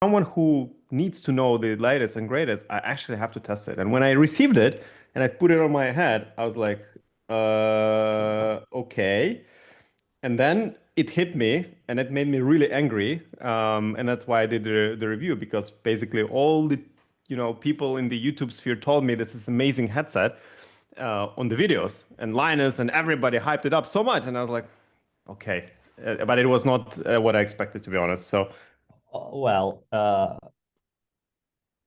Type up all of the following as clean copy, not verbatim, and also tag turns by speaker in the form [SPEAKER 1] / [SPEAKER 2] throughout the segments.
[SPEAKER 1] someone who needs to know the latest and greatest, I actually have to test it. And when I received it and I put it on my head, I was like, okay. And then it hit me and it made me really angry. And that's why I did the review, because basically all the people in the YouTube sphere told me this is amazing headset on the videos, and Linus and everybody hyped it up so much. And I was like, okay. But it was not what I expected, to be honest. So
[SPEAKER 2] Well,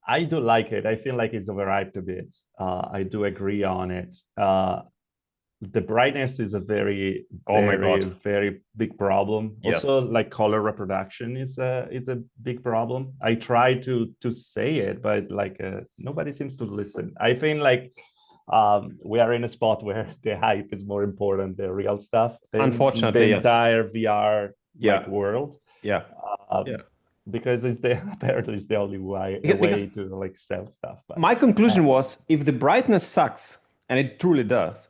[SPEAKER 2] I do like it. I feel like it's overhyped a bit. I do agree on it. The brightness is a very,
[SPEAKER 1] oh my
[SPEAKER 2] very,
[SPEAKER 1] God.
[SPEAKER 2] very big problem. Also,
[SPEAKER 1] Yes.
[SPEAKER 2] like color reproduction is a big problem. I try to say it, but like nobody seems to listen. I think like we are in a spot where the hype is more important than the real stuff in the
[SPEAKER 1] Unfortunately, yes.
[SPEAKER 2] entire VR like
[SPEAKER 1] Yeah.
[SPEAKER 2] world.
[SPEAKER 1] Yeah.
[SPEAKER 2] Um,
[SPEAKER 1] Yeah.
[SPEAKER 2] because it's the apparently it's the only way a way
[SPEAKER 1] Because
[SPEAKER 2] to like sell stuff. But
[SPEAKER 1] my conclusion
[SPEAKER 2] uh,
[SPEAKER 1] was, if the brightness sucks, and it truly does,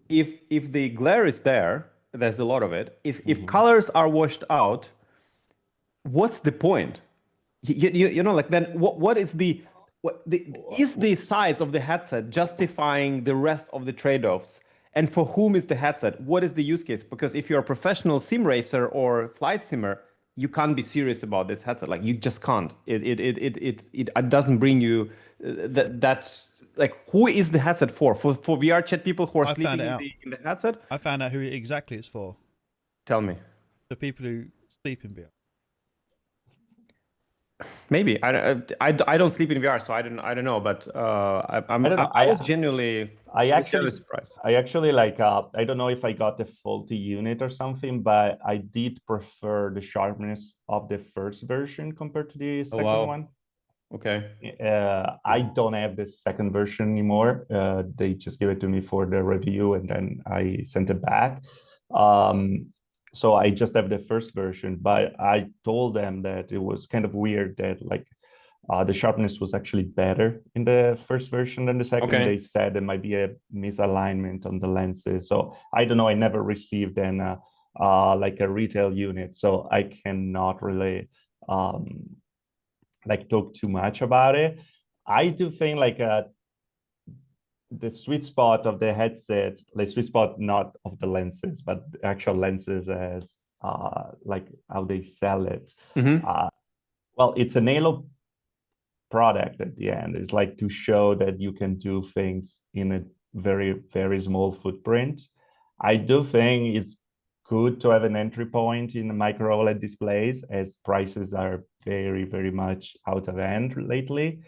[SPEAKER 1] if the glare is there, there's a lot of it. If
[SPEAKER 2] mhm.
[SPEAKER 1] colors are washed out, what's the point? Like, then what is the is the size of the headset justifying the rest of the trade-offs? And for whom is the headset? What is the use case? Because if you're a professional sim racer or flight simmer, you can't be serious about this headset. Like, you just can't. It doesn't bring you that's like, who is the headset for? For VR chat people who are
[SPEAKER 3] I found
[SPEAKER 1] sleeping
[SPEAKER 3] it
[SPEAKER 1] in
[SPEAKER 3] out.
[SPEAKER 1] the headset?
[SPEAKER 3] I found out who exactly it's for.
[SPEAKER 1] Tell me.
[SPEAKER 3] The people who sleep in VR.
[SPEAKER 1] Maybe I don't sleep in VR, so I don't know. But
[SPEAKER 2] I don't know.
[SPEAKER 1] I was genuinely
[SPEAKER 2] I
[SPEAKER 1] very
[SPEAKER 2] actually
[SPEAKER 1] surprised.
[SPEAKER 2] I actually like I don't know if I got the faulty unit or something, but I did prefer the sharpness of the first version compared to the
[SPEAKER 1] Oh
[SPEAKER 2] second
[SPEAKER 1] wow.
[SPEAKER 2] one.
[SPEAKER 1] Okay.
[SPEAKER 2] I don't have the second version anymore. They just gave it to me for the review and then I sent it back. Um, so I just have the first version, but I told them that it was kind of weird that like the sharpness was actually better in the first version than the second. They
[SPEAKER 1] Okay.
[SPEAKER 2] said there might be a misalignment on the lenses. So I don't know. I never received like a retail unit, so I cannot really um, like talk too much about it. I do think like the sweet spot of the headset, like sweet spot not of the lenses, but the actual lenses as like how they sell it.
[SPEAKER 1] Mm-hmm.
[SPEAKER 2] Uh, well, it's an Halo product at the end. It's like to show that you can do things in a very, very small footprint. I do think it's good to have an entry point in the micro OLED displays as prices are very, very much out of hand lately.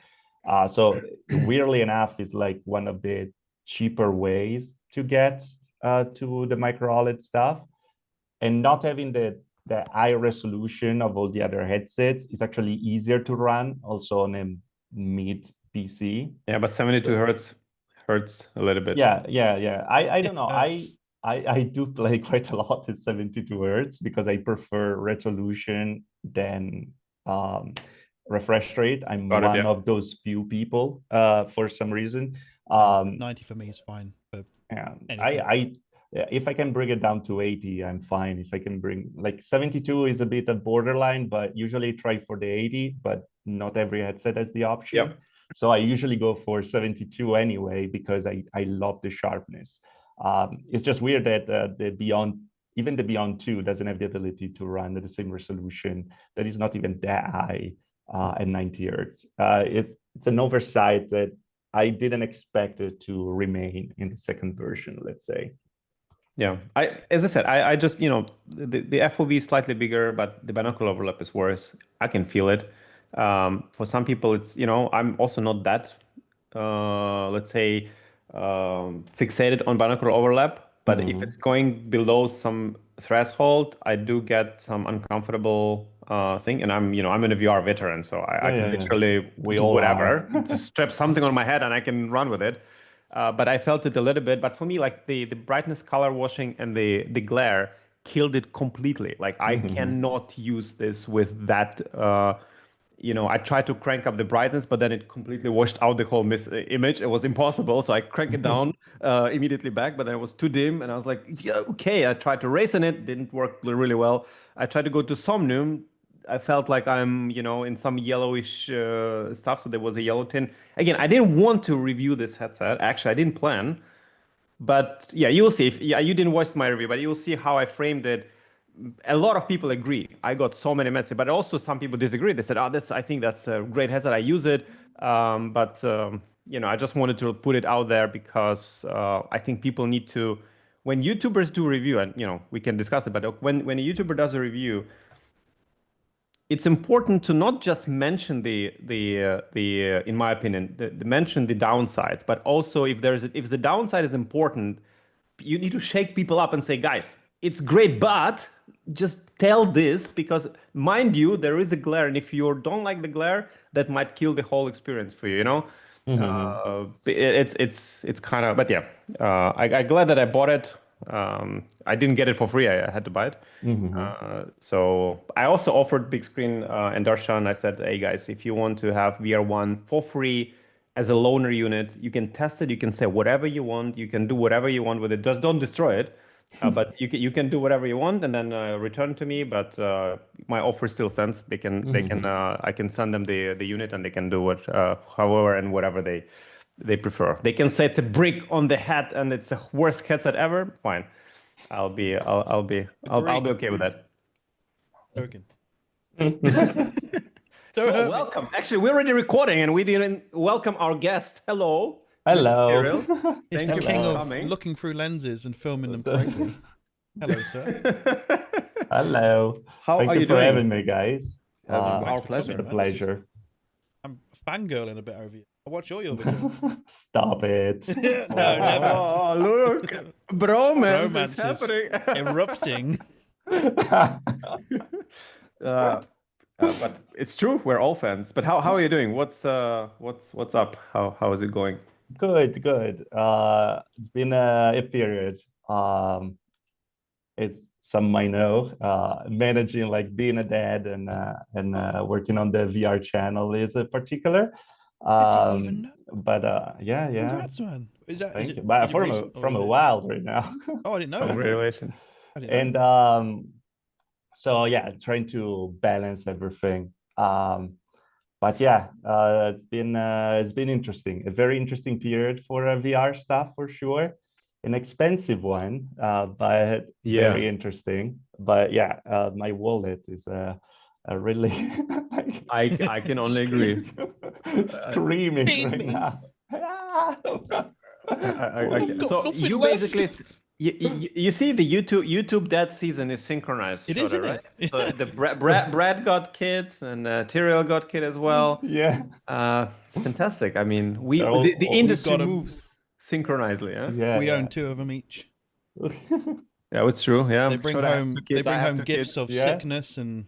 [SPEAKER 2] So weirdly enough, it's like one of the cheaper ways to get to the micro OLED stuff, and not having the high resolution of all the other headsets is actually easier to run also on a mid PC.
[SPEAKER 1] Yeah, but 72
[SPEAKER 2] So
[SPEAKER 1] hertz hurts a little bit.
[SPEAKER 2] yeah. I don't know.
[SPEAKER 3] Uh,
[SPEAKER 2] I do play quite a lot at 72 hertz because I prefer resolution than refresh rate. I'm
[SPEAKER 1] Got it.
[SPEAKER 2] one
[SPEAKER 1] Yeah.
[SPEAKER 2] of those few people for some reason.
[SPEAKER 3] no,
[SPEAKER 2] Um,
[SPEAKER 3] 90 for me is fine for
[SPEAKER 2] and
[SPEAKER 3] anything.
[SPEAKER 2] if I can bring it down to 80, I'm fine. If I can bring like 72 is a bit of borderline, but usually try for the 80, but not every headset has the option.
[SPEAKER 1] Yep.
[SPEAKER 2] So I usually go for 72 anyway, because I love the sharpness. It's just weird that the Beyond, even the Beyond 2 doesn't have the ability to run at the same resolution that is not even that high at 90 hertz. It's an oversight that I didn't expect it to remain in the second version, let's say.
[SPEAKER 1] Yeah. As I said, I just, the FOV is slightly bigger, but the binocular overlap is worse. I can feel it. For some people, it's, I'm also not that, let's say, fixated on binocular overlap. But if it's
[SPEAKER 2] Mhm.
[SPEAKER 1] going below some threshold, I do get some uncomfortable thing. And I'm in a VR veteran, so I can
[SPEAKER 2] Yeah.
[SPEAKER 1] literally
[SPEAKER 2] We
[SPEAKER 1] do
[SPEAKER 2] all are.
[SPEAKER 1] whatever, just strap something on my head and I can run with it. But I felt it a little bit. But for me, like the brightness, color washing, and the glare killed it completely. Like, I
[SPEAKER 2] Mhm.
[SPEAKER 1] cannot use this with that. I tried to crank up the brightness, but then it completely washed out the whole image. It was impossible. So I cranked it down immediately back, but then it was too dim. And I was like, yeah, okay. I tried to race in it, didn't work really well. I tried to go to Somnium. I felt like I'm, in some yellowish stuff. So there was a yellow tint. Again, I didn't want to review this headset. Actually, I didn't plan. But yeah, you'll see. Yeah, you didn't watch my review, but you'll see how I framed it. A lot of people agree. I got so many messages, but also some people disagree. They said, "Oh, I think that's a great headset. I use it." But I just wanted to put it out there because I think people need to. When YouTubers do review, and we can discuss it, but when a YouTuber does a review, it's important to not just mention the in my opinion, mention the downsides, but also if the downside is important, you need to shake people up and say, guys, it's great, but just tell this because, mind you, there is a glare, and if you don't like the glare, that might kill the whole experience for you. It's kind of, but yeah, I'm glad that I bought it. I didn't get it for free. I had to buy it. So I also offered big screen and Darshan. I said, hey guys, if you want to have VR1 for free as a loaner unit, you can test it. You can say whatever you want. You can do whatever you want with it. Just don't destroy it. But you can do whatever you want and then return to me. But my offer still stands. I can send them the unit and they can do it however and whatever they prefer. They can say it's a brick on the head and it's the worst headset ever. Fine, I'll be okay with that.
[SPEAKER 3] Token.
[SPEAKER 1] So welcome. Actually, we're already recording and we didn't welcome our guest. Hello.
[SPEAKER 2] Hello.
[SPEAKER 1] Mr. Tyriel.
[SPEAKER 3] It's
[SPEAKER 1] Thank
[SPEAKER 3] the
[SPEAKER 1] you
[SPEAKER 3] king
[SPEAKER 1] for
[SPEAKER 3] of
[SPEAKER 1] coming.
[SPEAKER 3] looking through lenses and filming them correctly. Hello, sir.
[SPEAKER 2] Hello.
[SPEAKER 1] How
[SPEAKER 2] Thank
[SPEAKER 1] are
[SPEAKER 2] you
[SPEAKER 1] you
[SPEAKER 2] for
[SPEAKER 1] doing?
[SPEAKER 2] having me, guys.
[SPEAKER 1] Our
[SPEAKER 3] Thanks for
[SPEAKER 1] pleasure.
[SPEAKER 2] It's a
[SPEAKER 3] coming, man.
[SPEAKER 2] pleasure.
[SPEAKER 3] I'm fangirling a bit over you. I watch all your videos.
[SPEAKER 2] Stop it.
[SPEAKER 3] No, never.
[SPEAKER 1] Oh, look. Bromance is
[SPEAKER 3] Romance is
[SPEAKER 1] happening.
[SPEAKER 3] erupting.
[SPEAKER 1] But it's true. We're all fans. But how are you doing? What's up? How is it going?
[SPEAKER 2] Good. It's been a period. It's some might know. Managing like being a dad and working on the VR channel is a particular.
[SPEAKER 3] I didn't even know.
[SPEAKER 2] But yeah.
[SPEAKER 3] Congrats, man.
[SPEAKER 2] Thank you. But from a while right now.
[SPEAKER 3] Oh, I didn't know.
[SPEAKER 1] Congratulations.
[SPEAKER 3] I didn't know.
[SPEAKER 2] And so yeah, trying to balance everything. But yeah, it's been interesting. A very interesting period for VR stuff for sure. An expensive one, but very interesting. But yeah, my wallet is a really
[SPEAKER 1] I can only agree.
[SPEAKER 2] Screaming
[SPEAKER 3] Feed
[SPEAKER 2] right
[SPEAKER 3] me.
[SPEAKER 2] now.
[SPEAKER 1] So
[SPEAKER 3] Nothing
[SPEAKER 1] you
[SPEAKER 3] left.
[SPEAKER 1] basically you see the YouTube that season is synchronized.
[SPEAKER 3] It is,
[SPEAKER 1] Shota,
[SPEAKER 3] isn't
[SPEAKER 1] right?
[SPEAKER 3] it?
[SPEAKER 1] So the Brad got kid and Tyriel got kid as well.
[SPEAKER 2] Yeah.
[SPEAKER 1] It's fantastic. I mean,
[SPEAKER 2] They're all-
[SPEAKER 1] the industry
[SPEAKER 3] got 'em.
[SPEAKER 1] moves synchronizely. Yeah,
[SPEAKER 2] Yeah.
[SPEAKER 3] We own 2 of them each.
[SPEAKER 1] yeah, it's true. Yeah,
[SPEAKER 3] They bring
[SPEAKER 1] Shota has
[SPEAKER 3] home
[SPEAKER 1] 2
[SPEAKER 3] they
[SPEAKER 1] kids. I
[SPEAKER 3] bring
[SPEAKER 1] have
[SPEAKER 3] home
[SPEAKER 1] 2
[SPEAKER 3] gifts
[SPEAKER 1] kids.
[SPEAKER 3] of
[SPEAKER 2] Yeah.
[SPEAKER 3] sickness and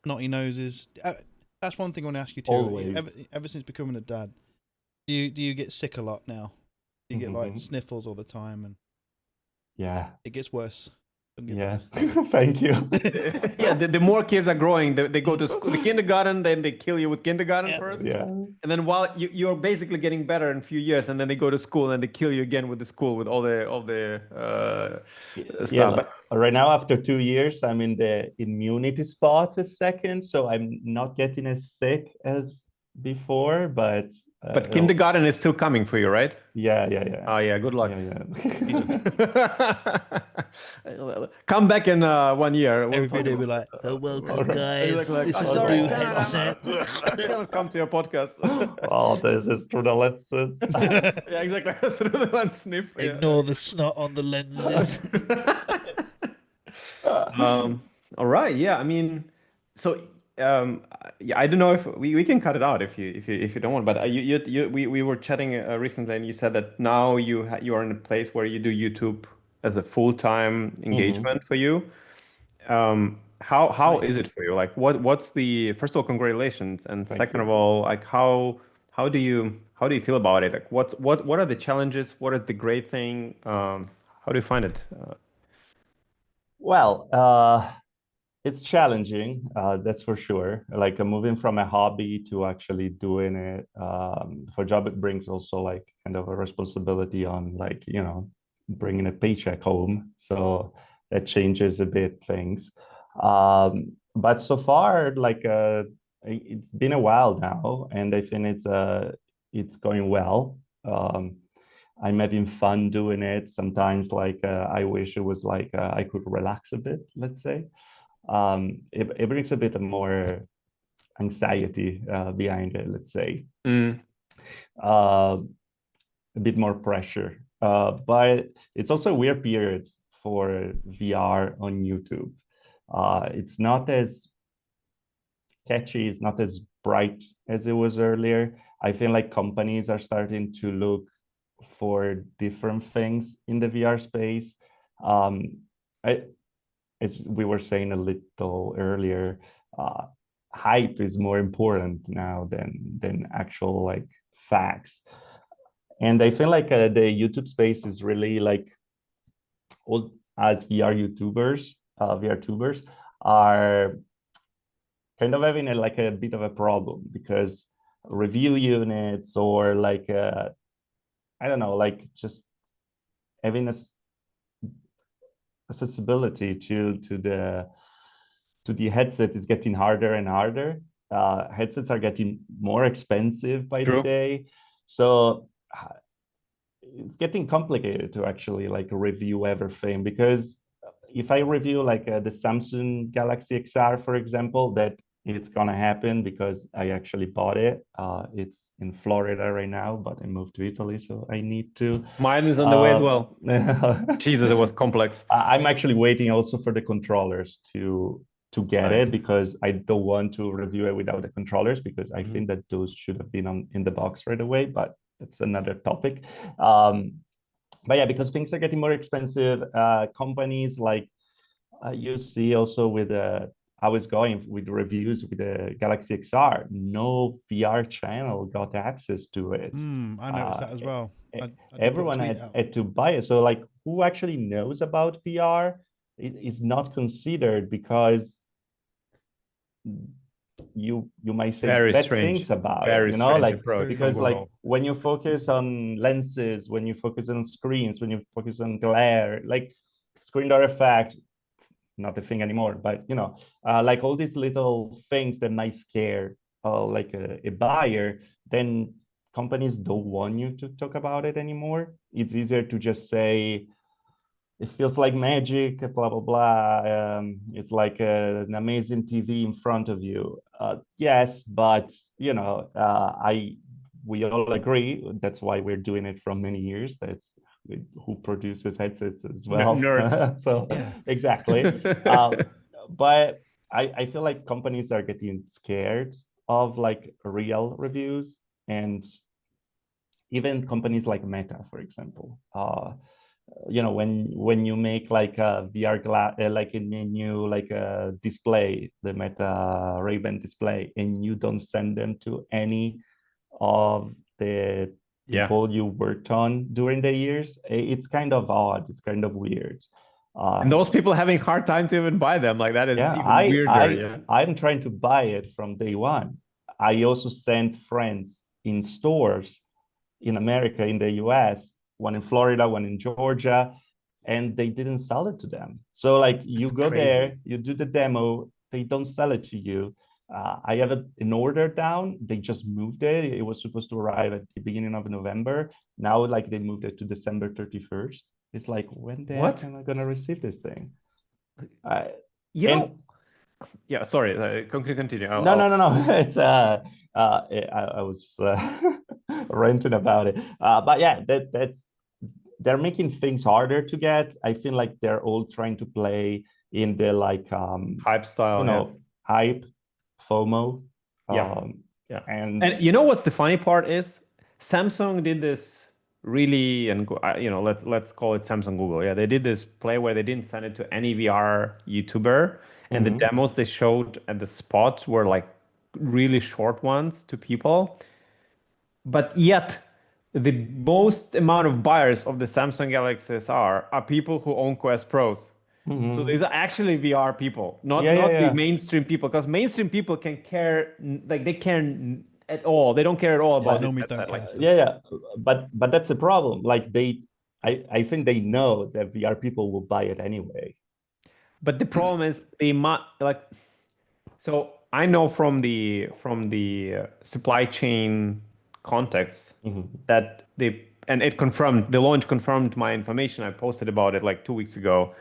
[SPEAKER 3] snotty noses. That's one thing I want to ask you too.
[SPEAKER 2] Always.
[SPEAKER 3] Ever since becoming a dad, do you get sick a lot now? Do you get like
[SPEAKER 2] Mhm.
[SPEAKER 3] sniffles all the time and
[SPEAKER 2] Yeah.
[SPEAKER 3] it gets worse? Doesn't get
[SPEAKER 2] Yeah.
[SPEAKER 3] better.
[SPEAKER 2] Thank you.
[SPEAKER 1] Yeah, the more kids are growing, they go to school, the kindergarten, then they kill you with kindergarten
[SPEAKER 3] Yeah.
[SPEAKER 1] first.
[SPEAKER 2] Yeah.
[SPEAKER 1] And then while you're basically getting better in a few years, and then they go to school and they kill you again with the school with all the
[SPEAKER 2] Yeah,
[SPEAKER 1] stuff.
[SPEAKER 2] like, right now after 2 years, I'm in the immunity spot a second, so I'm not getting as sick as before, but
[SPEAKER 1] But kindergarten is still coming for you, right?
[SPEAKER 2] yeah.
[SPEAKER 1] Oh yeah, good luck.
[SPEAKER 2] Yeah.
[SPEAKER 1] Come back in 1 year. We'll
[SPEAKER 3] Every
[SPEAKER 1] talk
[SPEAKER 3] video will be
[SPEAKER 1] about
[SPEAKER 3] like, "Oh, welcome
[SPEAKER 2] Alright.
[SPEAKER 3] guys,
[SPEAKER 1] Like,
[SPEAKER 3] this
[SPEAKER 1] "Oh,
[SPEAKER 3] is
[SPEAKER 1] sorry,
[SPEAKER 3] the new
[SPEAKER 1] cannot-
[SPEAKER 3] headset."
[SPEAKER 1] I cannot come to your podcast.
[SPEAKER 2] Oh, this is through the lenses.
[SPEAKER 1] Yeah, exactly. Through the one sniff. Yeah.
[SPEAKER 3] Ignore the snot on the lenses.
[SPEAKER 1] All right. Yeah. I mean, so yeah, I don't know if we can cut it out if you don't want. But we were chatting recently, and you said that now you are in a place where you do YouTube as a full-time engagement for you. How is it for you? Like, what's the first of all, congratulations, and
[SPEAKER 2] Thank
[SPEAKER 1] second
[SPEAKER 2] you.
[SPEAKER 1] of all, like how do you feel about it? Like, what are the challenges? What is the great thing? How do you find it?
[SPEAKER 2] Well, it's challenging, that's for sure. Like moving from a hobby to actually doing it for job, it brings also like kind of a responsibility on like, bringing a paycheck home. So that changes a bit things. but so far, like it's been a while now, and I think it's going well. I'm having fun doing it. Sometimes, like I wish it was like I could relax a bit. Let's say it brings a bit more anxiety behind it. Let's say uh, a bit more pressure. But it's also a weird period for VR on YouTube. It's not as catchy, it's not as bright as it was earlier. I feel like companies are starting to look for different things in the VR space. I, as we were saying a little earlier, uh, hype is more important now than actual like facts. And I feel like the YouTube space is really like all as VR YouTubers, VR tubers are kind of having like a bit of a problem because review units or like I don't know, like just having a accessibility to the headset is getting harder and harder. Headsets are getting more expensive by the day, so it's getting complicated to actually like review everything, because if I review like the Samsung Galaxy XR, for example, that it's gonna happen because I actually bought it. It's in Florida right now, but I moved to Italy, so I need to.
[SPEAKER 1] Mine is on the way as well. Jesus, it was complex.
[SPEAKER 2] I'm actually waiting also for the controllers to get it, because I don't want to review it without the controllers, because I think that those should have been in the box right away, but that's another topic. But yeah, because things are getting more expensive, companies like you see also with how it's going with reviews with the Galaxy XR, no VR channel got access to it.
[SPEAKER 3] I noticed that as well.
[SPEAKER 2] Everyone had to buy it. So like, who actually knows about VR is not considered, because you might say
[SPEAKER 1] very
[SPEAKER 2] bad
[SPEAKER 1] strange
[SPEAKER 2] things about
[SPEAKER 1] very
[SPEAKER 2] it, you know, like
[SPEAKER 1] approach,
[SPEAKER 2] because like when you focus on lenses, when you focus on screens, when you focus on glare, like screen door effect, not a thing anymore, but you know, like all these little things that might scare like a buyer, then companies don't want you to talk about it anymore. It's easier to just say it feels like magic, blah blah blah. It's like an amazing TV in front of you. Yes, but you know, we all agree that's why we're doing it from many years. That's who produces headsets as well.
[SPEAKER 1] Nerds.
[SPEAKER 2] So
[SPEAKER 3] yeah.
[SPEAKER 2] Exactly. But I feel like companies are getting scared of like real reviews, and even companies like Meta, for example. You know, when you make like a VR glass, like a new like a display, the Meta Ray-Ban display, and you don't send them to any of the people you worked on during the years, it's kind of odd. It's kind of weird.
[SPEAKER 1] And those people having hard time to even buy them, like that is even weirder.
[SPEAKER 2] I'm trying to buy it from day one. I also sent friends in stores in America, in the US, one in Florida, one in Georgia, and they didn't sell it to them. So like you go there, you do the demo, they don't sell it to you. I have an order down. They just moved it. It was supposed to arrive at the beginning of November. Now, like they moved it to December 31st. It's like, when the heck am I gonna receive this thing?
[SPEAKER 1] Yeah, sorry. Continue.
[SPEAKER 2] No. It's I was just ranting about it. But yeah, that's they're making things harder to get. I feel like they're all trying to play in the like
[SPEAKER 1] hype style,
[SPEAKER 2] you know, hype, FOMO.
[SPEAKER 1] Yeah.
[SPEAKER 2] And
[SPEAKER 1] you know what's the funny part is, Samsung did this really, and you know, let's call it Samsung Google. Yeah, they did this play where they didn't send it to any VR YouTuber, and the demos they showed at the spot were like really short ones to people. But yet, the most amount of buyers of the Samsung Galaxy SR are people who own Quest Pros. So these are actually VR people, not the mainstream people, because mainstream people can care, like they care at all. They don't care at all about this headset.
[SPEAKER 2] Like, but that's a problem. Like I think they know that VR people will buy it anyway.
[SPEAKER 1] But the problem is they might like So I know from the supply chain context that the launch confirmed my information. I posted about it like 2 weeks ago,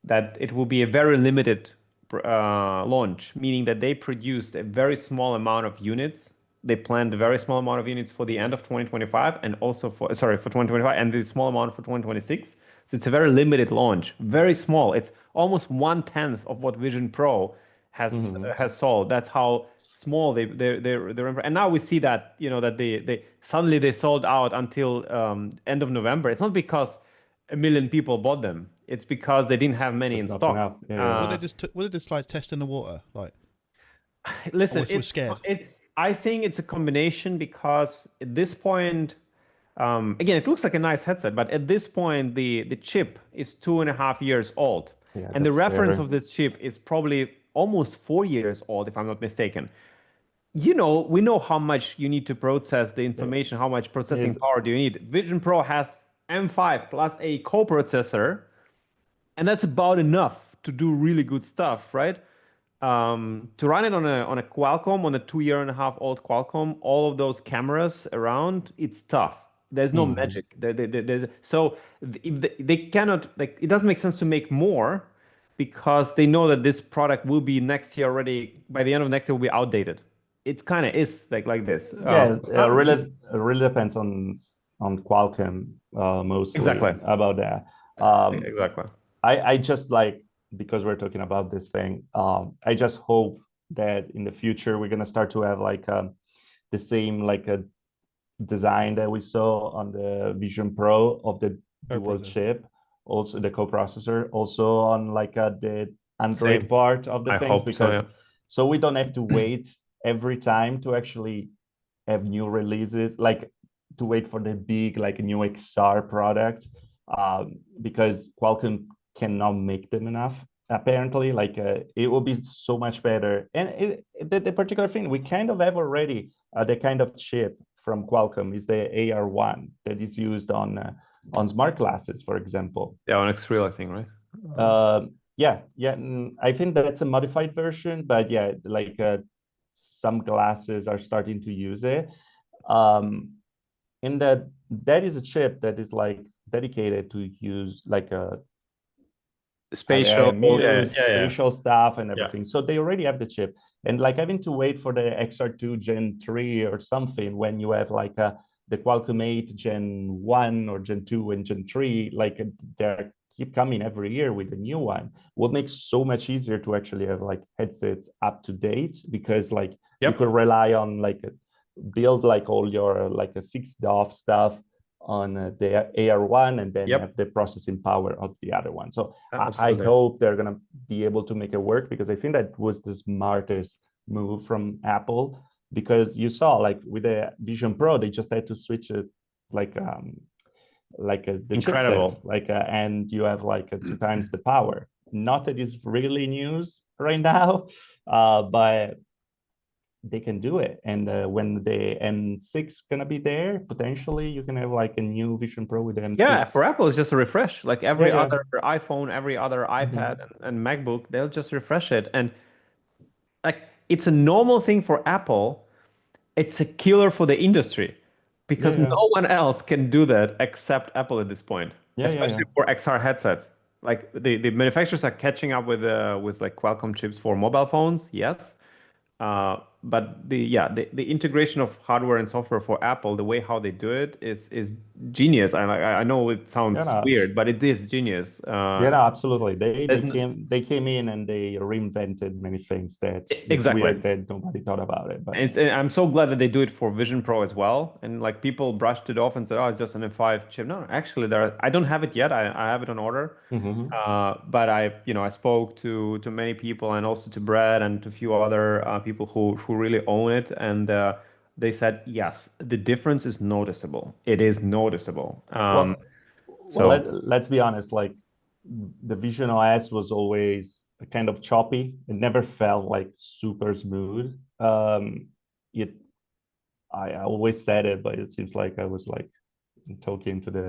[SPEAKER 1] that it will be a very limited launch, meaning that they produced a very small amount of units. They planned a very small amount of units for the end of 2025 and also for 2025 and the small amount for 2026. So it's a very limited launch, very small. It's almost 1/10 of what Vision Pro has sold. That's how small they're. And now we see that that they suddenly they sold out until end of November. It's not because a million people bought them. It's because they didn't have many
[SPEAKER 2] There's
[SPEAKER 1] in
[SPEAKER 2] not
[SPEAKER 1] stock.
[SPEAKER 2] enough. Yeah.
[SPEAKER 3] Were they just like testing the water? Like,
[SPEAKER 1] Listen,
[SPEAKER 3] we're scared.
[SPEAKER 1] I think it's a combination because at this point, again, it looks like a nice headset, but at this point, the chip is 2.5 years old,
[SPEAKER 2] Yeah,
[SPEAKER 1] and the
[SPEAKER 2] that's
[SPEAKER 1] reference
[SPEAKER 2] scary.
[SPEAKER 1] of this chip is probably almost 4 years old, if I'm not mistaken. We know how much you need to process the
[SPEAKER 2] Yeah.
[SPEAKER 1] information, how much processing
[SPEAKER 2] Is
[SPEAKER 1] power do you need. Vision Pro has M5 plus a coprocessor, and that's about enough to do really good stuff, right? To run it on a Qualcomm, on a 2.5 year old Qualcomm, all of those cameras around, it's tough. There's no magic. If they cannot, like, it doesn't make sense to make more because they know that this product will be next year already. By the end of next year, will be outdated. It kind of is like this.
[SPEAKER 2] Yeah, it really depends on Qualcomm mostly
[SPEAKER 1] Exactly.
[SPEAKER 2] about that. Um,
[SPEAKER 1] Exactly.
[SPEAKER 2] I just like, because we're talking about this thing, I just hope that in the future we're gonna start to have like the same like a design that we saw on the Vision Pro of the dual
[SPEAKER 3] Co-processor.
[SPEAKER 2] chip, also the co-processor, also on like the Android
[SPEAKER 1] Same.
[SPEAKER 2] part of the
[SPEAKER 1] I
[SPEAKER 2] things,
[SPEAKER 1] hope so.
[SPEAKER 2] because
[SPEAKER 1] Yeah.
[SPEAKER 2] so we don't have to wait every time to actually have new releases, like to wait for the big like new XR product, because Qualcomm cannot make them enough. Apparently, like it will be so much better. And the particular thing we kind of have already, the kind of chip from Qualcomm is the AR1 that is used on smart glasses, for example.
[SPEAKER 1] Yeah, on X-Real, I think, right?
[SPEAKER 2] Yeah. I think that's a modified version, but yeah, like some glasses are starting to use it. In that is a chip that is like dedicated to use like a
[SPEAKER 1] Spatial. Yeah,
[SPEAKER 2] Muse,
[SPEAKER 1] yeah, yeah.
[SPEAKER 2] spatial stuff and
[SPEAKER 1] Yeah.
[SPEAKER 2] everything. So they already have the chip. And like having to wait for the XR2 Gen 3 or something when you have like the Qualcomm 8 Gen 1 or Gen 2 and Gen 3, like they keep coming every year with a new one, will make so much easier to actually have like headsets up to date, because like you
[SPEAKER 1] Yep.
[SPEAKER 2] could rely on like build like all your like a 6DoF stuff on the AR1 and then
[SPEAKER 1] Yep.
[SPEAKER 2] have the processing power of the other one. So I
[SPEAKER 1] Absolutely.
[SPEAKER 2] hope they're going to be able to make it work, because I think that was the smartest move from Apple, because you saw like with the Vision Pro, they just had to switch it like the
[SPEAKER 1] Incredible.
[SPEAKER 2] chipset, like and you have like 2 times the power. Not that it's really news right now, but they can do it. And when the M6 gonna be there, potentially you can have like a new Vision Pro with the M6.
[SPEAKER 1] Yeah, for Apple, it's just a refresh. Like every
[SPEAKER 2] Yeah.
[SPEAKER 1] other iPhone, every other iPad and MacBook, they'll just refresh it. And like it's a normal thing for Apple. It's a killer for the industry because
[SPEAKER 2] Yeah.
[SPEAKER 1] no one else can do that except Apple at this point,
[SPEAKER 2] Yeah.
[SPEAKER 1] especially for XR headsets. Like the manufacturers are catching up with like Qualcomm chips for mobile phones, yes. But the integration of hardware and software for Apple, the way how they do it is genius. I know it
[SPEAKER 2] Yeah,
[SPEAKER 1] sounds
[SPEAKER 2] no,
[SPEAKER 1] weird, but it is genius.
[SPEAKER 2] yeah, no, absolutely. They
[SPEAKER 1] There's
[SPEAKER 2] they
[SPEAKER 1] n-
[SPEAKER 2] came in and they reinvented many things that it's
[SPEAKER 1] exactly.
[SPEAKER 2] weird that nobody thought about it. But
[SPEAKER 1] And I'm so glad that they do it for Vision Pro as well. And like people brushed it off and said, "Oh, it's just an M5 chip." No, actually, I don't have it yet. I have it on order. But I spoke to many people and also to Brad and to a few other people who really own it, and they said yes, the difference is noticeable. It is noticeable.
[SPEAKER 2] well,
[SPEAKER 1] So
[SPEAKER 2] let's be honest. Like the Vision OS was always kind of choppy. It never felt like super smooth. It I always said it, but it seems like I was like talking to the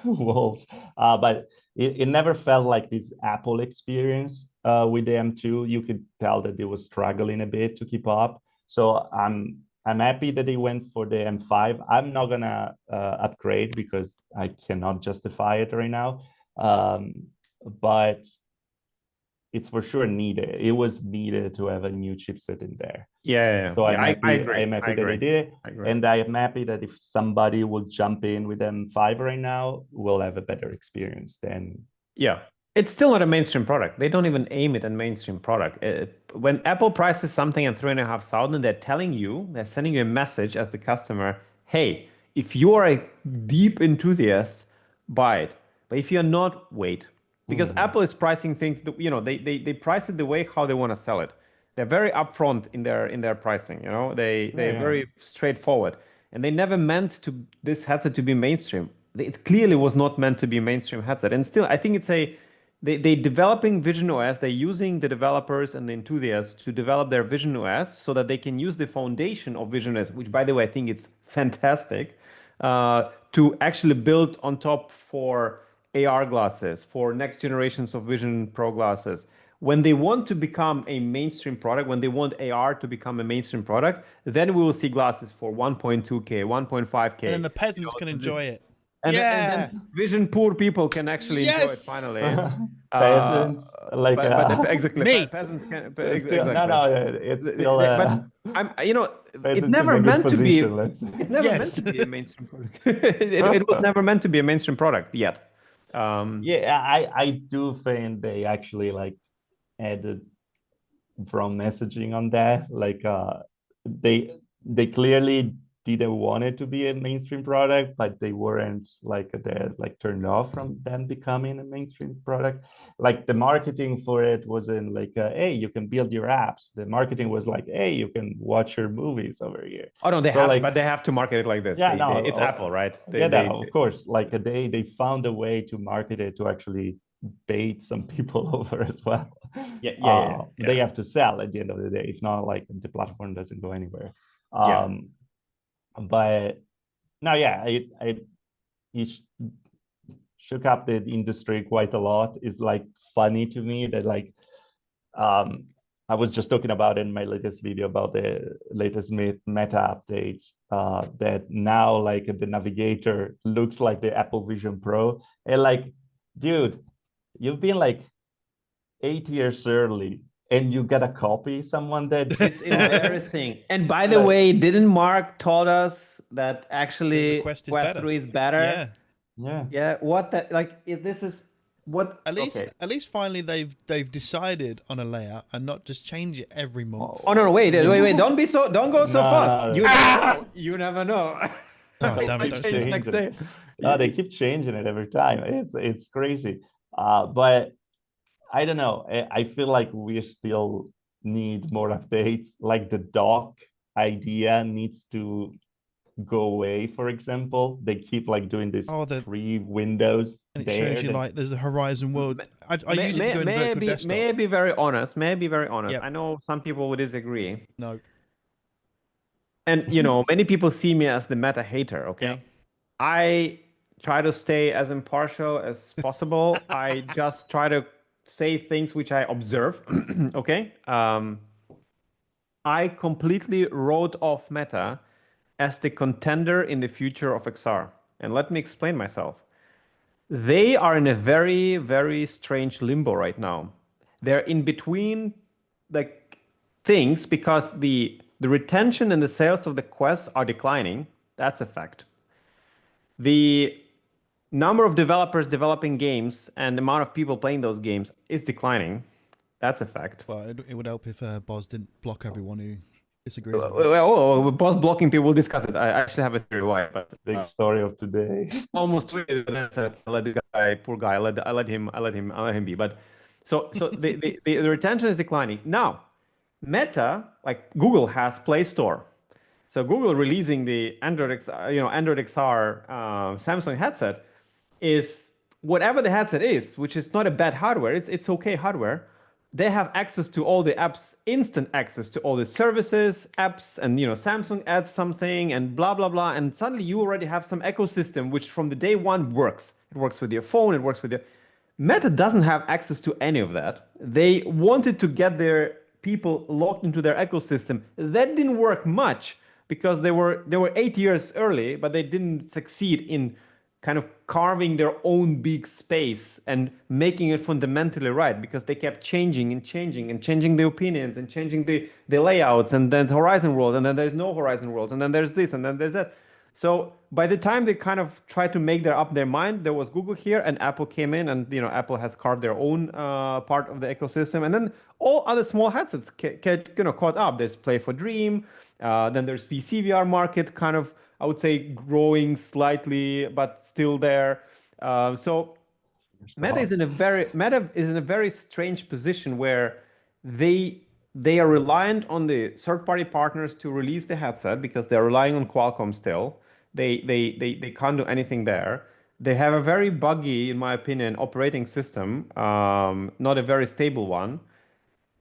[SPEAKER 2] walls. But it never felt like this Apple experience. with the M2. You could tell that they was struggling a bit to keep up. So I'm happy that they went for the M5. I'm not gonna upgrade because I cannot justify it right now. But it's for sure needed. It was needed to have a new chipset in there.
[SPEAKER 1] Yeah.
[SPEAKER 2] So
[SPEAKER 1] I agree.
[SPEAKER 2] I'm happy
[SPEAKER 1] I
[SPEAKER 2] that
[SPEAKER 1] agree.
[SPEAKER 2] they did it.
[SPEAKER 1] I agree.
[SPEAKER 2] And I am happy that if somebody will jump in with M5 right now, we'll have a better experience than.
[SPEAKER 1] Yeah. It's still not a mainstream product. They don't even aim it at mainstream product. When Apple prices something at 3,500, they're sending you a message as the customer, hey, if you are a deep enthusiast, buy it. But if you're not, wait. Because Apple is pricing things that, they price it the way how they want to sell it. They're very upfront in their pricing, they're very straightforward. And they never meant this headset to be mainstream. It clearly was not meant to be a mainstream headset. And still, I think they developing Vision OS. They're using the developers and the enthusiasts to develop their Vision OS so that they can use the foundation of Vision OS, which, by the way, I think it's fantastic, to actually build on top for AR glasses, for next generations of Vision Pro glasses. When they want to become a mainstream product, when they want AR to become a mainstream product, then we will see glasses for 1.2K, 1.5K.
[SPEAKER 3] And then the peasants can enjoy it.
[SPEAKER 1] And
[SPEAKER 3] Yeah.
[SPEAKER 1] then vision poor people can actually enjoy it
[SPEAKER 3] Yes.
[SPEAKER 1] finally.
[SPEAKER 2] Peasants, like
[SPEAKER 1] but exactly,
[SPEAKER 3] Me.
[SPEAKER 1] peasants can.
[SPEAKER 2] still,
[SPEAKER 1] Exactly.
[SPEAKER 2] it's still
[SPEAKER 1] But I'm, it
[SPEAKER 2] peasants
[SPEAKER 1] never
[SPEAKER 2] in a good
[SPEAKER 1] meant to be.
[SPEAKER 2] position, let's say.
[SPEAKER 1] It never
[SPEAKER 3] Yes.
[SPEAKER 1] meant to be a mainstream product. It was never meant to be a mainstream product yet.
[SPEAKER 2] Yeah, I do think they actually like added from messaging on that. Like they clearly didn't want it to be a mainstream product, but they weren't like turned off from them becoming a mainstream product. Like the marketing for it wasn't like, hey, you can build your apps. The marketing was like, hey, you can watch your movies over here.
[SPEAKER 1] Oh no, but they have to market it like this.
[SPEAKER 2] Yeah,
[SPEAKER 1] It's Apple, right?
[SPEAKER 2] Of course. Like they found a way to market it to actually bait some people over as well.
[SPEAKER 1] Yeah.
[SPEAKER 2] They have to sell at the end of the day. If not, like the platform doesn't go anywhere. But no, yeah, it shook up the industry quite a lot. It's like funny to me that like I was just talking about in my latest video about the latest meta update, that now like the navigator looks like the Apple Vision Pro. And like, dude, you've been like 8 years early and you got a copy someone that
[SPEAKER 1] it's embarrassing. And by the way, didn't Mark told us that actually
[SPEAKER 3] Quest
[SPEAKER 1] Quest 3 is better? Yeah. What that like if this is what
[SPEAKER 3] At least finally they've decided on a layout and not just change it every month.
[SPEAKER 1] Oh no, wait, don't go so fast.
[SPEAKER 2] No.
[SPEAKER 1] You never know.
[SPEAKER 3] Oh, damn it,
[SPEAKER 1] Might change next day.
[SPEAKER 2] No, they keep changing it every time. It's crazy. But I don't know. I feel like we still need more updates. Like the dock idea needs to go away. For example, they keep like doing this 3 windows
[SPEAKER 3] and it
[SPEAKER 2] there.
[SPEAKER 3] shows you like there's a Horizon World. I use it to go in virtual desktop.
[SPEAKER 1] May I be very honest?
[SPEAKER 3] Yep.
[SPEAKER 1] I know some people would disagree.
[SPEAKER 3] No.
[SPEAKER 1] And many people see me as the meta hater. Okay,
[SPEAKER 3] Yep.
[SPEAKER 1] I try to stay as impartial as possible. I just try to say things which I observe. Okay. I completely wrote off Meta as the contender in the future of XR. And let me explain myself. They are in a very, very strange limbo right now. They're in between like things because the retention and the sales of the Quest are declining. That's a fact. The number of developers developing games and the amount of people playing those games is declining. That's a fact.
[SPEAKER 3] Well, it would help if Boz didn't block everyone who disagrees with it.
[SPEAKER 1] Well, Boz blocking people, we'll discuss it. I actually have a theory why, but
[SPEAKER 2] Big story of today.
[SPEAKER 1] almost tweeted that I let this guy, poor guy, I let him be. But so the retention is declining. Now, Meta, like Google has Play Store. So Google releasing the Android XR Samsung headset is whatever the headset is, which is not a bad hardware. It's okay hardware. They have access to all the apps, instant access to all the services, apps, and Samsung adds something and blah blah blah, and suddenly you already have some ecosystem which from the day one works. It works with your phone. It works with your. Meta doesn't have access to any of that. They wanted to get their people locked into their ecosystem. That didn't work much because they were 8 years early, but they didn't succeed in kind of carving their own big space and making it fundamentally right because they kept changing and changing and changing the opinions and changing the layouts and then Horizon World and then there's no Horizon Worlds and then there's this and then there's that. So by the time they kind of tried to make their mind, there was Google here and Apple came in, and Apple has carved their own part of the ecosystem, and then all other small headsets caught up. There's Play for Dream, then there's PC VR market, kind of I would say growing slightly, but still there. So Meta is in a very strange position where they are reliant on the third-party partners to release the headset because they're relying on Qualcomm still. They can't do anything there. They have a very buggy, in my opinion, operating system, not a very stable one,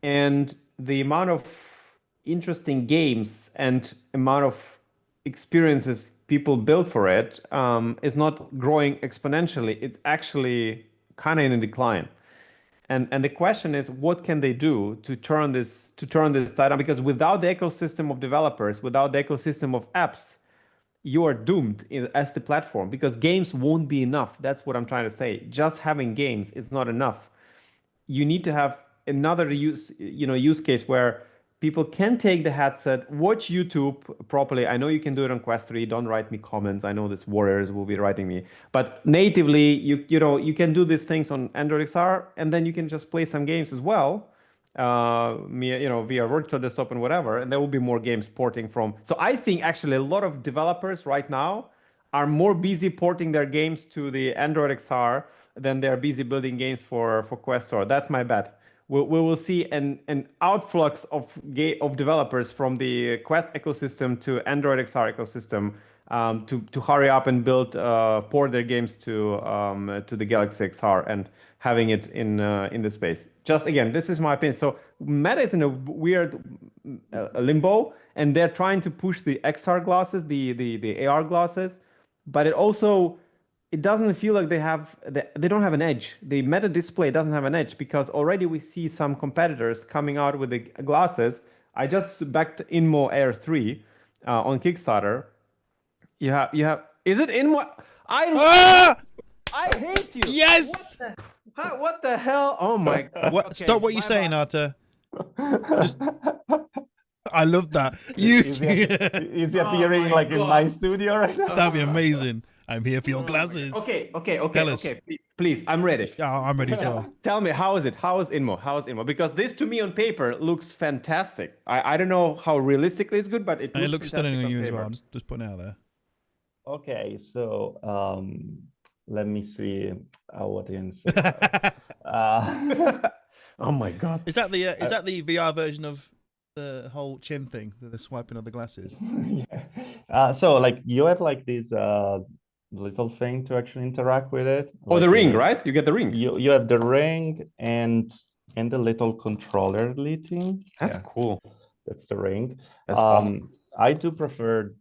[SPEAKER 1] and the amount of interesting games and amount of experiences people build for it is not growing exponentially. It's actually kind of in a decline. And the question is, what can they do to turn this tide on? Because without the ecosystem of developers, without the ecosystem of apps, you are doomed as the platform because games won't be enough. That's what I'm trying to say. Just having games is not enough. You need to have another use case where people can take the headset, watch YouTube properly. I know you can do it on Quest 3. Don't write me comments. I know this warriors will be writing me. But natively, you can do these things on Android XR, and then you can just play some games as well, via virtual desktop and whatever. And there will be more games porting from. So I think actually a lot of developers right now are more busy porting their games to the Android XR than they're busy building games for Quest Store. That's my bet. We will see an outflux of developers from the Quest ecosystem to Android XR ecosystem to hurry up and port their games to the Galaxy XR and having it in the space. Just again, this is my opinion. So Meta is in a weird limbo, and they're trying to push the XR glasses, the AR glasses, but it doesn't feel like they don't have an edge. The Meta display doesn't have an edge because already we see some competitors coming out with the glasses. I just backed Inmo Air 3 on Kickstarter. You have is it Inmo?
[SPEAKER 3] Ah!
[SPEAKER 1] I hate you.
[SPEAKER 3] Yes!
[SPEAKER 1] What the hell? Oh my god.
[SPEAKER 3] What?
[SPEAKER 1] Okay,
[SPEAKER 3] Stop what you're
[SPEAKER 1] bye
[SPEAKER 3] saying,
[SPEAKER 1] bye.
[SPEAKER 3] Arta. I love that. You.
[SPEAKER 2] Is he
[SPEAKER 1] Oh
[SPEAKER 2] appearing
[SPEAKER 1] my
[SPEAKER 2] like in my
[SPEAKER 1] God.
[SPEAKER 2] studio right now?
[SPEAKER 3] That'd be amazing. I'm here for your
[SPEAKER 1] Oh my God.
[SPEAKER 3] glasses.
[SPEAKER 1] Okay.
[SPEAKER 3] Tell us.
[SPEAKER 1] Please, I'm ready.
[SPEAKER 3] Yeah, I'm ready as well.
[SPEAKER 1] Tell me, how is it? How is Inmo? How is Inmo? Because this to me on paper looks fantastic. I don't know how realistically it's good, but it
[SPEAKER 3] And it
[SPEAKER 1] looks
[SPEAKER 3] looks
[SPEAKER 1] fantastic
[SPEAKER 3] stunning on
[SPEAKER 1] on
[SPEAKER 3] you as
[SPEAKER 1] paper.
[SPEAKER 3] well. Just putting it out there.
[SPEAKER 2] Okay, so let me see what ins.
[SPEAKER 1] Oh my God.
[SPEAKER 3] Is that the VR version of the whole chin thing, the swiping of the glasses?
[SPEAKER 2] Yeah. So like you have like this little thing to actually interact with it.
[SPEAKER 1] Oh, the
[SPEAKER 2] Like
[SPEAKER 1] ring, right? You get the ring.
[SPEAKER 2] you have the ring and the little controller thing.
[SPEAKER 1] That's
[SPEAKER 2] Yeah,
[SPEAKER 1] cool.
[SPEAKER 2] that's the ring.
[SPEAKER 1] That's awesome.
[SPEAKER 2] I do prefer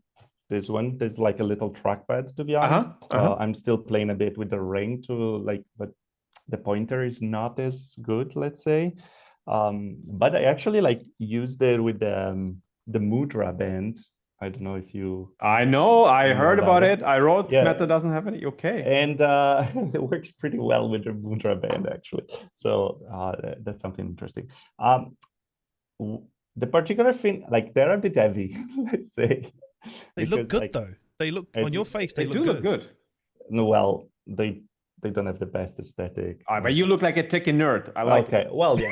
[SPEAKER 2] this one. There's like a little trackpad, to be honest. I'm still playing a bit with the ring but the pointer is not as good, let's say. But I actually like used it with the Mudra band. I don't know if you
[SPEAKER 1] I know. I
[SPEAKER 2] know
[SPEAKER 1] heard about
[SPEAKER 2] it.
[SPEAKER 1] it. I wrote
[SPEAKER 2] Yeah.
[SPEAKER 1] Meta doesn't have any. Okay.
[SPEAKER 2] And it works pretty well with the Mudra band, actually. So that's something interesting. The particular thing, like they're a bit heavy, let's say.
[SPEAKER 3] They look
[SPEAKER 2] because,
[SPEAKER 3] good
[SPEAKER 2] like,
[SPEAKER 3] though. They look
[SPEAKER 2] as
[SPEAKER 3] on your
[SPEAKER 2] you-
[SPEAKER 3] face.
[SPEAKER 1] They
[SPEAKER 3] They
[SPEAKER 1] do look good.
[SPEAKER 2] No, well, they don't have the best aesthetic.
[SPEAKER 1] But you look like a techie nerd. I like
[SPEAKER 2] Okay,
[SPEAKER 1] it.
[SPEAKER 2] well, yeah.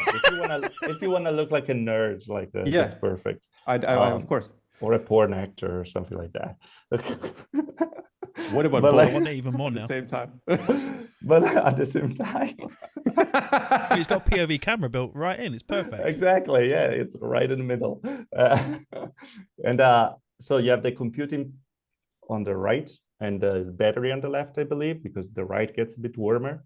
[SPEAKER 2] If you wanna look like a nerd, like
[SPEAKER 1] Yeah.
[SPEAKER 2] that's perfect.
[SPEAKER 1] I of course.
[SPEAKER 2] Or a porn actor or something like that.
[SPEAKER 1] What about
[SPEAKER 2] But,
[SPEAKER 1] both
[SPEAKER 2] like-
[SPEAKER 3] I want it even more
[SPEAKER 1] at the
[SPEAKER 3] now.
[SPEAKER 1] same time?
[SPEAKER 2] But at the same time,
[SPEAKER 3] It's got POV camera built right in. It's perfect.
[SPEAKER 2] exactly, yeah, it's right in the middle. And so you have the computing on the right and the battery on the left, I believe, because the right gets a bit warmer.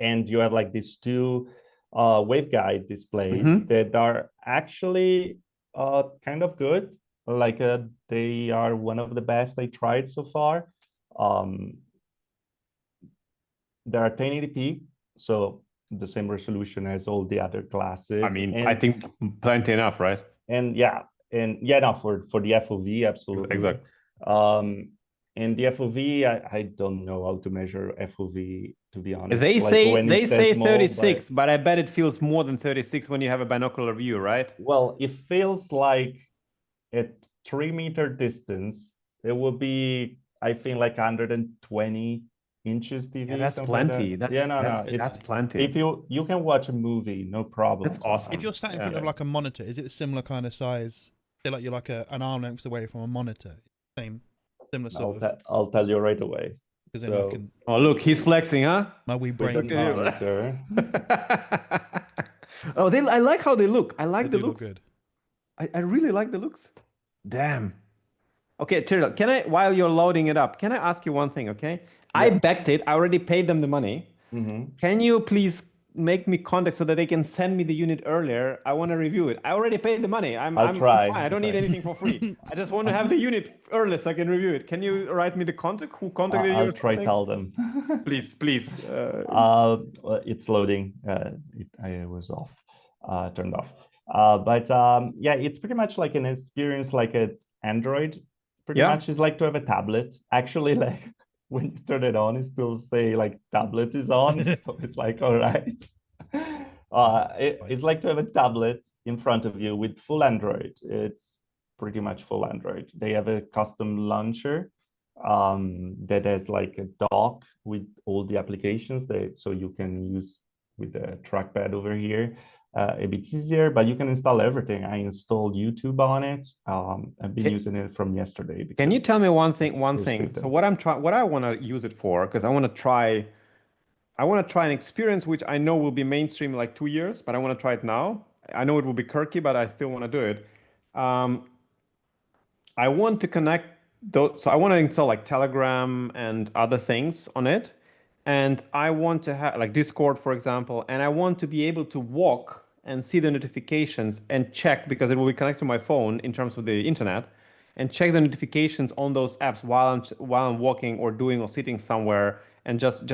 [SPEAKER 2] And you have like these two waveguide displays that are actually kind of good. Like they are one of the best I tried so far. They are 1080p, so the same resolution as all the other classes.
[SPEAKER 1] I mean,
[SPEAKER 2] and,
[SPEAKER 1] I think plenty enough, right?
[SPEAKER 2] and yeah, no, for the FOV, absolutely.
[SPEAKER 1] Exactly.
[SPEAKER 2] And the FOV, I don't know how to measure FOV, to be honest.
[SPEAKER 1] They
[SPEAKER 2] Like
[SPEAKER 1] say
[SPEAKER 2] when
[SPEAKER 1] they
[SPEAKER 2] it's that
[SPEAKER 1] say
[SPEAKER 2] small,
[SPEAKER 1] 36, but I bet it feels more than 36 when you have a binocular view, right?
[SPEAKER 2] well, it feels like at 3 meter distance, it will be, I think, like 120 inches TV.
[SPEAKER 1] Yeah, that's
[SPEAKER 2] something like
[SPEAKER 1] plenty.
[SPEAKER 2] that.
[SPEAKER 1] That's
[SPEAKER 2] Yeah, no,
[SPEAKER 1] that's plenty.
[SPEAKER 2] If you can watch a movie, no problem.
[SPEAKER 1] That's awesome.
[SPEAKER 3] If you're sat in front of like a monitor, is it a similar kind of size? Feel like you're like an arm length away from a monitor. Similar sort of.
[SPEAKER 2] I'll tell you right away.
[SPEAKER 3] Because then I
[SPEAKER 2] So
[SPEAKER 3] can.
[SPEAKER 1] Oh, look, he's flexing, huh?
[SPEAKER 3] My wee
[SPEAKER 2] with
[SPEAKER 3] brain.
[SPEAKER 2] the
[SPEAKER 1] Look at you.
[SPEAKER 2] monitor,
[SPEAKER 1] Oh, I like how they look. I like
[SPEAKER 3] They
[SPEAKER 1] the
[SPEAKER 3] do look
[SPEAKER 1] looks.
[SPEAKER 3] good.
[SPEAKER 1] I really like the looks. Damn. Okay, Tyriel, can I, while you're loading it up, can I ask you one thing, okay? I
[SPEAKER 2] Yeah.
[SPEAKER 1] backed it. I already paid them the money. Can you please make me contact so that they can send me the unit earlier? I want to review it. I already paid the money. I'm
[SPEAKER 2] try.
[SPEAKER 1] fine. I don't need anything for free. I just want to have the unit early so I can review it. Can you write me the contact? Who contacted you?
[SPEAKER 2] I'll
[SPEAKER 1] or
[SPEAKER 2] try
[SPEAKER 1] something?
[SPEAKER 2] tell them.
[SPEAKER 1] Please.
[SPEAKER 2] Well, it's loading. I was off, turned off. But yeah, it's pretty much like an experience like an Android. Pretty
[SPEAKER 1] Yeah.
[SPEAKER 2] much is like to have a tablet. Actually, like when you turn it on, it still say like tablet is on. So it's like, all right. It's like to have a tablet in front of you with full Android. It's pretty much full Android. They have a custom launcher that has like a dock with all the applications so you can use with the trackpad over here a bit easier, but you can install everything. I installed YouTube on it. I've been using it from yesterday.
[SPEAKER 1] Can you tell me one thing?
[SPEAKER 2] received
[SPEAKER 1] So
[SPEAKER 2] them.
[SPEAKER 1] what I want to use it for, because I want to try an experience which I know will be mainstream in like 2 years, but I want to try it now. I know it will be quirky, but I still want to do it. I want to connect those, so I want to install like Telegram and other things on it. And I want to have like Discord, for example, and I want to be able to walk and see the notifications and check because it will be connected to my phone in terms of the internet and check the notifications on those apps while I'm walking or doing or sitting somewhere and just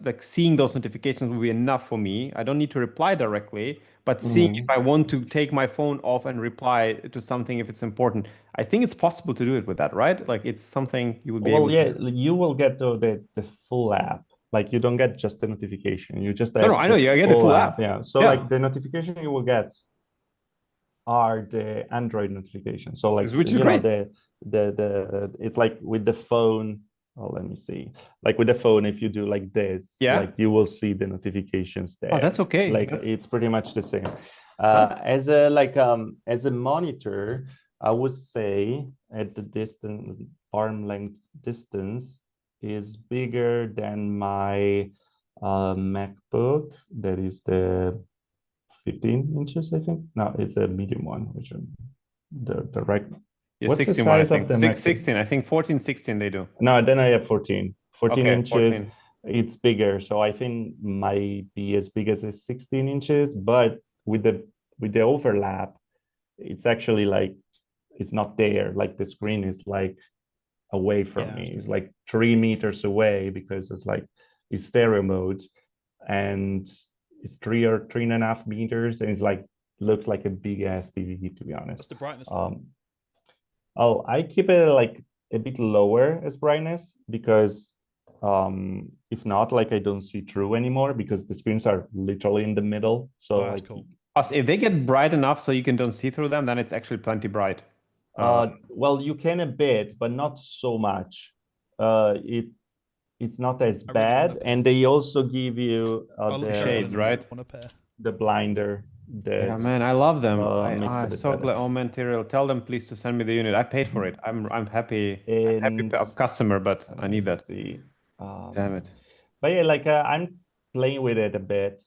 [SPEAKER 1] like seeing those notifications will be enough for me. I don't need to reply directly, but seeing if I want to take my phone off and reply to something if it's important. I think it's possible to do it with that, right? Like it's something you would be able
[SPEAKER 2] Well, yeah,
[SPEAKER 1] to.
[SPEAKER 2] you will get the full app. Like you don't get just the notification. You just
[SPEAKER 1] No,
[SPEAKER 2] have
[SPEAKER 1] I know. I get the full app.
[SPEAKER 2] Yeah. So like the notification you will get are the Android notifications. So like
[SPEAKER 1] Which is great.
[SPEAKER 2] the it's like with the phone. Oh, let me see. Like with the phone, if you do like this, like you will see the notifications there.
[SPEAKER 1] Oh, that's okay.
[SPEAKER 2] Like it's pretty much the same.
[SPEAKER 1] Nice.
[SPEAKER 2] As a monitor, I would say at the distance, arm length distance is bigger than my MacBook. That is the 15 inches, I think. No, it's a medium one, which the right.
[SPEAKER 1] Yeah,
[SPEAKER 2] What's the
[SPEAKER 1] 16
[SPEAKER 2] size
[SPEAKER 1] I
[SPEAKER 2] of
[SPEAKER 1] think.
[SPEAKER 2] the
[SPEAKER 1] 16. I think 14, 16 they do.
[SPEAKER 2] No, then I have 14. 14
[SPEAKER 1] Okay,
[SPEAKER 2] inches.
[SPEAKER 1] 14.
[SPEAKER 2] It's bigger, so I think might be as big as a 16 inches. But with the overlap, it's actually like it's not there. Like the screen is like away from me. It's like 3 meters away because it's stereo mode, and it's 3.5 meters, and it's like looks like a big ass TV, to be honest.
[SPEAKER 3] What's the brightness?
[SPEAKER 2] Oh, I keep it like a bit lower as brightness because if not, like I don't see through anymore because the screens are literally in the middle. So
[SPEAKER 3] that's
[SPEAKER 2] like
[SPEAKER 3] cool.
[SPEAKER 1] So if they get bright enough so you don't see through them, then it's actually plenty bright.
[SPEAKER 2] well, you can a bit, but not so much. It's not as
[SPEAKER 3] I really want
[SPEAKER 2] bad,
[SPEAKER 3] a pair.
[SPEAKER 2] and they also give you
[SPEAKER 1] The shades, right?
[SPEAKER 3] On a pair.
[SPEAKER 2] the blinder.
[SPEAKER 1] Yeah, man, I love them.
[SPEAKER 2] makes it a
[SPEAKER 1] I'm
[SPEAKER 2] bit
[SPEAKER 1] so
[SPEAKER 2] better.
[SPEAKER 1] glad. Oh man, Tyriel, tell them please to send me the unit. I paid for it. I'm happy. I'm happy
[SPEAKER 2] And
[SPEAKER 1] customer, but I need that.
[SPEAKER 2] see.
[SPEAKER 1] Damn it.
[SPEAKER 2] But yeah, like I'm playing with it a bit.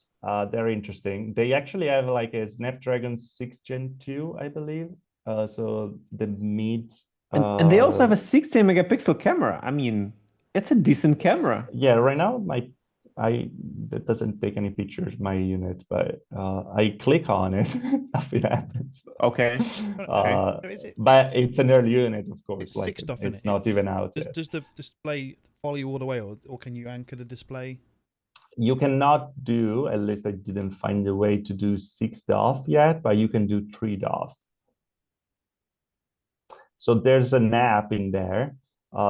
[SPEAKER 2] They're interesting. They actually have like a Snapdragon 6 Gen 2, I believe. So the mid.
[SPEAKER 1] And they also have a 16 megapixel camera. I mean, it's a decent camera.
[SPEAKER 2] Yeah, right now that doesn't take any pictures, my unit, but I click on it, nothing happens.
[SPEAKER 1] Okay.
[SPEAKER 2] But it's an early unit, of course.
[SPEAKER 3] It's
[SPEAKER 2] like
[SPEAKER 3] fixed off,
[SPEAKER 2] it's not even out yet.
[SPEAKER 3] Does the display follow you all the way, or can you anchor the display?
[SPEAKER 2] You cannot do, at least I didn't find a way to do 6 DOF yet, but you can do 3 DOF. So there's an app in there.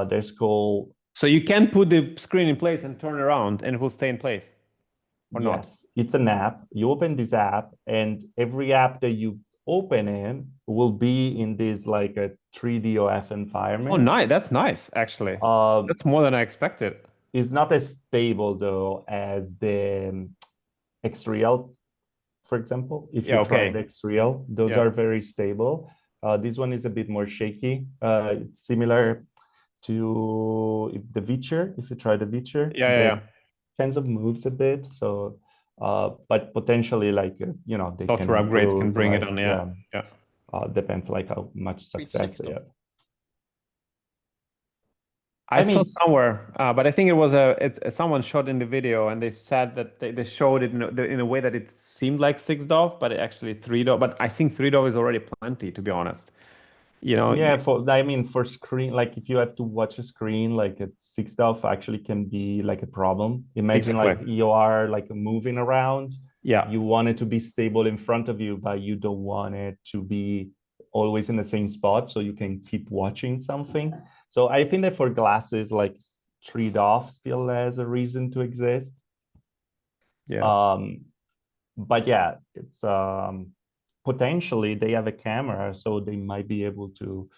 [SPEAKER 2] There's called.
[SPEAKER 1] So you can put the screen in place and turn around, and it will stay in place, or not?
[SPEAKER 2] Yes, it's an app. You open this app, and every app that you open in will be in this like a 3DOF environment.
[SPEAKER 1] Oh, nice. That's nice, actually. That's more than I expected.
[SPEAKER 2] It's not as stable though as the X-Real, for example. If you try the X-Real, those are very stable. This one is a bit more shaky. It's similar to the Witcher. If you try the Witcher, kinds of moves a bit. So, but potentially, like they
[SPEAKER 1] software
[SPEAKER 2] can
[SPEAKER 1] upgrades
[SPEAKER 2] improve,
[SPEAKER 1] can bring
[SPEAKER 2] like,
[SPEAKER 1] it on. Yeah.
[SPEAKER 2] Depends like how much success they have.
[SPEAKER 1] I saw somewhere, but I think it was someone shot in the video, and they said that they showed it in a way that it seemed like 6 DOF, but it actually 3 DOF. But I think 3 DOF is already plenty, to be honest.
[SPEAKER 2] Yeah, for screen, like if you have to watch a screen, like at 6 DOF actually can be like a problem. Imagine like you are like moving around.
[SPEAKER 1] Yeah,
[SPEAKER 2] you want it to be stable in front of you, but you don't want it to be always in the same spot, so you can keep watching something. So I think that for glasses, like 3 DOF still has a reason to exist.
[SPEAKER 1] Yeah.
[SPEAKER 2] But yeah, it's potentially they have a camera, so they might be able to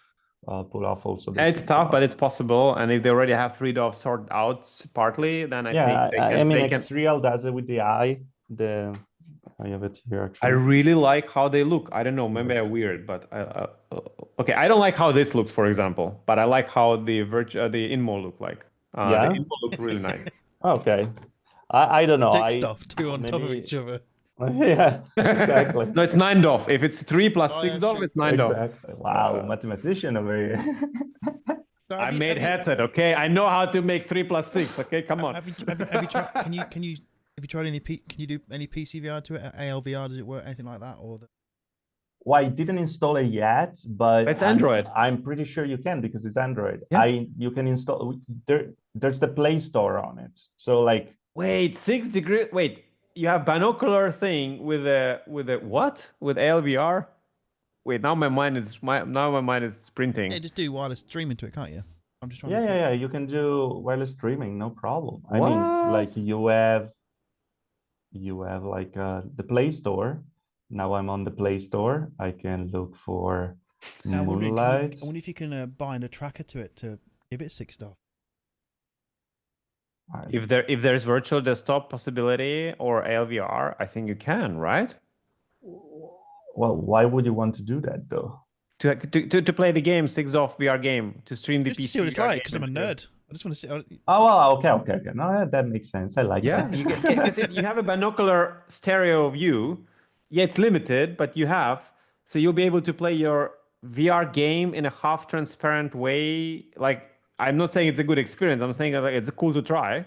[SPEAKER 2] pull off also this.
[SPEAKER 1] It's tough, but it's possible. And if they already have 3 DOF sorted out partly, then I think they can.
[SPEAKER 2] I mean, X-Real does it with the eye. I have it here actually.
[SPEAKER 1] I really like how they look. I don't know, maybe I'm weird, but okay. I don't like how this looks, for example, but I like how the Inmo look like. The Inmo look really nice.
[SPEAKER 2] Okay, I don't know.
[SPEAKER 3] Stick stuff two on top of each other.
[SPEAKER 2] Yeah, exactly.
[SPEAKER 1] No, it's 9 DOF. If it's 3 plus 6 DOF, it's 9 DOF.
[SPEAKER 2] Exactly. Wow, mathematician over here.
[SPEAKER 1] So I made headset. Okay, I know how to make 3 plus 6. Okay, come on.
[SPEAKER 3] Have you tried? Have you tried any? Can you do any PC VR to it? ALVR, does it work? Anything like that? Or
[SPEAKER 2] Well, I didn't install it yet, but
[SPEAKER 1] it's Android.
[SPEAKER 2] I'm pretty sure you can because it's Android.
[SPEAKER 1] Yeah.
[SPEAKER 2] You can install there's the Play Store on it. So like
[SPEAKER 1] wait, 6 degrees. Wait, you have binocular thing with a what? With ALVR? Wait, now my mind is sprinting.
[SPEAKER 3] Yeah, just do wireless streaming to it, can't you? I'm just trying.
[SPEAKER 2] Yeah. You can do wireless streaming, no problem. I mean, like you have like the Play Store. Now I'm on the Play Store. I can look for Moonlight.
[SPEAKER 3] I wonder if you can bind a tracker to it to give it 6 DOF.
[SPEAKER 1] If there's virtual desktop possibility or ALVR, I think you can, right?
[SPEAKER 2] Well, why would you want to do that though?
[SPEAKER 1] To play the game 6 DOF VR game, to stream the
[SPEAKER 3] just
[SPEAKER 1] PC.
[SPEAKER 3] To see what it's like, because I'm a nerd. I just want to see.
[SPEAKER 2] Oh, well, okay. No, that makes sense. I like that.
[SPEAKER 1] Yeah, you have a binocular stereo view. Yeah, it's limited, but you have. So you'll be able to play your VR game in a half-transparent way. Like, I'm not saying it's a good experience. I'm saying like it's cool to try.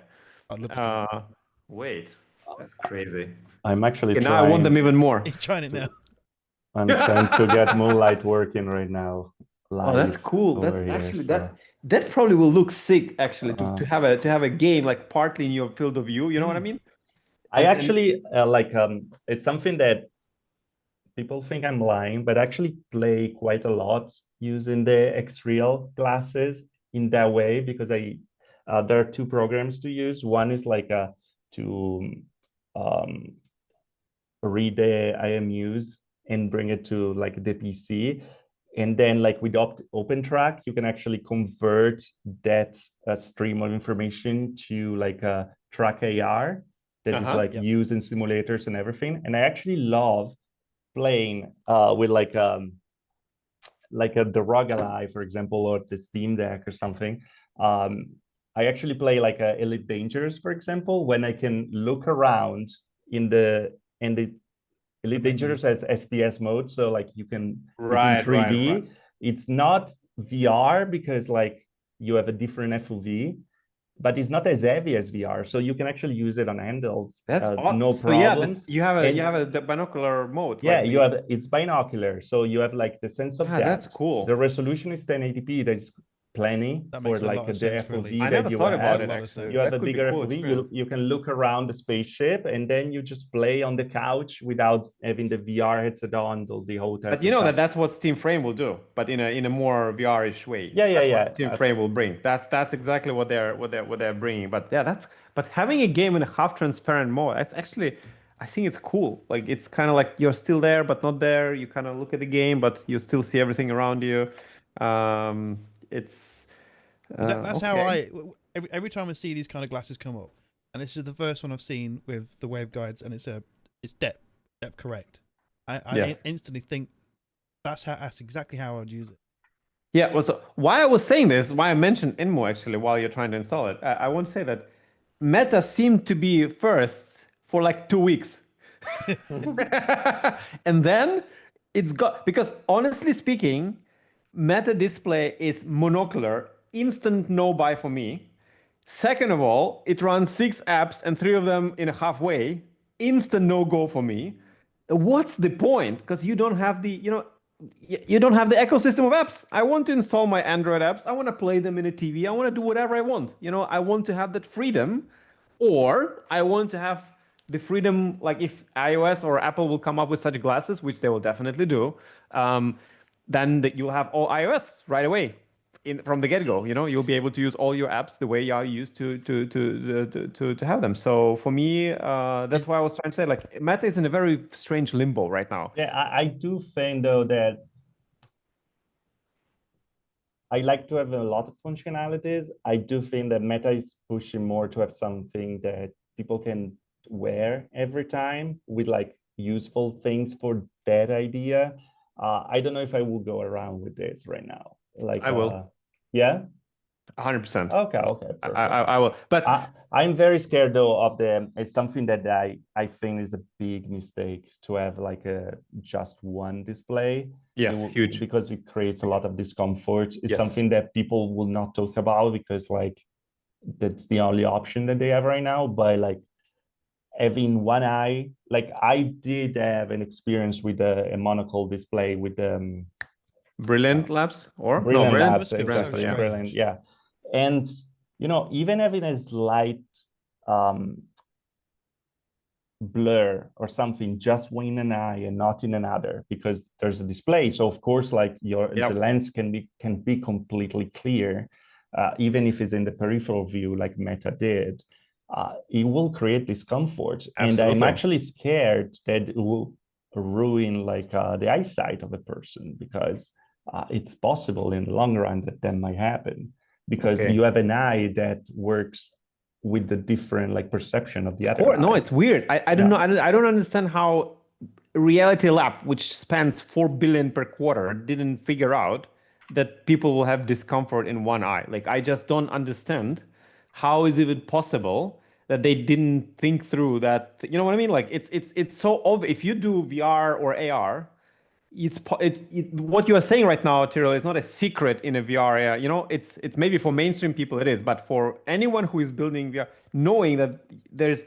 [SPEAKER 3] I'd love to try it.
[SPEAKER 1] Wait, that's crazy.
[SPEAKER 2] I'm actually trying.
[SPEAKER 1] Now I want them even more.
[SPEAKER 3] You're trying it now.
[SPEAKER 2] I'm trying to get Moonlight working right now.
[SPEAKER 1] Oh, that's cool. That's actually that probably will look sick. Actually, to have a game like partly in your field of view. You know what I mean?
[SPEAKER 2] I actually like it's something that people think I'm lying, but I actually play quite a lot using the X-Real glasses in that way because there are 2 programs to use. One is like to read the IMUs and bring it to like the PC. And then like with OpenTrack, you can actually convert that stream of information to like a track AR that is like used in simulators and everything. And I actually love playing with like the ROG Ally, for example, or the Steam Deck or something. I actually play like Elite Dangerous, for example, when I can look around in the Elite Dangerous has SPS mode, so like you can it's in 3D. Right. It's not VR because like you have a different FOV, but it's not as heavy as VR, so you can actually use it on handhelds.
[SPEAKER 1] That's
[SPEAKER 2] no problems.
[SPEAKER 1] You have the binocular mode.
[SPEAKER 2] Yeah, like you have it's binocular, so you have like the sense of depth.
[SPEAKER 1] That's cool.
[SPEAKER 2] The resolution is 1080p. That's plenty
[SPEAKER 3] That
[SPEAKER 2] for
[SPEAKER 3] makes a
[SPEAKER 2] like
[SPEAKER 3] lot of
[SPEAKER 2] the
[SPEAKER 3] sense for a
[SPEAKER 2] FOV
[SPEAKER 3] league.
[SPEAKER 1] I
[SPEAKER 2] that
[SPEAKER 1] never
[SPEAKER 2] you
[SPEAKER 1] thought about
[SPEAKER 2] have.
[SPEAKER 1] it
[SPEAKER 3] lot of
[SPEAKER 1] actually.
[SPEAKER 3] sense.
[SPEAKER 2] You have
[SPEAKER 1] That
[SPEAKER 2] a
[SPEAKER 1] could be
[SPEAKER 2] bigger
[SPEAKER 1] cool
[SPEAKER 2] FOV.
[SPEAKER 1] experience.
[SPEAKER 2] You can look around the spaceship, and then you just play on the couch without having the VR headset on, all the hotels.
[SPEAKER 1] But you know that's what Steam Frame will do, but in a more VR-ish way.
[SPEAKER 2] Yeah,
[SPEAKER 1] That's
[SPEAKER 2] yeah.
[SPEAKER 1] what Steam Frame will bring. That's exactly what they're bringing. But yeah, but having a game in a half transparent mode, that's actually, I think it's cool. Like it's kind of like you're still there but not there. You kind of look at the game, but you still see everything around you. It's
[SPEAKER 3] That's how
[SPEAKER 1] okay.
[SPEAKER 3] every time I see these kind of glasses come up, and this is the first one I've seen with the waveguides, and it's depth correct. I
[SPEAKER 1] Yes.
[SPEAKER 3] instantly think that's exactly how I would use it.
[SPEAKER 1] Yeah, well, so why I was saying this, why I mentioned Inmo actually while you're trying to install it, I want to say that Meta seemed to be first for like 2 weeks. And then it's got, because honestly speaking, Meta Display is monocular, instant no buy for me. Second of all, it runs 6 apps and 3 of them in a halfway, instant no go for me. What's the point? Because you don't have you don't have the ecosystem of apps. I want to install my Android apps. I want to play them in a TV. I want to do whatever I want. I want to have that freedom, or I want to have the freedom, like if iOS or Apple will come up with such glasses, which they will definitely do, then you'll have all iOS right away. From the get-go, you'll be able to use all your apps the way you are used to have them. So for me, that's why I was trying to say, like, Meta is in a very strange limbo right now.
[SPEAKER 2] Yeah, I do think though that I like to have a lot of functionalities. I do think that Meta is pushing more to have something that people can wear every time with like useful things for that idea. I don't know if I will go around with this right now. Like,
[SPEAKER 1] I will.
[SPEAKER 2] Yeah.
[SPEAKER 1] 100%.
[SPEAKER 2] Okay, perfect.
[SPEAKER 1] I will. But
[SPEAKER 2] I'm very scared though of it's something that I think is a big mistake to have like just one display.
[SPEAKER 1] yes, huge.
[SPEAKER 2] Because it creates a lot of discomfort. It's
[SPEAKER 1] Yes.
[SPEAKER 2] something that people will not talk about because like that's the only option that they have right now. But like having one eye, like I did have an experience with a monocle display with
[SPEAKER 1] Brilliant Labs or
[SPEAKER 2] Brilliant
[SPEAKER 1] no,
[SPEAKER 2] Labs,
[SPEAKER 3] Brilliant must feel so
[SPEAKER 2] exactly.
[SPEAKER 1] yeah.
[SPEAKER 2] Brilliant, yeah. And even having a slight blur or something just in an eye and not in another, because there's a display. So of course, like the lens can be completely clear, even if it's in the peripheral view, like Meta did. It will create discomfort,
[SPEAKER 1] Absolutely.
[SPEAKER 2] and I'm actually scared that it will ruin like the eyesight of a person, because it's possible in the long run that might happen, because you have an eye that works with the different like perception of the other eye.
[SPEAKER 1] No, it's weird. I don't know. I don't understand how Reality Lab, which spends 4 billion per quarter, didn't figure out that people will have discomfort in one eye. Like, I just don't understand how is it possible that they didn't think through that. You know what I mean? Like, it's so obvious. If you do VR or AR, what you are saying right now, Tyriel, is not a secret in a VR area. It's maybe for mainstream people it is, but for anyone who is building VR, knowing that there's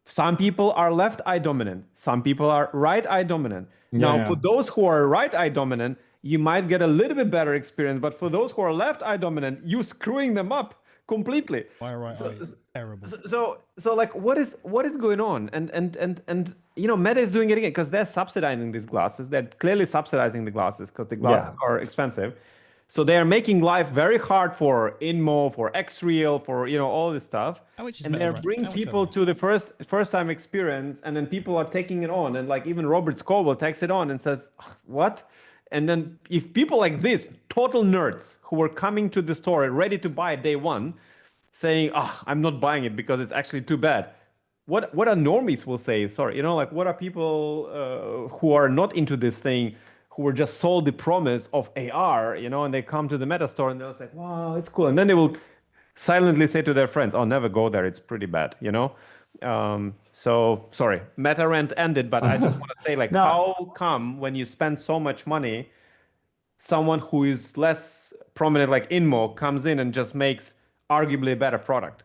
[SPEAKER 1] some people are left eye dominant, some people are right eye dominant. Now, for those who are right eye dominant, you might get a little bit better experience, but for those who are left eye dominant, you screwing them up completely.
[SPEAKER 3] My right eye is terrible.
[SPEAKER 1] So like, what is going on? And Meta is doing it again because they're subsidizing these glasses. They're clearly subsidizing the glasses because the glasses are expensive. So they are making life very hard for Inmo, for Xreal, for all this stuff.
[SPEAKER 3] How much is
[SPEAKER 1] And
[SPEAKER 3] Meta
[SPEAKER 1] they're
[SPEAKER 3] right?
[SPEAKER 1] bringing
[SPEAKER 3] How much are
[SPEAKER 1] people
[SPEAKER 3] they?
[SPEAKER 1] to the first time experience, and then people are taking it on. And like even Robert Scoble takes it on and says, "What?" And then if people like this, total nerds who were coming to the store ready to buy day one, saying, "Oh, I'm not buying it because it's actually too bad." What are normies will say? Sorry, like what are people who are not into this thing, who were just sold the promise of AR, and they come to the Meta store and they'll say, "Wow, it's cool," and then they will silently say to their friends, "Oh, never go there. It's pretty bad," So sorry, Meta rant ended, but I just want to say, like, how come when you spend so much money, someone who is less prominent like Inmo comes in and just makes arguably a better product,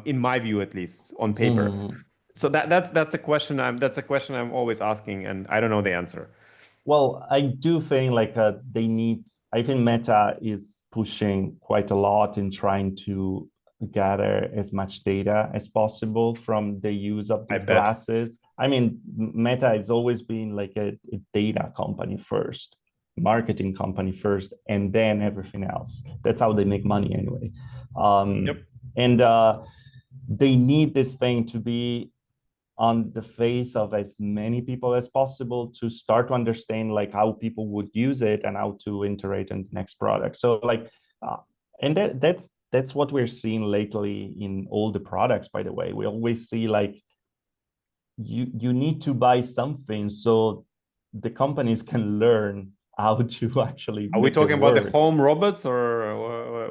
[SPEAKER 1] in my view, at least on paper. So that's a question I'm always asking, and I don't know the answer.
[SPEAKER 2] Well, I do think like they need, I think Meta is pushing quite a lot in trying to gather as much data as possible from the use of these
[SPEAKER 1] I bet.
[SPEAKER 2] glasses. I mean, Meta has always been like a data company first, marketing company first, and then everything else. That's how they make money anyway.
[SPEAKER 1] Yep.
[SPEAKER 2] And they need this thing to be on the face of as many people as possible to start to understand like how people would use it and how to iterate in the next product. So like, and that's what we're seeing lately in all the products, by the way. We always see like you need to buy something so the companies can learn how to actually
[SPEAKER 1] Are we
[SPEAKER 2] make it
[SPEAKER 1] talking about the
[SPEAKER 2] work.
[SPEAKER 1] home robots or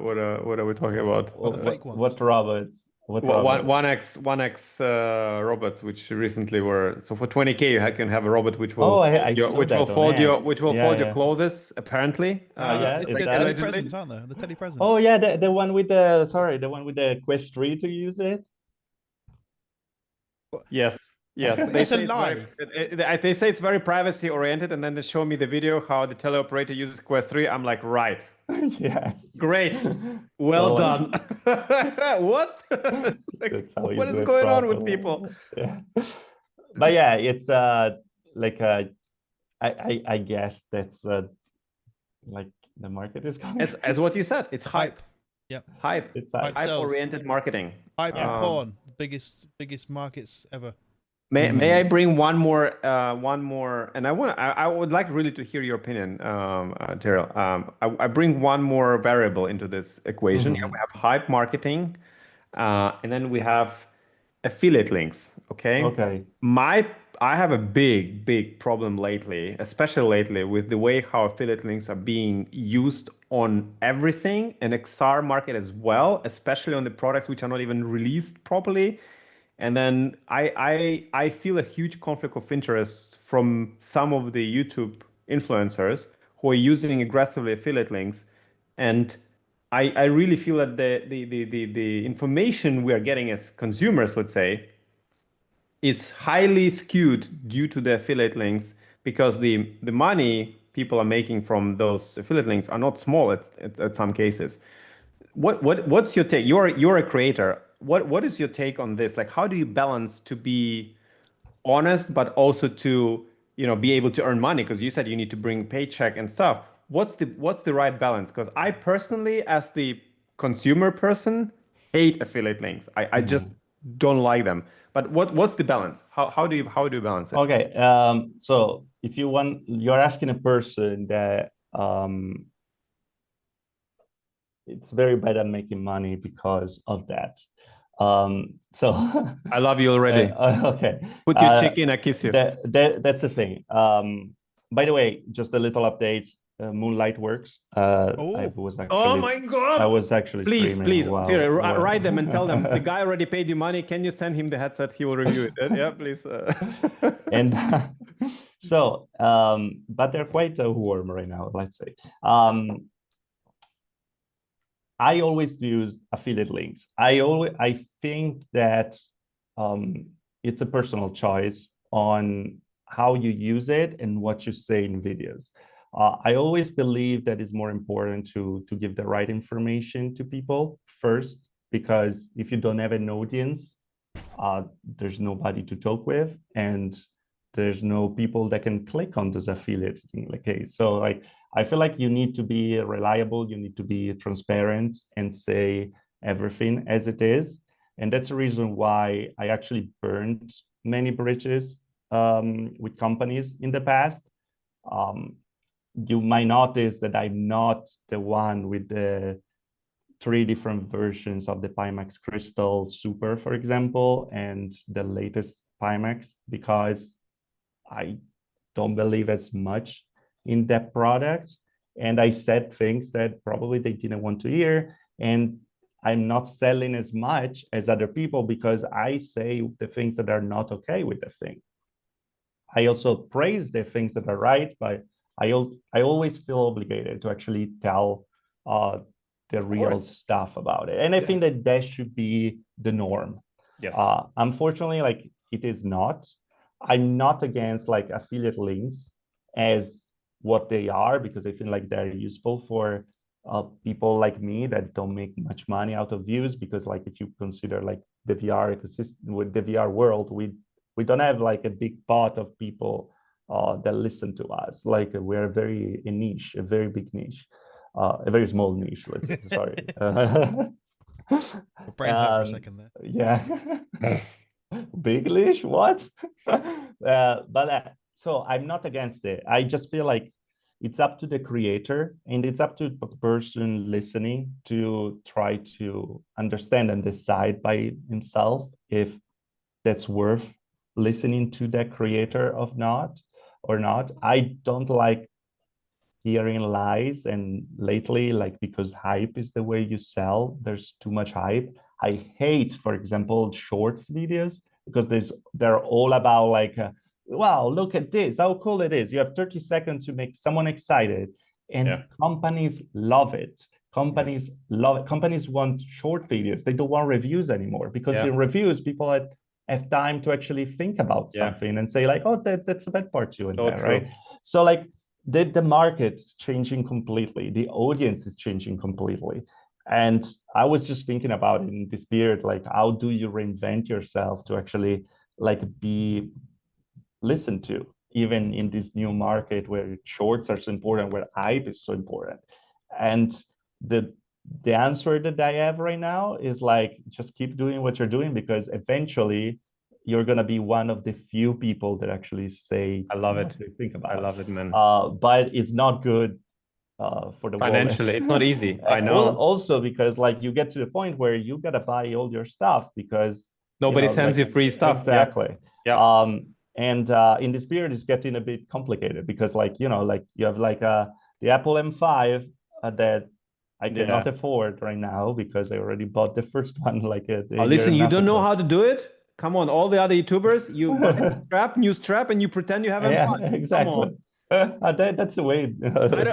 [SPEAKER 1] what are we talking about?
[SPEAKER 3] Or the fake ones.
[SPEAKER 2] What robots? What
[SPEAKER 1] One
[SPEAKER 2] robots?
[SPEAKER 1] one X robots, which recently were so for 20K you can have a robot which
[SPEAKER 2] Oh,
[SPEAKER 1] will fold
[SPEAKER 2] I
[SPEAKER 1] your
[SPEAKER 2] saw that on X. Yeah,
[SPEAKER 1] fold your
[SPEAKER 2] yeah.
[SPEAKER 1] clothes apparently.
[SPEAKER 2] Yeah,
[SPEAKER 3] They're
[SPEAKER 2] it
[SPEAKER 3] tele
[SPEAKER 2] does.
[SPEAKER 1] Allegedly.
[SPEAKER 3] presents, aren't they? The tele presents.
[SPEAKER 2] Oh yeah, the one with the the one with the Quest 3 to use it.
[SPEAKER 1] Yes, yes.
[SPEAKER 3] But
[SPEAKER 1] They
[SPEAKER 3] it's a
[SPEAKER 1] say it's very
[SPEAKER 3] lie.
[SPEAKER 1] they say it's very privacy oriented, and then they show me the video how the teleoperator uses Quest 3. I'm like, right,
[SPEAKER 2] Yes.
[SPEAKER 1] great, well
[SPEAKER 2] So like
[SPEAKER 1] done. What? It's like,
[SPEAKER 2] that's how you
[SPEAKER 1] what
[SPEAKER 2] do
[SPEAKER 1] is
[SPEAKER 2] it
[SPEAKER 1] going on with people?
[SPEAKER 2] properly. Yeah. But yeah, it's like I guess that's like the market is going.
[SPEAKER 1] It's as what you said. It's hype,
[SPEAKER 3] Hype. Yep.
[SPEAKER 1] hype,
[SPEAKER 2] It's
[SPEAKER 3] Hype
[SPEAKER 1] hype
[SPEAKER 3] sells.
[SPEAKER 1] oriented marketing.
[SPEAKER 3] Hype and
[SPEAKER 2] Yeah.
[SPEAKER 3] porn. Biggest markets ever.
[SPEAKER 1] May I bring one more, and I would like really to hear your opinion, Tyriel. I bring one more variable into this equation. Here we have hype marketing, and then we have affiliate links. Okay,
[SPEAKER 2] Okay.
[SPEAKER 1] my I have a big problem lately, especially lately, with the way how affiliate links are being used on everything and XR market as well, especially on the products which are not even released properly. And then I feel a huge conflict of interest from some of the YouTube influencers who are using aggressively affiliate links. And I really feel that the information we are getting as consumers, let's say, is highly skewed due to the affiliate links because the money people are making from those affiliate links are not small at some cases. What's your take? You're a creator. What is your take on this? Like, how do you balance to be honest, but also to be able to earn money? Because you said you need to bring paycheck and stuff. What's the right balance? Because I personally, as the consumer person, hate affiliate links. I just don't like them. But what's the balance? How do you balance it?
[SPEAKER 2] Okay. So if you want, you're asking a person that it's very bad at making money because of that. So
[SPEAKER 1] I love you already.
[SPEAKER 2] okay.
[SPEAKER 1] Put your cheek in, I kiss you.
[SPEAKER 2] That's the thing. By the way, just a little update. Moonlight works. I
[SPEAKER 3] Oh.
[SPEAKER 2] was
[SPEAKER 1] Oh
[SPEAKER 2] actually
[SPEAKER 1] my God!
[SPEAKER 2] I was actually
[SPEAKER 1] Please,
[SPEAKER 2] streaming
[SPEAKER 1] please,
[SPEAKER 2] while,
[SPEAKER 1] Tyriel, write them and tell them the guy already paid you money. Can you send him the headset? He will review it. Yeah, please.
[SPEAKER 2] and so but they're quite warm right now, let's say. I always use affiliate links. I think that it's a personal choice on how you use it and what you say in videos. I always believe that it's more important to give the right information to people first, because if you don't have an audience, there's nobody to talk with, and there's no people that can click on those affiliates in the case. So like, I feel like you need to be reliable, you need to be transparent and say everything as it is. And that's the reason why I actually burned many bridges with companies in the past. You might notice that I'm not the one with the 3 different versions of the Pimax Crystal Super, for example, and the latest Pimax, because I don't believe as much in that product. And I said things that probably they didn't want to hear. And I'm not selling as much as other people because I say the things that are not okay with the thing. I also praise the things that are right, but I always feel obligated to actually tell the real stuff about it. And I think that that should be the norm.
[SPEAKER 1] Yes.
[SPEAKER 2] Unfortunately, like, it is not. I'm not against like affiliate links as what they are, because I feel like they're useful for people like me that don't make much money out of views. Because like if you consider like the VR ecosystem with the VR world, we don't have like a big pot of people that listen to us. Like we're a very a niche, a very big niche, a very small niche. Let's say, sorry.
[SPEAKER 3] Brain hurt for a second there.
[SPEAKER 2] Yeah. Big niche, what? So I'm not against it. I just feel like it's up to the creator and it's up to the person listening to try to understand and decide by himself if that's worth listening to that creator or not. I don't like hearing lies, and lately, like, because hype is the way you sell, there's too much hype. I hate, for example, shorts videos, because they're all about like wow, look at this, how cool it is. You have 30 seconds to make someone excited, and companies love it. Companies love it. Companies want short videos. They don't want reviews anymore, because in reviews people have time to actually think about something and say like, oh, that's the bad part too in there,
[SPEAKER 1] true.
[SPEAKER 2] right? So like the market's changing completely. The audience is changing completely. And I was just thinking about it in this period, like, how do you reinvent yourself to actually like be listened to, even in this new market where shorts are so important, where hype is so important? And the answer that I have right now is like, just keep doing what you're doing, because eventually you're going to be one of the few people that actually say,
[SPEAKER 1] I love it.
[SPEAKER 2] They think about.
[SPEAKER 1] I love it, man.
[SPEAKER 2] But it's not good for the
[SPEAKER 1] Financially,
[SPEAKER 2] wallet.
[SPEAKER 1] it's not easy. I know.
[SPEAKER 2] Also, because like you get to the point where you got to buy all your stuff, because
[SPEAKER 1] nobody sends you free stuff.
[SPEAKER 2] Exactly.
[SPEAKER 1] Yeah.
[SPEAKER 2] And in this period, it's getting a bit complicated, because like, like you have like the Apple M5 that I cannot afford right now, because I already bought the first one like
[SPEAKER 1] listen, you don't know how to do it? Come on, all the other YouTubers, you buy a new strap, and you pretend you have M5.
[SPEAKER 2] Yeah, exactly. That's the way.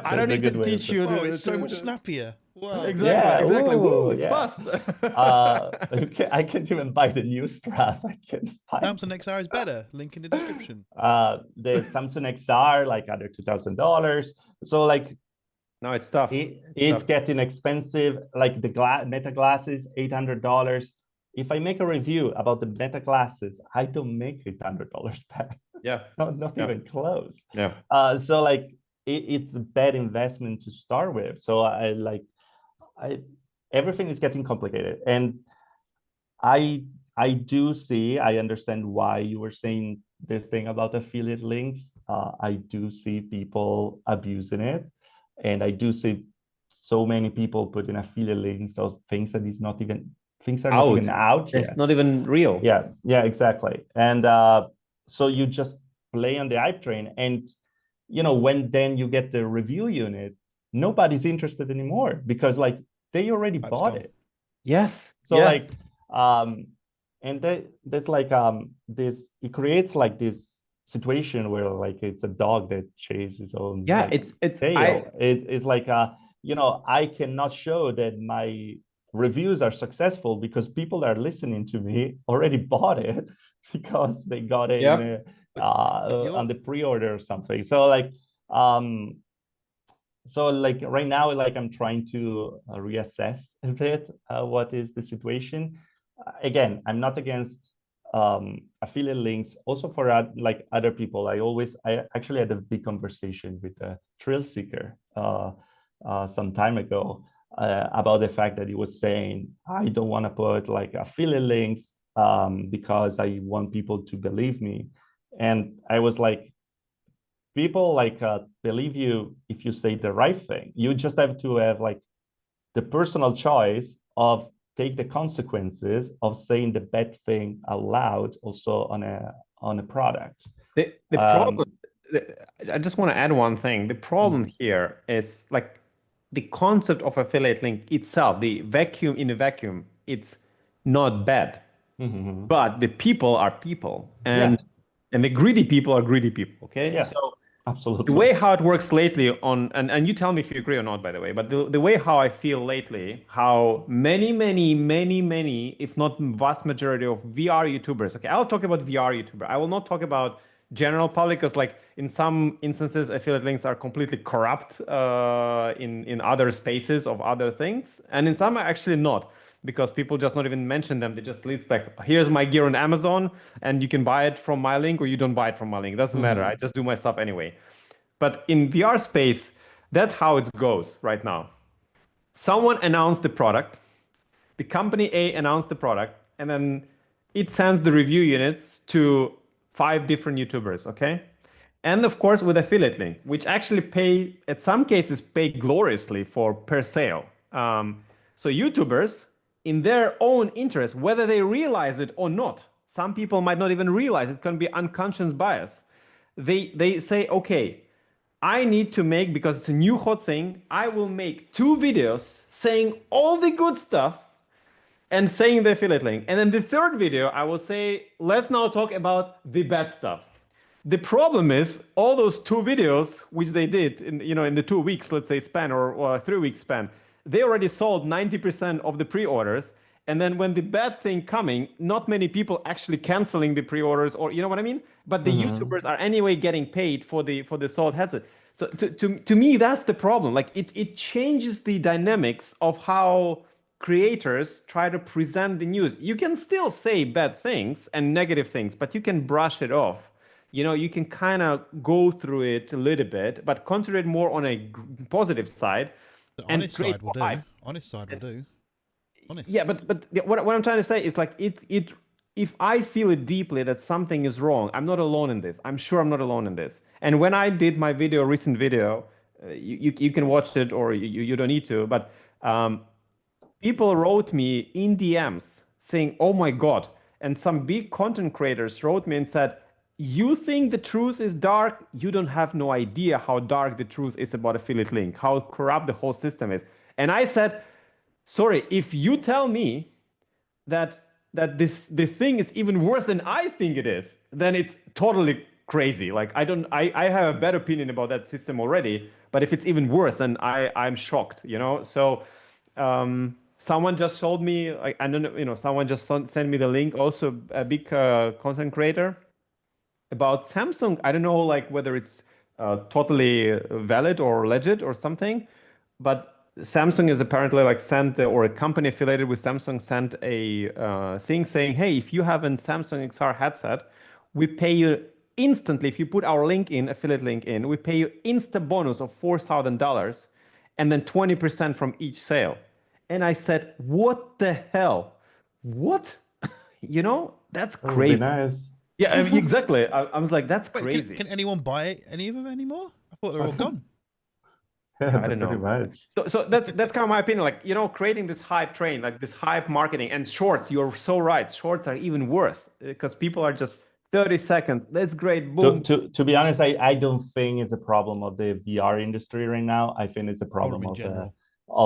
[SPEAKER 1] I don't need to teach you.
[SPEAKER 3] Oh, it's so much snappier. Wow.
[SPEAKER 1] Exactly. Woo, it's
[SPEAKER 2] yeah.
[SPEAKER 1] fast.
[SPEAKER 2] I can't even buy the new strap. I can find.
[SPEAKER 3] Samsung XR is better. Link in the description.
[SPEAKER 2] The Samsung XR, like under $2,000. So like,
[SPEAKER 1] no, it's tough.
[SPEAKER 2] It's getting expensive. Like the Meta glasses, $800. If I make a review about the Meta glasses, I don't make $800 back.
[SPEAKER 1] Yeah,
[SPEAKER 2] not even close.
[SPEAKER 1] Yeah.
[SPEAKER 2] So like it's a bad investment to start with. So everything is getting complicated, and I understand why you were saying this thing about affiliate links. I do see people abusing it, and I do see so many people putting affiliate links of things that is not even not even out yet.
[SPEAKER 1] It's not even real.
[SPEAKER 2] Yeah, exactly. And so you just play on the hype train, and when then you get the review unit, nobody's interested anymore, because like they already bought it.
[SPEAKER 1] Yes.
[SPEAKER 2] So like and there's like this, it creates like this situation where like it's a dog that chases his own
[SPEAKER 1] it's
[SPEAKER 2] tail. It's like I cannot show that my reviews are successful, because people that are listening to me already bought it, because they got it on the pre-order or something. So like right now, like I'm trying to reassess a bit what is the situation. Again, I'm not against affiliate links also for like other people. I actually had a big conversation with a thrill seeker some time ago about the fact that he was saying, I don't want to put like affiliate links because I want people to believe me. And I was like, people like believe you if you say the right thing. You just have to have like the personal choice of take the consequences of saying the bad thing out loud also on a product.
[SPEAKER 1] The problem, I just want to add one thing. The problem here is like the concept of affiliate link itself, the vacuum in a vacuum, it's not bad. But the people are people, and the greedy people are greedy people. Okay.
[SPEAKER 2] Yeah.
[SPEAKER 1] So
[SPEAKER 2] absolutely.
[SPEAKER 1] The way how it works lately and you tell me if you agree or not, by the way, but the way how I feel lately, how many, if not vast majority of VR YouTubers, okay, I'll talk about VR YouTuber. I will not talk about general public, because like in some instances affiliate links are completely corrupt in other spaces of other things, and in some are actually not, because people just not even mention them. They just list like, here's my gear on Amazon and you can buy it from my link or you don't buy it from my link. It doesn't matter. I just do my stuff anyway. But in VR space, that's how it goes right now. Someone announced the product, the company A announced the product, and then it sends the review units to 5 different YouTubers, okay? And of course, with affiliate link, which actually pay, at some cases, pay gloriously for per sale. So YouTubers, in their own interest, whether they realize it or not, some people might not even realize it can be unconscious bias. They say, okay, I need to make, because it's a new hot thing, I will make 2 videos saying all the good stuff and saying the affiliate link. And then the third video, I will say, let's now talk about the bad stuff. The problem is all those 2 videos, which they did in the 2 weeks, let's say, span, or 3 week span, they already sold 90% of the pre-orders. And then when the bad thing coming, not many people actually canceling the pre-orders, or you know what I mean? But the YouTubers are anyway getting paid for the sold headset. So to me, that's the problem. Like it changes the dynamics of how creators try to present the news. You can still say bad things and negative things, but you can brush it off. You can kind of go through it a little bit, but concentrate more on a positive side
[SPEAKER 3] The
[SPEAKER 1] and
[SPEAKER 3] honest
[SPEAKER 1] create
[SPEAKER 3] side will
[SPEAKER 1] more hype.
[SPEAKER 3] do. Honest side will do. Honest.
[SPEAKER 1] Yeah, but what I'm trying to say is like it if I feel it deeply that something is wrong, I'm not alone in this. I'm sure I'm not alone in this. And when I did my recent video, you can watch it or you don't need to, but people wrote me in DMs saying, "Oh my God." And some big content creators wrote me and said, "You think the truth is dark? You don't have no idea how dark the truth is about affiliate link, how corrupt the whole system is." And I said, sorry, if you tell me that this thing is even worse than I think it is, then it's totally crazy. Like I have a bad opinion about that system already, but if it's even worse, then I'm shocked. So someone just showed me, like, I don't know, someone just sent me the link, also a big content creator, about Samsung. I don't know, like, whether it's totally valid or legit or something, but Samsung is apparently like sent, or a company affiliated with Samsung sent a thing saying, "Hey, if you have a Samsung XR headset, we pay you instantly. If you put our link in, affiliate link in, we pay you insta bonus of $4,000, and then 20% from each sale." And I said, "What the hell? What?" That's
[SPEAKER 2] That would be
[SPEAKER 1] crazy.
[SPEAKER 2] nice.
[SPEAKER 1] Yeah, exactly. I was like, that's
[SPEAKER 3] Wait,
[SPEAKER 1] crazy.
[SPEAKER 3] can anyone buy any of them anymore? I thought they're all gone.
[SPEAKER 1] Yeah, I don't
[SPEAKER 2] Pretty
[SPEAKER 1] know.
[SPEAKER 2] much.
[SPEAKER 1] So that's kind of my opinion. Like, creating this hype train, like this hype marketing, and shorts. You're so right. Shorts are even worse because people are just 30 seconds. That's great. Boom.
[SPEAKER 2] To be honest, I don't think it's a problem of the VR industry right now. I think it's a problem
[SPEAKER 3] in
[SPEAKER 2] of
[SPEAKER 3] general.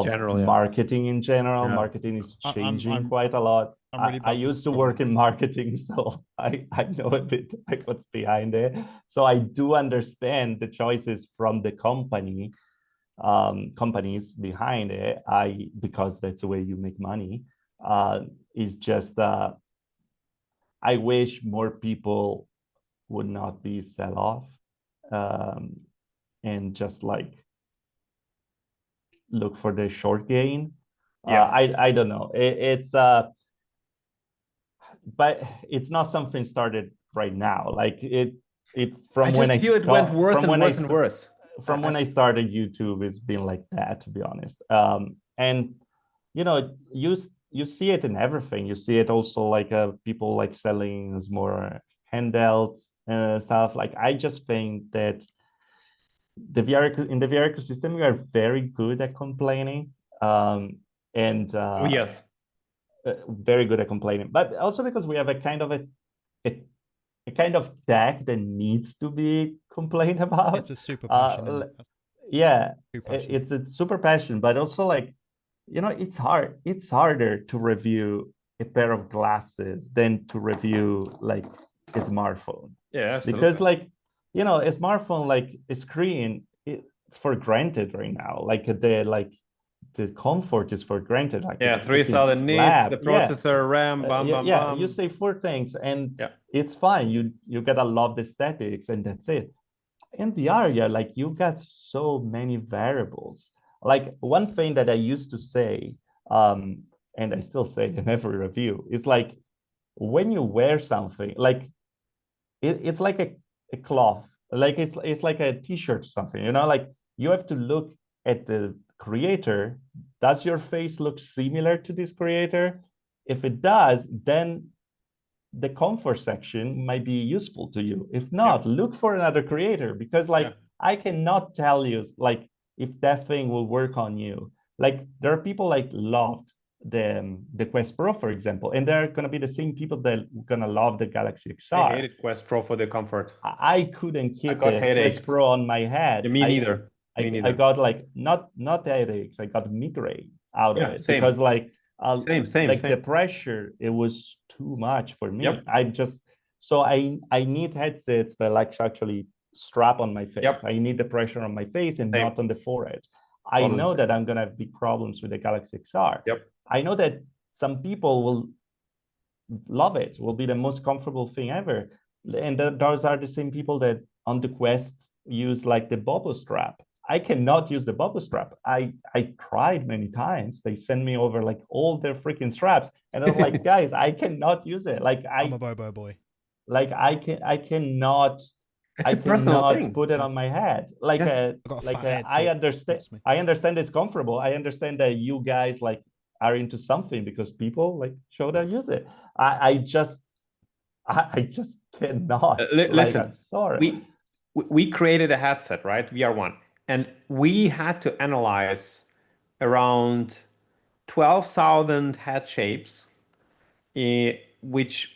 [SPEAKER 1] General, yeah.
[SPEAKER 2] marketing in general.
[SPEAKER 1] Yeah.
[SPEAKER 2] Marketing is
[SPEAKER 3] I'm-
[SPEAKER 2] changing quite a lot.
[SPEAKER 3] I'm really
[SPEAKER 2] I
[SPEAKER 3] bad for
[SPEAKER 2] used to work in marketing, so I know a bit like what's behind it. So I do understand the choices from the companies behind it. Because that's the way you make money. Is just I wish more people would not be sell off and just like look for the short gain.
[SPEAKER 1] Yeah.
[SPEAKER 2] I don't know. But it's not something started right now. Like it's from
[SPEAKER 1] I
[SPEAKER 2] when
[SPEAKER 1] just feel it went worse and worse and worse.
[SPEAKER 2] From when I started YouTube, it's been like that, to be honest. And you see it in everything. You see it also like people like selling more handhelds stuff. Like I just think that in the VR ecosystem, we are very good at complaining, and
[SPEAKER 1] Oh, yes.
[SPEAKER 2] very good at complaining. But also because we have a kind of a kind of tech that needs to be complained about.
[SPEAKER 3] It's a super passion. Isn't it?
[SPEAKER 2] Yeah,
[SPEAKER 3] True passion.
[SPEAKER 2] it's a super passion, but also like it's hard. It's harder to review a pair of glasses than to review like a smartphone.
[SPEAKER 1] Yeah, absolutely.
[SPEAKER 2] Because like a smartphone, like a screen, it's for granted right now. Like the comfort is for granted. Like
[SPEAKER 1] Yeah,
[SPEAKER 2] it's a
[SPEAKER 1] 3,000
[SPEAKER 2] freaking
[SPEAKER 1] nits, the
[SPEAKER 2] slab. Yeah.
[SPEAKER 1] processor, RAM, bam, bam,
[SPEAKER 2] Yeah, you
[SPEAKER 1] bam.
[SPEAKER 2] say 4 things and
[SPEAKER 1] Yeah.
[SPEAKER 2] it's fine. You gotta love the aesthetics and that's it. In VR, yeah, like you got so many variables. Like one thing that I used to say, and I still say in every review, is like when you wear something, like it's like a cloth, like it's like a t-shirt or something, you know, like you have to look at the creator. Does your face look similar to this creator? If it does, then the comfort section might be useful to you. If not, look for another creator, because like I cannot tell you like if that thing will work on you. Like there are people like loved the Quest Pro, for example, and they're gonna be the same people that are gonna love the Galaxy XR.
[SPEAKER 1] I hated Quest Pro for the comfort.
[SPEAKER 2] I couldn't keep
[SPEAKER 1] got
[SPEAKER 2] the
[SPEAKER 1] headaches.
[SPEAKER 2] Quest Pro on my head.
[SPEAKER 1] Yeah, me neither.
[SPEAKER 2] I got like not headaches. I got migraine out of it
[SPEAKER 1] same.
[SPEAKER 2] because like
[SPEAKER 1] same.
[SPEAKER 2] the pressure, it was too much for me.
[SPEAKER 1] Yep.
[SPEAKER 2] I need headsets that like actually strap on my face.
[SPEAKER 1] Yep.
[SPEAKER 2] I need the pressure on my face and
[SPEAKER 1] Same.
[SPEAKER 2] not on the forehead. I know that I'm gonna have big problems with the Galaxy XR.
[SPEAKER 1] Yep.
[SPEAKER 2] I know that some people will love it, will be the most comfortable thing ever. And those are the same people that on the Quest use like the bubble strap. I cannot use the bubble strap. I tried many times. They send me over like all their freaking straps, and I was like, guys, I cannot use it. Like
[SPEAKER 3] I'm a Bobo boy.
[SPEAKER 2] Like I cannot.
[SPEAKER 1] It's a personal thing.
[SPEAKER 2] Put it on my head. Like I understand it's comfortable. I understand that you guys like are into something because people like show that use it. I just cannot.
[SPEAKER 1] Listen,
[SPEAKER 2] I'm sorry.
[SPEAKER 1] We created a headset, right? VR1. And we had to analyze around 12,000 head shapes, which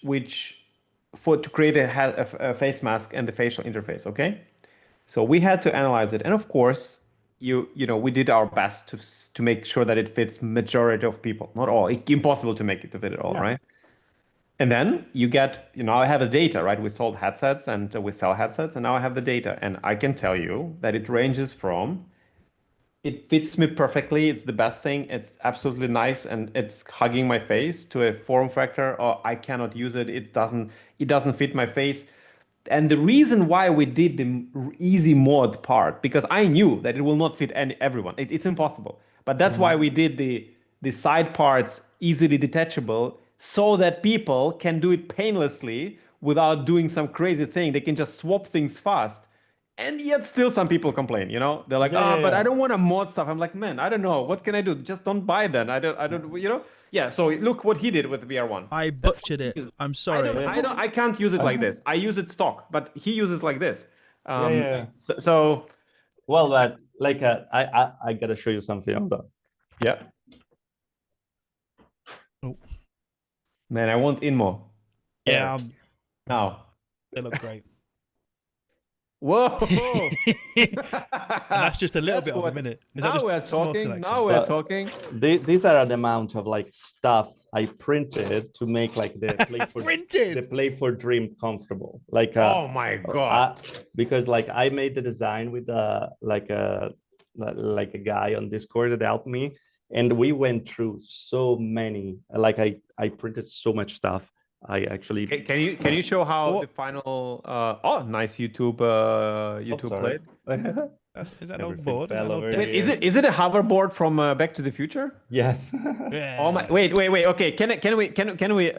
[SPEAKER 1] to create a face mask and the facial interface. Okay, so we had to analyze it, and of course, you know, we did our best to make sure that it fits majority of people, not all. It's impossible to make it to fit it all, right? And then you get, you know, I have the data, right? We sold headsets and we sell headsets, and now I have the data, and I can tell you that it ranges from, it fits me perfectly, it's the best thing, it's absolutely nice, and it's hugging my face, to a form factor, or I cannot use it, it doesn't fit my face. And the reason why we did the easy mod part, because I knew that it will not fit everyone. It's impossible. But that's why we did the side parts easily detachable, so that people can do it painlessly without doing some crazy thing. They can just swap things fast. And yet still some people complain, you know? They're like, but I don't want to mod stuff. I'm like, man, I don't know. What can I do? Just don't buy then. I don't, you know? Yeah, so look what he did with the VR1.
[SPEAKER 3] I butchered it. I'm sorry.
[SPEAKER 1] I can't use it like this. I use it stock, but he uses like this.
[SPEAKER 2] So well, but like I gotta show you something else.
[SPEAKER 1] Yeah.
[SPEAKER 3] Oh.
[SPEAKER 1] Man, I want Inmo.
[SPEAKER 3] Yeah.
[SPEAKER 1] Now.
[SPEAKER 3] They look great.
[SPEAKER 1] Whoa!
[SPEAKER 3] And that's just a little bit of a minute.
[SPEAKER 1] Now we're talking. Now we're talking.
[SPEAKER 2] These are the amount of like stuff I printed to make like the Play for Dream comfortable. Like
[SPEAKER 1] oh my god!
[SPEAKER 2] Because like I made the design with like a guy on Discord that helped me, and we went through so many. Like I printed so much stuff. I actually
[SPEAKER 1] can you show how the final nice YouTube plate?
[SPEAKER 3] Is that an old board?
[SPEAKER 1] Wait, is it a hoverboard from Back to the Future?
[SPEAKER 2] Yes.
[SPEAKER 3] Yeah.
[SPEAKER 1] Oh my! Wait. Okay. Can we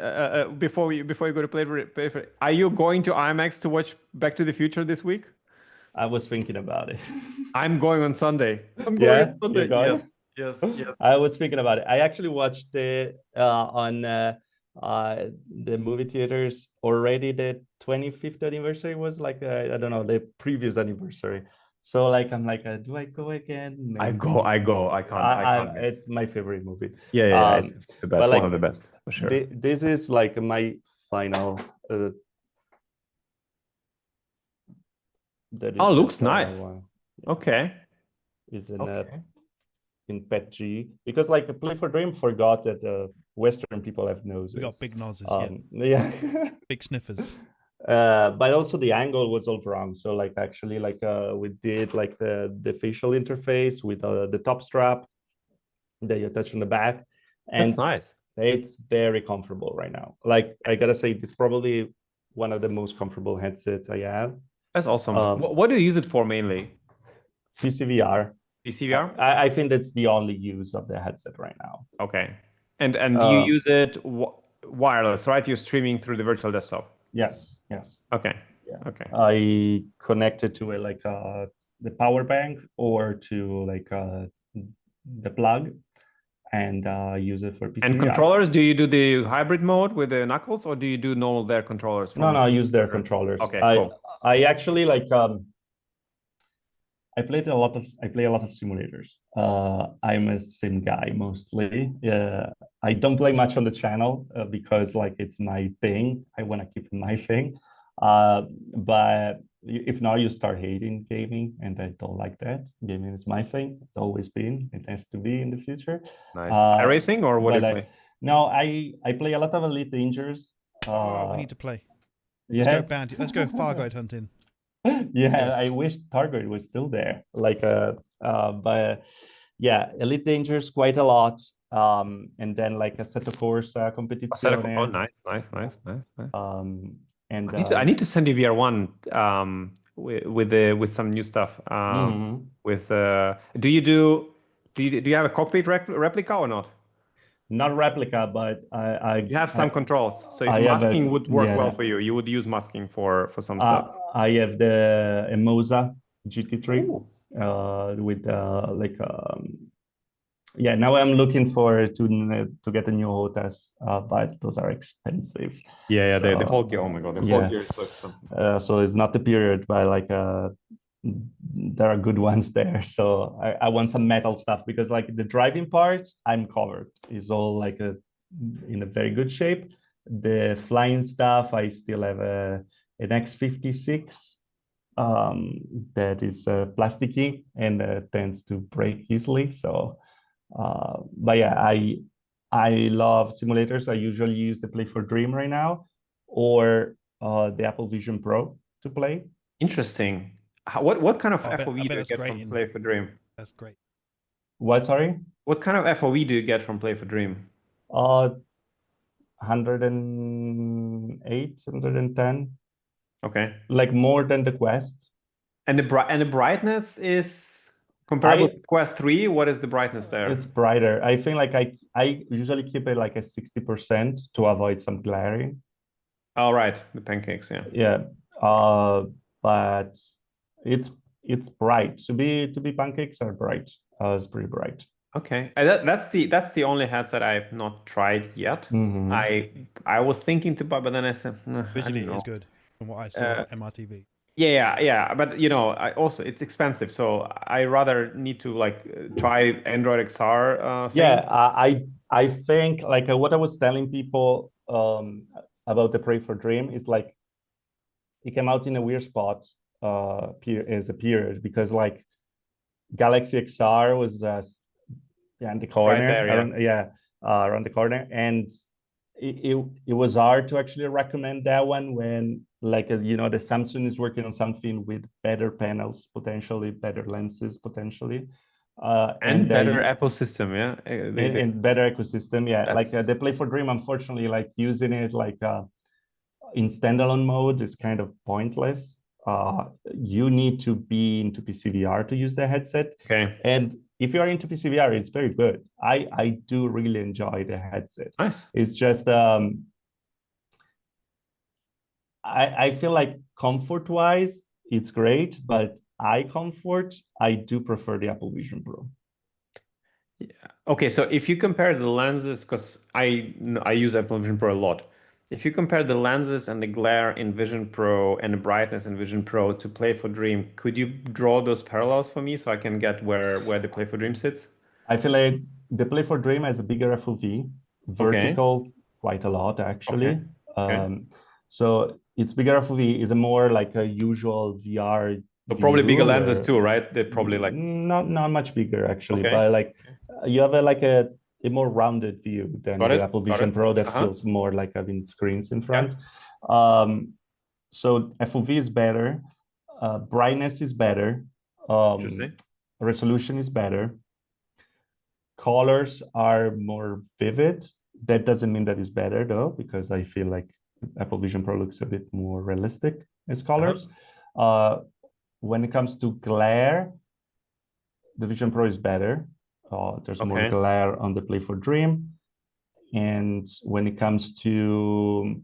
[SPEAKER 1] before you go to play for, are you going to IMAX to watch Back to the Future this week?
[SPEAKER 2] I was thinking about it.
[SPEAKER 1] I'm going on Sunday. I'm
[SPEAKER 2] going
[SPEAKER 1] on Sunday. Yes.
[SPEAKER 2] I was thinking about it. I actually watched it on the movie theaters already. The 25th anniversary was like I don't know, the previous anniversary. So like I'm like, do I go again? Maybe.
[SPEAKER 1] I go. I can't.
[SPEAKER 2] It's my favorite movie.
[SPEAKER 1] Yeah. It's the best. One of the best for sure.
[SPEAKER 2] This is like my final.
[SPEAKER 1] Looks nice. Okay.
[SPEAKER 2] Is in PETG, because like Play for Dream forgot that Western people have noses.
[SPEAKER 3] We got big noses.
[SPEAKER 2] Yeah.
[SPEAKER 3] Big sniffers.
[SPEAKER 2] But also the angle was all wrong. So like actually like we did like the facial interface with the top strap. that you attach on the back,
[SPEAKER 1] That's
[SPEAKER 2] and
[SPEAKER 1] nice.
[SPEAKER 2] it's very comfortable right now. Like, I gotta say, it's probably one of the most comfortable headsets I have.
[SPEAKER 1] That's awesome. What do you use it for mainly?
[SPEAKER 2] PCVR.
[SPEAKER 1] PCVR?
[SPEAKER 2] I think that's the only use of the headset right now.
[SPEAKER 1] Okay. And you use it wireless, right? You're streaming through the virtual desktop.
[SPEAKER 2] Yes.
[SPEAKER 1] Okay.
[SPEAKER 2] Yeah.
[SPEAKER 1] Okay.
[SPEAKER 2] I connected to it like the power bank or to like the plug, and use it for PCVR.
[SPEAKER 1] And controllers, do you do the hybrid mode with the knuckles, or do you do normal their controllers?
[SPEAKER 2] No, I use their controllers.
[SPEAKER 1] Okay, cool.
[SPEAKER 2] I actually like I play a lot of simulators. I'm a sim guy mostly. I don't play much on the channel because like it's my thing. I want to keep it my thing. But if not, you start hating gaming, and I don't like that. Gaming is my thing. It's always been. It has to be in the future.
[SPEAKER 1] Nice. iRacing, or what do you play?
[SPEAKER 2] No, I play a lot of Elite Dangerous.
[SPEAKER 3] We need to play.
[SPEAKER 2] Yeah.
[SPEAKER 3] Let's go Farguide hunting.
[SPEAKER 2] Yeah, I wish Target was still there. Like but yeah, Elite Dangerous quite a lot. And then like Assetto Corsa Competizione.
[SPEAKER 1] Oh, nice.
[SPEAKER 2] And
[SPEAKER 1] I need to send you VR1 with some new stuff. With do you have a cockpit replica or not?
[SPEAKER 2] Not replica, but
[SPEAKER 1] you have some controls, so masking would work well for you. You would use masking for some stuff.
[SPEAKER 2] I have the Emoza GT3 with like yeah. Now I'm looking for to get a new HOTAS, but those are expensive.
[SPEAKER 1] Yeah, so, the whole gear. Oh my god, the whole gear is so expensive.
[SPEAKER 2] So it's not the period, but like there are good ones there. So I want some metal stuff, because like the driving part, I'm covered. It's all like in a very good shape. The flying stuff, I still have an X56 that is plasticky and tends to break easily. So, but yeah, I love simulators. I usually use the Play for Dream right now, or the Apple Vision Pro to play.
[SPEAKER 1] Interesting. What kind of FOV do you get from Play for Dream?
[SPEAKER 3] That's great.
[SPEAKER 2] What, sorry?
[SPEAKER 1] What kind of FOV do you get from Play for Dream?
[SPEAKER 2] 108, 110.
[SPEAKER 1] Okay.
[SPEAKER 2] Like more than the Quest.
[SPEAKER 1] And the brightness is comparable to Quest 3. What is the brightness there?
[SPEAKER 2] It's brighter. I think like I usually keep it like a 60% to avoid some glaring.
[SPEAKER 1] Oh, right. The pancakes, yeah.
[SPEAKER 2] Yeah. But it's bright. To be pancakes are bright. It's pretty bright.
[SPEAKER 1] Okay, that's the only headset I've not tried yet. I was thinking to buy, but then I said,
[SPEAKER 3] visually it is good from what I saw on MRTV.
[SPEAKER 1] Yeah, but you know, it's expensive, so I rather need to like try Android XR thing.
[SPEAKER 2] Yeah, I think like what I was telling people about the Pray for Dream is like it came out in a weird spot as a period, because like Galaxy XR was just in the corner,
[SPEAKER 1] right there,
[SPEAKER 2] around the corner, and it was hard to actually recommend that one when like you know, the Samsung is working on something with better panels, potentially better lenses, potentially,
[SPEAKER 1] and better ecosystem, yeah,
[SPEAKER 2] and better ecosystem, yeah. Like the Play for Dream, unfortunately, like using it like in standalone mode is kind of pointless. You need to be into PCVR to use the headset.
[SPEAKER 1] Okay.
[SPEAKER 2] And if you're into PCVR, it's very good. I do really enjoy the headset.
[SPEAKER 1] Nice.
[SPEAKER 2] It's just I feel like comfort-wise, it's great, but eye comfort, I do prefer the Apple Vision Pro.
[SPEAKER 1] Yeah. Okay, so if you compare the lenses, because I use Apple Vision Pro a lot. If you compare the lenses and the glare in Vision Pro and the brightness in Vision Pro to Play for Dream, could you draw those parallels for me so I can get where the Play for Dream sits?
[SPEAKER 2] I feel like the Play for Dream has a bigger FOV, vertical quite a lot actually. So its bigger FOV is a more like a usual VR.
[SPEAKER 1] But probably bigger lenses too, right? They're probably like
[SPEAKER 2] not much bigger actually, but like you have a more rounded view than the Apple Vision Pro that feels more like having screens in front. So FOV is better, brightness is better, resolution is better, colors are more vivid. That doesn't mean that it's better though, because I feel like Apple Vision Pro looks a bit more realistic as colors. When it comes to glare, the Vision Pro is better. There's more glare on the Play for Dream. And when it comes to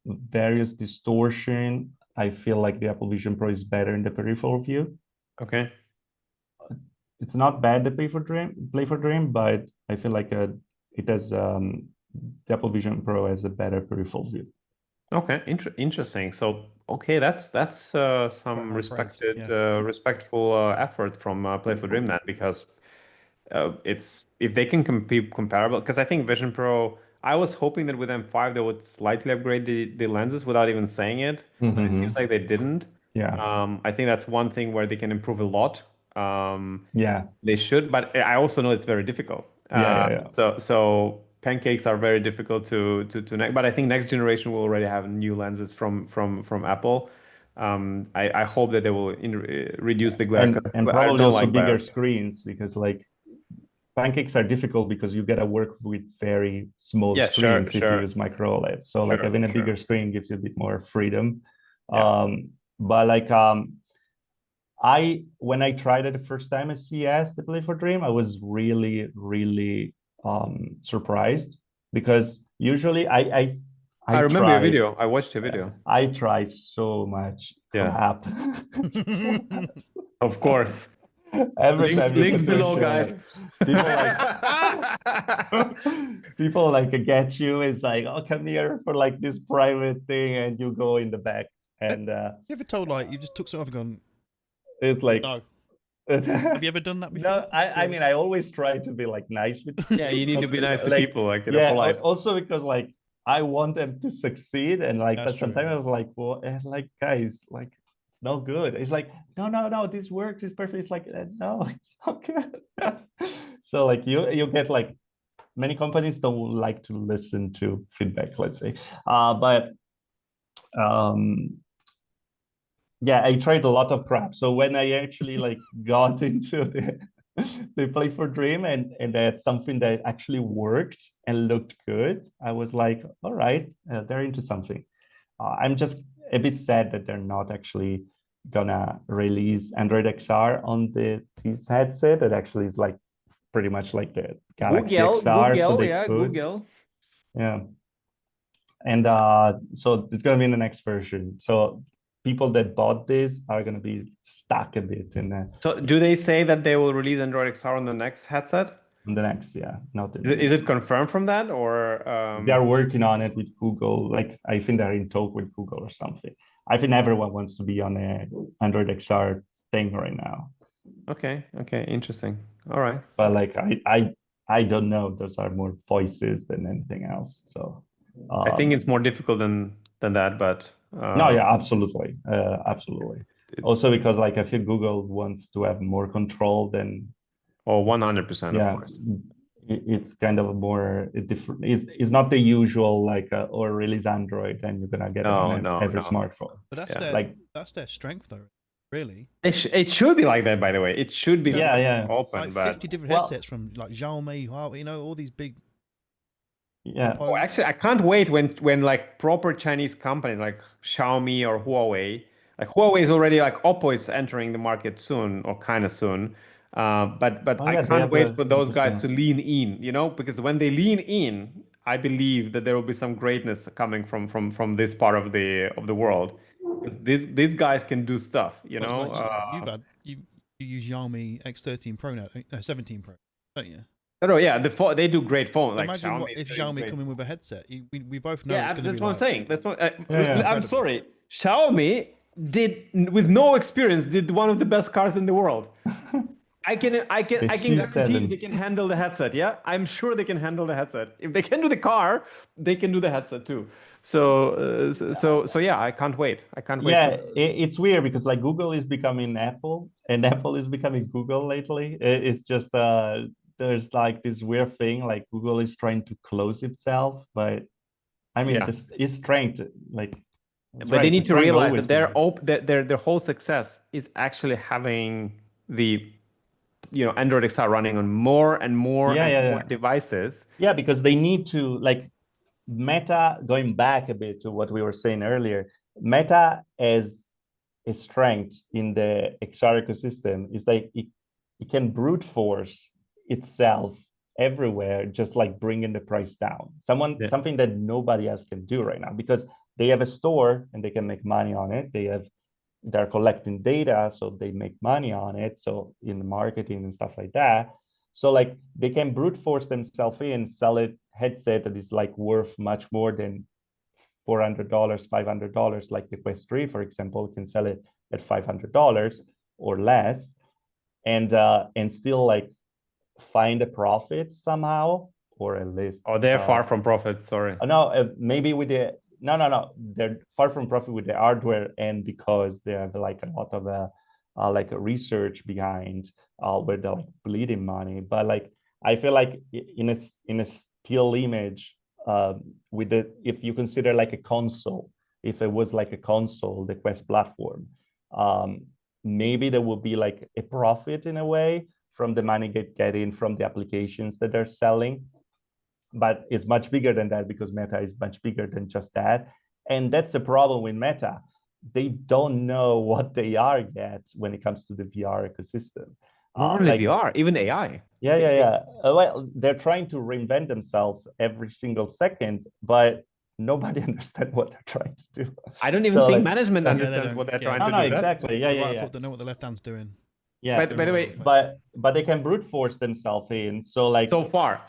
[SPEAKER 2] various distortion, I feel like the Apple Vision Pro is better in the peripheral view.
[SPEAKER 1] Okay.
[SPEAKER 2] It's not bad, the Play for Dream, but I feel like it has the Apple Vision Pro has a better peripheral view.
[SPEAKER 1] Okay, interesting. So, okay, that's some respectful effort from Play for Dream then, because it's if they can compete comparable, because I think Vision Pro, I was hoping that with M5 they would slightly upgrade the lenses without even saying it, but it seems like they didn't.
[SPEAKER 2] Yeah.
[SPEAKER 1] I think that's one thing where they can improve a lot.
[SPEAKER 2] Yeah.
[SPEAKER 1] They should, but I also know it's very difficult. So pancakes are very difficult to but I think next generation will already have new lenses from Apple. I hope that they will reduce the glare,
[SPEAKER 2] and
[SPEAKER 1] I
[SPEAKER 2] probably
[SPEAKER 1] don't
[SPEAKER 2] also
[SPEAKER 1] like
[SPEAKER 2] bigger
[SPEAKER 1] glare.
[SPEAKER 2] screens, because like pancakes are difficult because you gotta work with very small
[SPEAKER 1] Yeah,
[SPEAKER 2] screens if you
[SPEAKER 1] sure.
[SPEAKER 2] use micro OLEDs. So like having a bigger screen gives you a bit more freedom.
[SPEAKER 1] Yeah.
[SPEAKER 2] But like when I tried it the first time at CES, the Play for Dream, I was really, really surprised, because usually I
[SPEAKER 1] remember your video. I watched your video.
[SPEAKER 2] I try so much crap.
[SPEAKER 1] Of course.
[SPEAKER 2] Every time you
[SPEAKER 1] links
[SPEAKER 2] put
[SPEAKER 1] below,
[SPEAKER 2] show,
[SPEAKER 1] guys.
[SPEAKER 2] People like get you. It's like, oh, come here for like this private thing, and you go in the back. And
[SPEAKER 3] you ever told like you just took something off and gone?
[SPEAKER 2] It's like,
[SPEAKER 3] no. Have you ever done that before?
[SPEAKER 2] No, I mean, I always try to be like nice with people.
[SPEAKER 1] Yeah, you need to be nice to
[SPEAKER 2] like,
[SPEAKER 1] people, like
[SPEAKER 2] polite.
[SPEAKER 1] polite.
[SPEAKER 2] Also because like I want them to succeed, and like,
[SPEAKER 3] That's
[SPEAKER 2] but sometimes I was like, well, like guys, like it's not good. It's like, no, this works, it's perfect. It's like, no, it's not good. So like you get like, many companies don't like to listen to feedback, let's say. But yeah, I tried a lot of crap. So when I actually like got into the Play for Dream, and that's something that actually worked and looked good, I was like, all right, they're into something. I'm just a bit sad that they're not actually gonna release Android XR on this headset. That actually is like pretty much like the Galaxy XR. So they could.
[SPEAKER 1] Google.
[SPEAKER 2] Yeah. And so it's gonna be in the next version. So people that bought this are going to be stuck a bit in that.
[SPEAKER 1] So do they say that they will release Android XR on the next headset?
[SPEAKER 2] On the next, yeah. Not
[SPEAKER 1] is it confirmed from that, or
[SPEAKER 2] they are working on it with Google? Like, I think they're in talk with Google or something. I think everyone wants to be on a Android XR thing right now.
[SPEAKER 1] Okay, interesting. All right.
[SPEAKER 2] But like, I don't know. Those are more voices than anything else. So
[SPEAKER 1] I think it's more difficult than that, but
[SPEAKER 2] no, yeah, absolutely, absolutely. Also because like I feel Google wants to have more control than.
[SPEAKER 1] 100%,
[SPEAKER 2] yeah,
[SPEAKER 1] of course.
[SPEAKER 2] It's kind of a more different. It's not the usual like or release Android and you're gonna get it on every smartphone.
[SPEAKER 3] But that's their strength though, really.
[SPEAKER 1] It should be like that, by the way. It should be open.
[SPEAKER 3] Like 50 different headsets from like Xiaomi, Huawei, all these big.
[SPEAKER 2] Yeah.
[SPEAKER 1] Oh, actually, I can't wait when like proper Chinese companies like Xiaomi or Huawei, like Huawei is already like Oppo is entering the market soon or kind of soon. But I can't wait for those guys to lean in, because when they lean in, I believe that there will be some greatness coming from this part of the world. Because these guys can do stuff,
[SPEAKER 3] Like you use Xiaomi X13 Pro now, 17 Pro, don't you?
[SPEAKER 1] No, yeah, they do great phones. Like
[SPEAKER 3] imagine
[SPEAKER 1] Xiaomi
[SPEAKER 3] if Xiaomi come in with a headset. We both know.
[SPEAKER 1] Yeah, that's what I'm saying. That's what
[SPEAKER 2] yeah.
[SPEAKER 1] I'm sorry. Xiaomi did with no experience did one of the best cars in the world. I can guarantee they can handle the headset. Yeah, I'm sure they can handle the headset. If they can do the car, they can do the headset too. So yeah, I can't wait.
[SPEAKER 2] Yeah, it's weird because like Google is becoming Apple and Apple is becoming Google lately. It's just there's like this weird thing like Google is trying to close itself, but I mean this is trying to like.
[SPEAKER 1] But they need to realize that their whole success is actually having the Android XR running on more and more
[SPEAKER 2] Yeah,
[SPEAKER 1] and
[SPEAKER 2] yeah,
[SPEAKER 1] more
[SPEAKER 2] yeah.
[SPEAKER 1] devices.
[SPEAKER 2] Yeah, because they need to, like, Meta, going back a bit to what we were saying earlier, Meta as a strength in the XR ecosystem is like it can brute force itself everywhere, just like bringing the price down.
[SPEAKER 1] Yeah.
[SPEAKER 2] Something that nobody else can do right now, because they have a store and they can make money on it. They're collecting data, so they make money on it. So in the marketing and stuff like that. So like they can brute force themselves in, sell a headset that is like worth much more than $400, $500, like the Quest 3, for example, can sell it at $500 or less, and still like find a profit somehow, or at least.
[SPEAKER 1] Oh, they're far from profit. Sorry.
[SPEAKER 2] No, maybe with the no, they're far from profit with the hardware, and because they have like a lot of like a research behind, where they're like bleeding money. But like I feel like in a still image, with the, if you consider like a console, if it was like a console, the Quest platform, maybe there would be like a profit in a way from the money getting from the applications that they're selling. But it's much bigger than that, because Meta is much bigger than just that. And that's the problem with Meta. They don't know what they are yet when it comes to the VR ecosystem.
[SPEAKER 1] Not only
[SPEAKER 2] Like,
[SPEAKER 1] VR, even AI.
[SPEAKER 2] yeah. Well, they're trying to reinvent themselves every single second, but nobody understands what they're trying to do.
[SPEAKER 1] I don't even think management
[SPEAKER 3] they
[SPEAKER 1] understands
[SPEAKER 3] don't-
[SPEAKER 1] what they're
[SPEAKER 3] yeah.
[SPEAKER 1] trying to
[SPEAKER 2] No,
[SPEAKER 1] do. That's-
[SPEAKER 2] exactly. Yeah,
[SPEAKER 3] The
[SPEAKER 2] yeah,
[SPEAKER 3] right
[SPEAKER 2] yeah.
[SPEAKER 3] foot don't know what the left hand's doing.
[SPEAKER 2] Yeah.
[SPEAKER 1] By the way,
[SPEAKER 2] But they can brute force themselves in. So like
[SPEAKER 1] so far.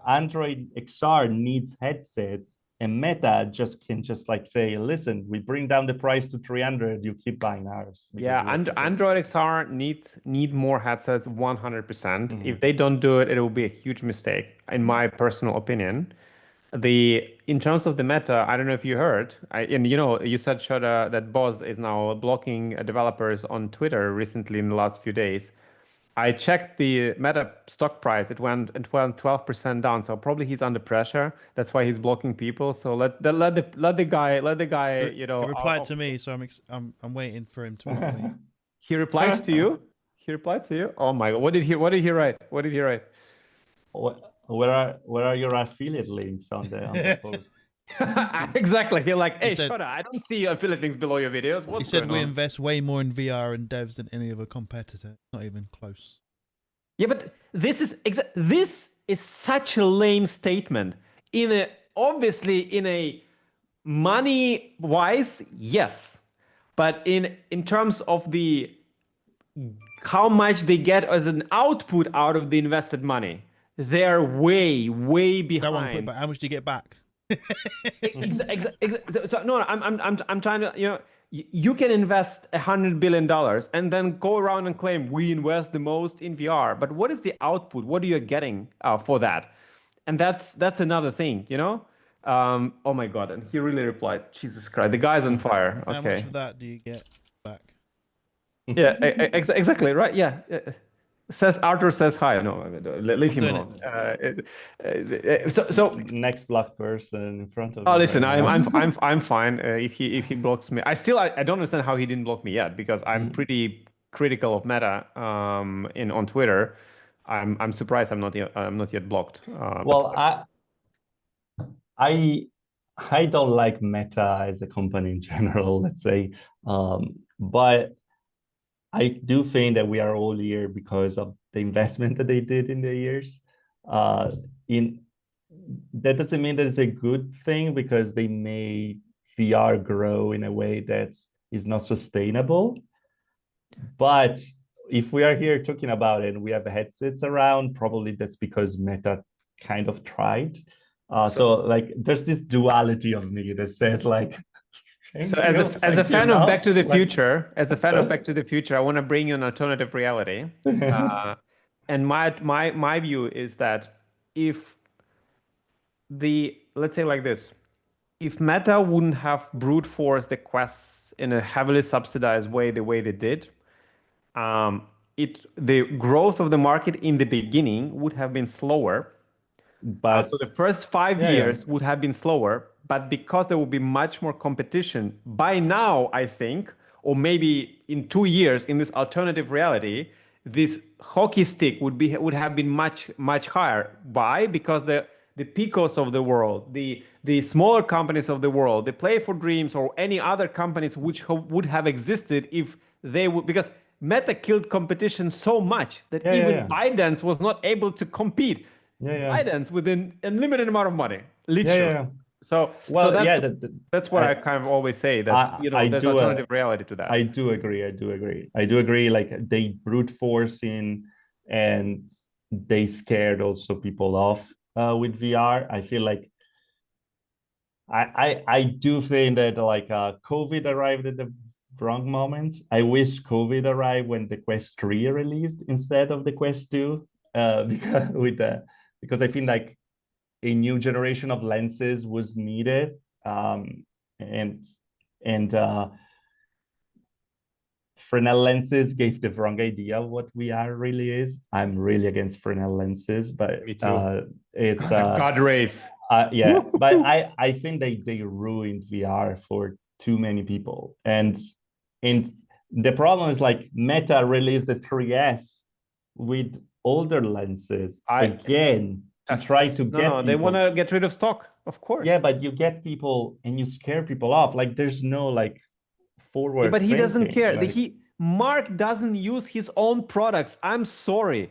[SPEAKER 2] Android XR needs headsets, and Meta can just like say, listen, we bring down the price to 300, you keep buying ours.
[SPEAKER 1] Yeah, Android XR need more headsets 100%.
[SPEAKER 2] Mhm.
[SPEAKER 1] If they don't do it, it will be a huge mistake, in my personal opinion. In terms of the Meta, I don't know if you heard, you said, Shota, that Boz is now blocking developers on Twitter recently in the last few days. I checked the Meta stock price. It went 12% down. So probably he's under pressure. That's why he's blocking people. So let the guy,
[SPEAKER 3] He replied to me, so I'm waiting for him to reply me.
[SPEAKER 1] He replies to you. He replied to you. Oh my God! What did he write? What did he write?
[SPEAKER 2] Where are your affiliate links on the post?
[SPEAKER 1] Exactly. He's like, hey,
[SPEAKER 3] He said-
[SPEAKER 1] Shota, I don't see affiliate links below your videos.
[SPEAKER 3] He
[SPEAKER 1] What's
[SPEAKER 3] said
[SPEAKER 1] going
[SPEAKER 3] we
[SPEAKER 1] on?
[SPEAKER 3] invest way more in VR and devs than any other competitor. Not even close.
[SPEAKER 1] Yeah, but this is such a lame statement. Obviously in a money wise, yes, but in terms of the how much they get as an output out of the invested money, they're way
[SPEAKER 3] That one quick,
[SPEAKER 1] behind.
[SPEAKER 3] but how much do you get back?
[SPEAKER 1] So no, I'm trying to, you can invest $100 billion and then go around and claim we invest the most in VR, but what is the output? What are you getting for that? And that's another thing, oh my God, and he really replied, Jesus Christ, the guy's on fire.
[SPEAKER 3] How much
[SPEAKER 1] Okay.
[SPEAKER 3] of that do you get back?
[SPEAKER 1] Yeah, exactly right. Yeah. Says Arthur says hi. No, leave him
[SPEAKER 3] doing
[SPEAKER 1] alone. So
[SPEAKER 2] Next black person in front of
[SPEAKER 1] oh,
[SPEAKER 2] me
[SPEAKER 1] listen,
[SPEAKER 2] right now.
[SPEAKER 1] I'm fine. If he blocks me, I don't understand how he didn't block me yet, because I'm pretty critical of Meta on Twitter. I'm surprised I'm not yet blocked.
[SPEAKER 2] Well, I don't like Meta as a company in general, let's say, but I do think that we are all here because of the investment that they did in the years. In That doesn't mean that it's a good thing, because they made VR grow in a way that is not sustainable. But if we are here talking about it and we have headsets around, probably that's because Meta kind of tried. So like there's this duality of me that says like,
[SPEAKER 1] So as a fan of Back to the Future, I want to bring you an alternative reality. And my view is that if let's say like this, if Meta wouldn't have brute forced the quests in a heavily subsidized way the way they did, the growth of the market in the beginning would have been slower.
[SPEAKER 2] But
[SPEAKER 1] So the first 5 years would have been slower, but because there will be much more competition by now, I think, or maybe in 2 years in this alternative reality, this hockey stick would have been much higher. Why? Because the Picos of the world, the smaller companies of the world, the Play for Dreams or any other companies which would have existed if they would, because Meta killed competition so much that
[SPEAKER 2] Yeah, yeah,
[SPEAKER 1] even
[SPEAKER 2] yeah.
[SPEAKER 1] ByteDance was not able to compete.
[SPEAKER 2] Yeah, yeah.
[SPEAKER 1] ByteDance with an unlimited amount of money,
[SPEAKER 2] Yeah,
[SPEAKER 1] literally.
[SPEAKER 2] yeah.
[SPEAKER 1] So
[SPEAKER 2] Well, yeah,
[SPEAKER 1] that's what I kind of always say, that there's
[SPEAKER 2] do
[SPEAKER 1] alternative reality to that.
[SPEAKER 2] I do agree. I do agree. Like they brute force in, and they scared also people off with VR. I feel like I do think that like COVID arrived at the wrong moment. I wish COVID arrived when the Quest 3 released instead of the Quest 2. Because because I feel like a new generation of lenses was needed. And Fresnel lenses gave the wrong idea of what VR really is. I'm really against Fresnel lenses, but
[SPEAKER 1] Me too.
[SPEAKER 2] it's
[SPEAKER 1] God rays.
[SPEAKER 2] yeah, but I think they ruined VR for too many people, and the problem is like Meta released the 3S with older lenses again to try to get
[SPEAKER 1] no, they want
[SPEAKER 2] people.
[SPEAKER 1] to get rid of stock, of course.
[SPEAKER 2] Yeah, but you get people and you scare people off. Like there's no like
[SPEAKER 1] Yeah,
[SPEAKER 2] forward
[SPEAKER 1] but he doesn't
[SPEAKER 2] thinking.
[SPEAKER 1] care.
[SPEAKER 2] Like
[SPEAKER 1] Mark doesn't use his own products. I'm sorry.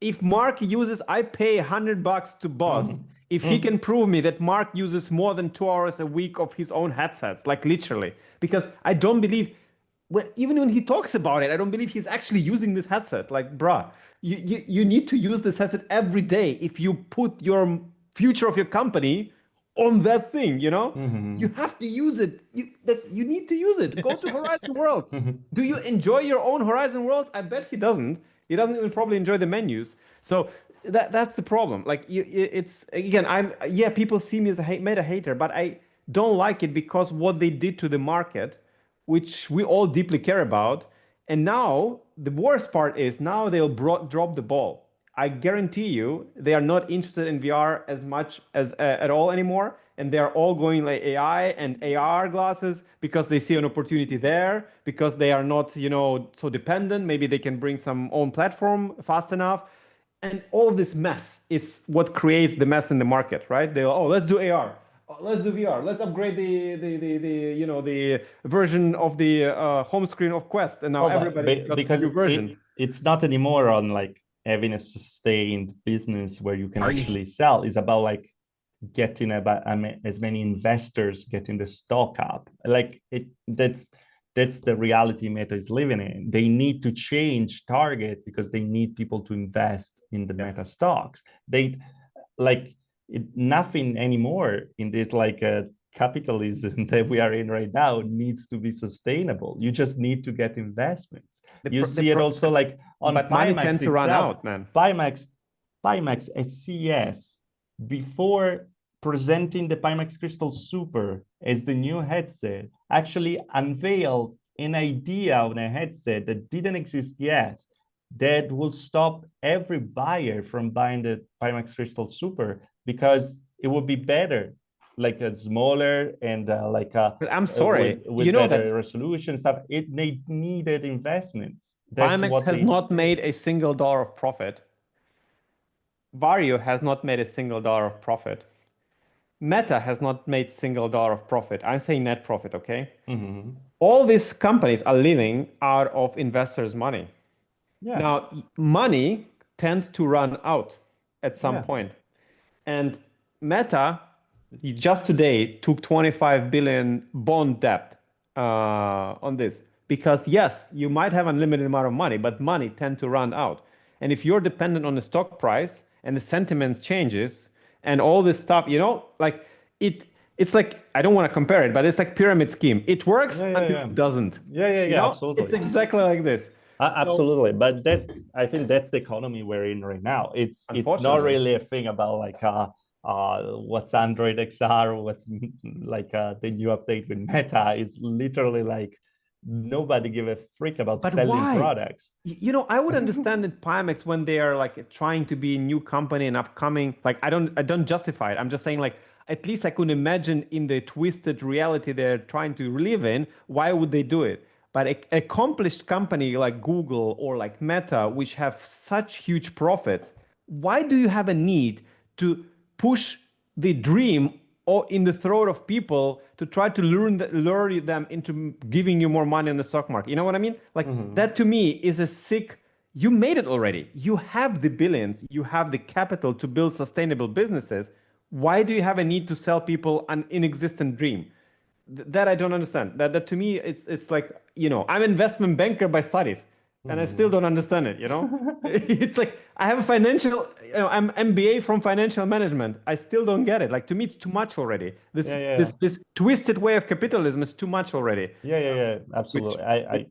[SPEAKER 1] If Mark uses, I pay $100 to Boss. If he can prove me that Mark uses more than 2 hours a week of his own headsets, like literally, because I don't believe, even when he talks about it, I don't believe he's actually using this headset. Like, bruh, you need to use this headset every day if you put your future of your company on that thing, you know? You have to use it. You need to use it. Go to Horizon Worlds. Do you enjoy your own Horizon Worlds? I bet he doesn't. He doesn't even probably enjoy the menus. So that's the problem. Like it's again, people see me as a meta hater, but I don't like it because what they did to the market, which we all deeply care about. And now the worst part is now they'll drop the ball. I guarantee you they are not interested in VR as much as at all anymore, and they are all going like AI and AR glasses because they see an opportunity there, because they are not so dependent. Maybe they can bring some own platform fast enough, and all this mess is what creates the mess in the market, right? Let's do AR. Oh, let's do VR. Let's upgrade the version of the home screen of Quest, and now
[SPEAKER 2] oh,
[SPEAKER 1] everybody got the
[SPEAKER 2] because
[SPEAKER 1] new version.
[SPEAKER 2] it's not anymore on like having a sustained business where you can actually sell. It's about like getting about as many investors getting the stock up. Like that's the reality Meta is living in. They need to change target because they need people to invest in the Meta stocks. They like nothing anymore in this like capitalism that we are in right now needs to be sustainable. You just need to get investments. You see it also like on
[SPEAKER 1] but money tends
[SPEAKER 2] Pimax
[SPEAKER 1] to run
[SPEAKER 2] itself.
[SPEAKER 1] out, man.
[SPEAKER 2] Pimax at CES, before presenting the Pimax Crystal Super as the new headset, actually unveiled an idea of a headset that didn't exist yet that will stop every buyer from buying the Pimax Crystal Super because it would be better, like a smaller and
[SPEAKER 1] But I'm sorry,
[SPEAKER 2] with better resolution stuff. They needed investments. That's
[SPEAKER 1] Pimax
[SPEAKER 2] what
[SPEAKER 1] has not made a single dollar of profit. Vario has not made a single dollar of profit. Meta has not made single dollar of profit. I'm saying net profit, okay? All these companies are living out of investors' money.
[SPEAKER 2] Yeah.
[SPEAKER 1] Now, money tends to run out at some point. And Meta just today took 25 billion bond debt on this because yes, you might have unlimited amount of money, but money tend to run out. And if you're dependent on the stock price and the sentiment changes and all this stuff, like it's like, I don't want to compare it, but it's like pyramid scheme. It works until it doesn't.
[SPEAKER 2] Absolutely.
[SPEAKER 1] It's exactly like this.
[SPEAKER 2] Absolutely, but I think that's the economy we're in right now. It's not really a thing about like what's Android XR, what's like the new update with Meta. Is literally like nobody give a freak about selling products.
[SPEAKER 1] I would understand in Pimax when they are like trying to be a new company and upcoming. Like I don't justify it. I'm just saying like at least I could imagine in the twisted reality they're trying to live in. Why would they do it? but a accomplished company like Google or like Meta, which have such huge profits, why do you have a need to push the dream or in the throat of people to try to lure them into giving you more money in the stock market? You know what I mean? Like that to me is a sick. You made it already. You have the billions. You have the capital to build sustainable businesses. Why do you have a need to sell people an inexistent dream? That I don't understand. That to me, it's like, I'm an investment banker by studies, and I still don't understand it. It's like I have a financial, I'm MBA from financial management. I still don't get it. Like to me, it's too much already. This
[SPEAKER 2] Yeah, yeah.
[SPEAKER 1] this twisted way of capitalism is too much already.
[SPEAKER 2] Yeah,
[SPEAKER 1] Which
[SPEAKER 2] absolutely. It's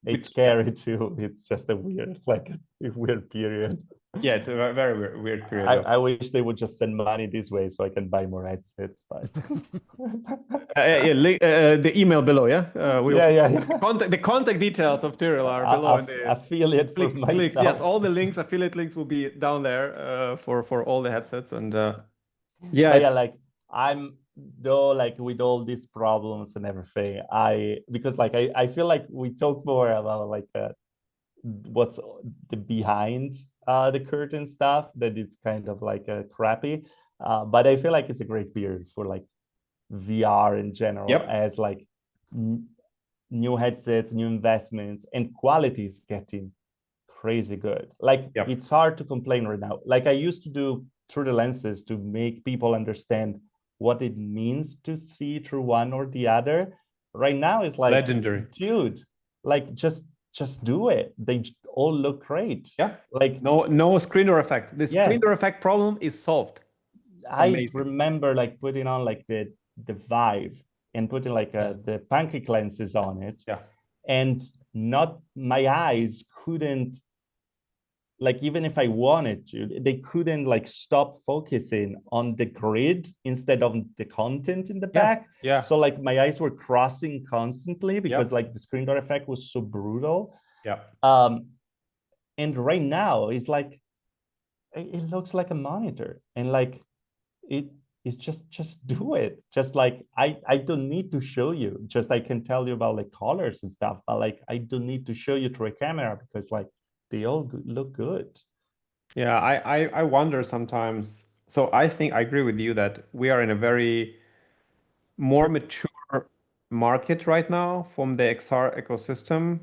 [SPEAKER 1] which yeah.
[SPEAKER 2] scary too. It's just a weird period.
[SPEAKER 1] Yeah, it's a very weird period
[SPEAKER 2] I wish they would just send money this way so I can buy more headsets. But
[SPEAKER 1] the email below, yeah.
[SPEAKER 2] yeah.
[SPEAKER 1] The contact details of Tyriel are below in the
[SPEAKER 2] affiliate for
[SPEAKER 1] click.
[SPEAKER 2] myself.
[SPEAKER 1] Yes, all the links, affiliate links will be down there for all the headsets, and
[SPEAKER 2] But
[SPEAKER 1] it's
[SPEAKER 2] like I'm though, like with all these problems and everything, because like I feel like we talk more about like what's the behind the curtain stuff that is kind of like crappy. But I feel like it's a great period for like VR in general,
[SPEAKER 1] Yep.
[SPEAKER 2] as like new headsets, new investments, and quality is getting crazy good. Like
[SPEAKER 1] Yep.
[SPEAKER 2] it's hard to complain right now. Like I used to do through the lenses to make people understand what it means to see through one or the other. Right now it's like
[SPEAKER 1] Legendary.
[SPEAKER 2] dude, like just do it. They all look great.
[SPEAKER 1] Yeah.
[SPEAKER 2] Like
[SPEAKER 1] no screen door effect. The screen door effect problem is solved.
[SPEAKER 2] I remember like putting on like the Vive and putting like the pancake lenses on it.
[SPEAKER 1] Yeah.
[SPEAKER 2] And not my eyes couldn't, like even if I wanted to, they couldn't like stop focusing on the grid instead of the content in the back.
[SPEAKER 1] Yeah.
[SPEAKER 2] So like my eyes were crossing constantly because like the screen door effect was so brutal.
[SPEAKER 1] Yeah.
[SPEAKER 2] And right now it's like it looks like a monitor, and like it's just do it. Just like I don't need to show you. Just I can tell you about like colors and stuff, but like I don't need to show you through a camera because like they all look good.
[SPEAKER 1] Yeah, I wonder sometimes. So I think I agree with you that we are in a very more mature market right now from the XR ecosystem.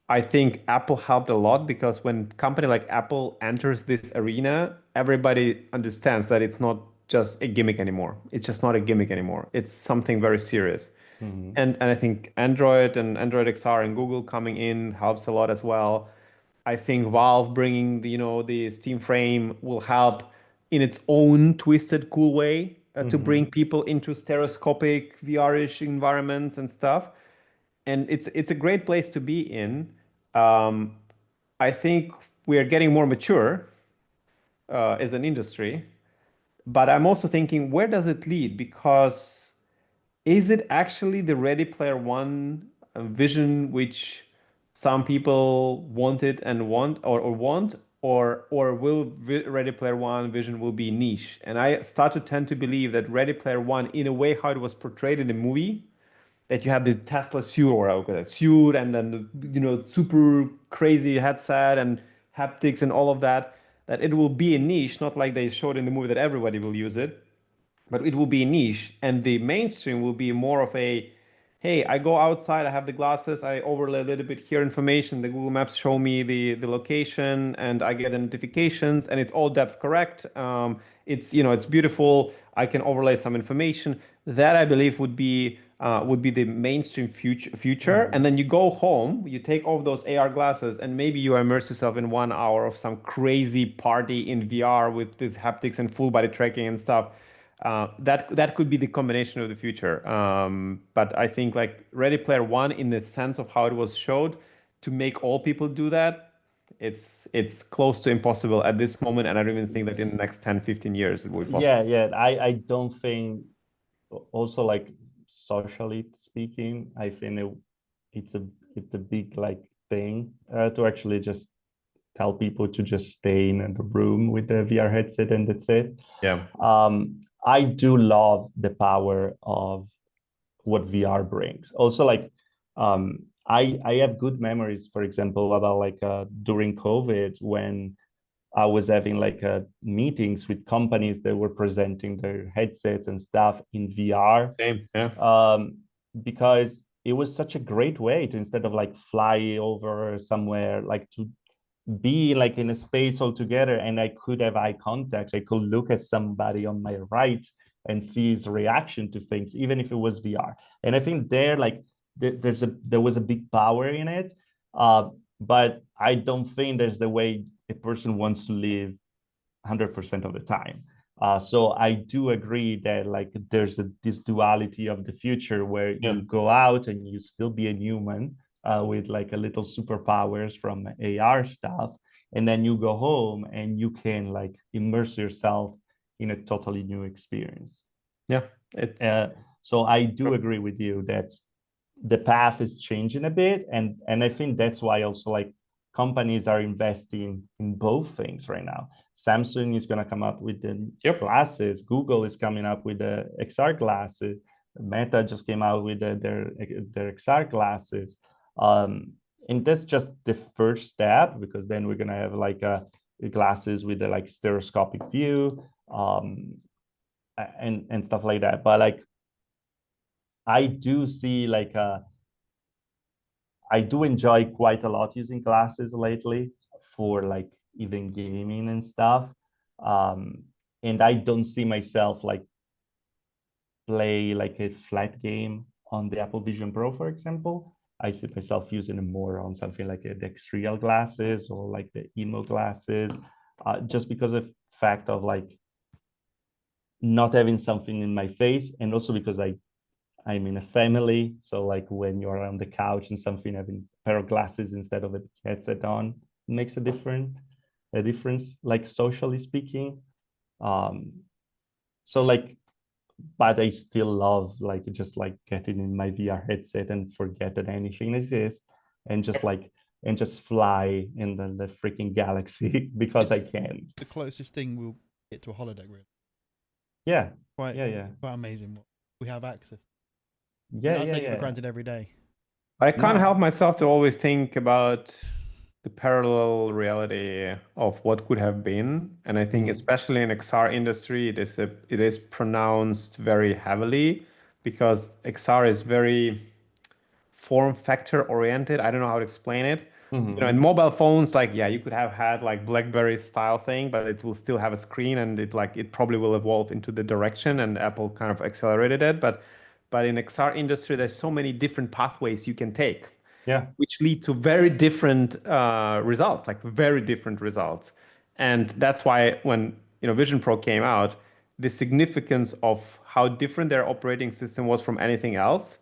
[SPEAKER 1] I think Apple helped a lot because when company like Apple enters this arena, everybody understands that it's not just a gimmick anymore. It's just not a gimmick anymore. It's something very serious. And I think Android and Android XR and Google coming in helps a lot as well. I think Valve bringing the Steam frame will help in its own twisted, cool way to bring people into stereoscopic VR-ish environments and stuff. And it's a great place to be in. I think we are getting more mature as an industry, but I'm also thinking, where does it lead? Because is it actually the Ready Player One vision which some people wanted and want, or will Ready Player One vision will be niche? And I start to tend to believe that Ready Player One, in a way, how it was portrayed in the movie, that you have the Tesla suit or a suit and then super crazy headset and haptics and all of that, that it will be a niche, not like they showed in the movie that everybody will use it, but it will be a niche, and the mainstream will be more of a, hey, I go outside, I have the glasses, I overlay a little bit here information, the Google Maps show me the location, and I get the notifications, and it's all depth correct. It's beautiful. I can overlay some information. That I believe would be the mainstream future. And then you go home, you take off those AR glasses, and maybe you immerse yourself in 1 hour of some crazy party in VR with this haptics and full body tracking and stuff. That could be the combination of the future. But I think like Ready Player One, in the sense of how it was showed, to make all people do that, it's close to impossible at this moment. And I don't even think that in the next 10, 15 years it will be possible.
[SPEAKER 2] Yeah. I don't think, also like socially speaking, I think it's a big like thing to actually just tell people to just stay in the room with the VR headset and that's it.
[SPEAKER 1] Yeah.
[SPEAKER 2] I do love the power of what VR brings. Also, like I have good memories, for example, about like during COVID when I was having like meetings with companies that were presenting their headsets and stuff in VR.
[SPEAKER 1] Same, yeah.
[SPEAKER 2] Because it was such a great way to, instead of like fly over somewhere, like to be like in a space altogether, and I could have eye contact. I could look at somebody on my right and see his reaction to things, even if it was VR. And I think there, like there was a big power in it. But I don't think there's the way a person wants to live 100% of the time. So I do agree that like there's this duality of the future where you go out and you still be a human with like a little superpowers from AR stuff, and then you go home and you can like immerse yourself in a totally new experience.
[SPEAKER 1] Yeah, it's
[SPEAKER 2] so I do agree with you that the path is changing a bit, and I think that's why also like companies are investing in both things right now. Samsung is going to come up with the glasses. Google is coming up with the XR glasses. Meta just came out with their XR glasses. And that's just the first step, because then we're going to have like glasses with the like stereoscopic view and stuff like that. But like I do see like I do enjoy quite a lot using glasses lately for like even gaming and stuff. And I don't see myself like play like a flat game on the Apple Vision Pro, for example. I see myself using it more on something like the Tyriel glasses or like the Inmo glasses, just because of fact of like not having something in my face, and also because I'm in a family, so like when you're on the couch and something, having a pair of glasses instead of a headset on makes a difference, like socially speaking. So like, but I still love like just like getting in my VR headset and forget that anything exists, and just fly in the freaking galaxy because I can.
[SPEAKER 3] The closest thing we'll get to a holodeck, really.
[SPEAKER 2] Yeah.
[SPEAKER 3] Quite
[SPEAKER 2] Yeah.
[SPEAKER 3] amazing what we have access.
[SPEAKER 2] Yeah.
[SPEAKER 3] I
[SPEAKER 2] Yeah.
[SPEAKER 3] take it for
[SPEAKER 2] Yeah.
[SPEAKER 3] granted every day.
[SPEAKER 1] I can't
[SPEAKER 2] No.
[SPEAKER 1] help myself to always think about the parallel reality of what could have been. And I think especially in XR industry, it is pronounced very heavily because XR is very form factor oriented. I don't know how to explain it. You know, in mobile phones, like, yeah, you could have had like BlackBerry style thing, but it will still have a screen, and it probably will evolve into the direction, and Apple kind of accelerated it. But in XR industry, there's so many different pathways you can take,
[SPEAKER 2] Yeah.
[SPEAKER 1] which lead to very different results, like very different results. And that's why when Vision Pro came out, the significance of how different their operating system was from anything else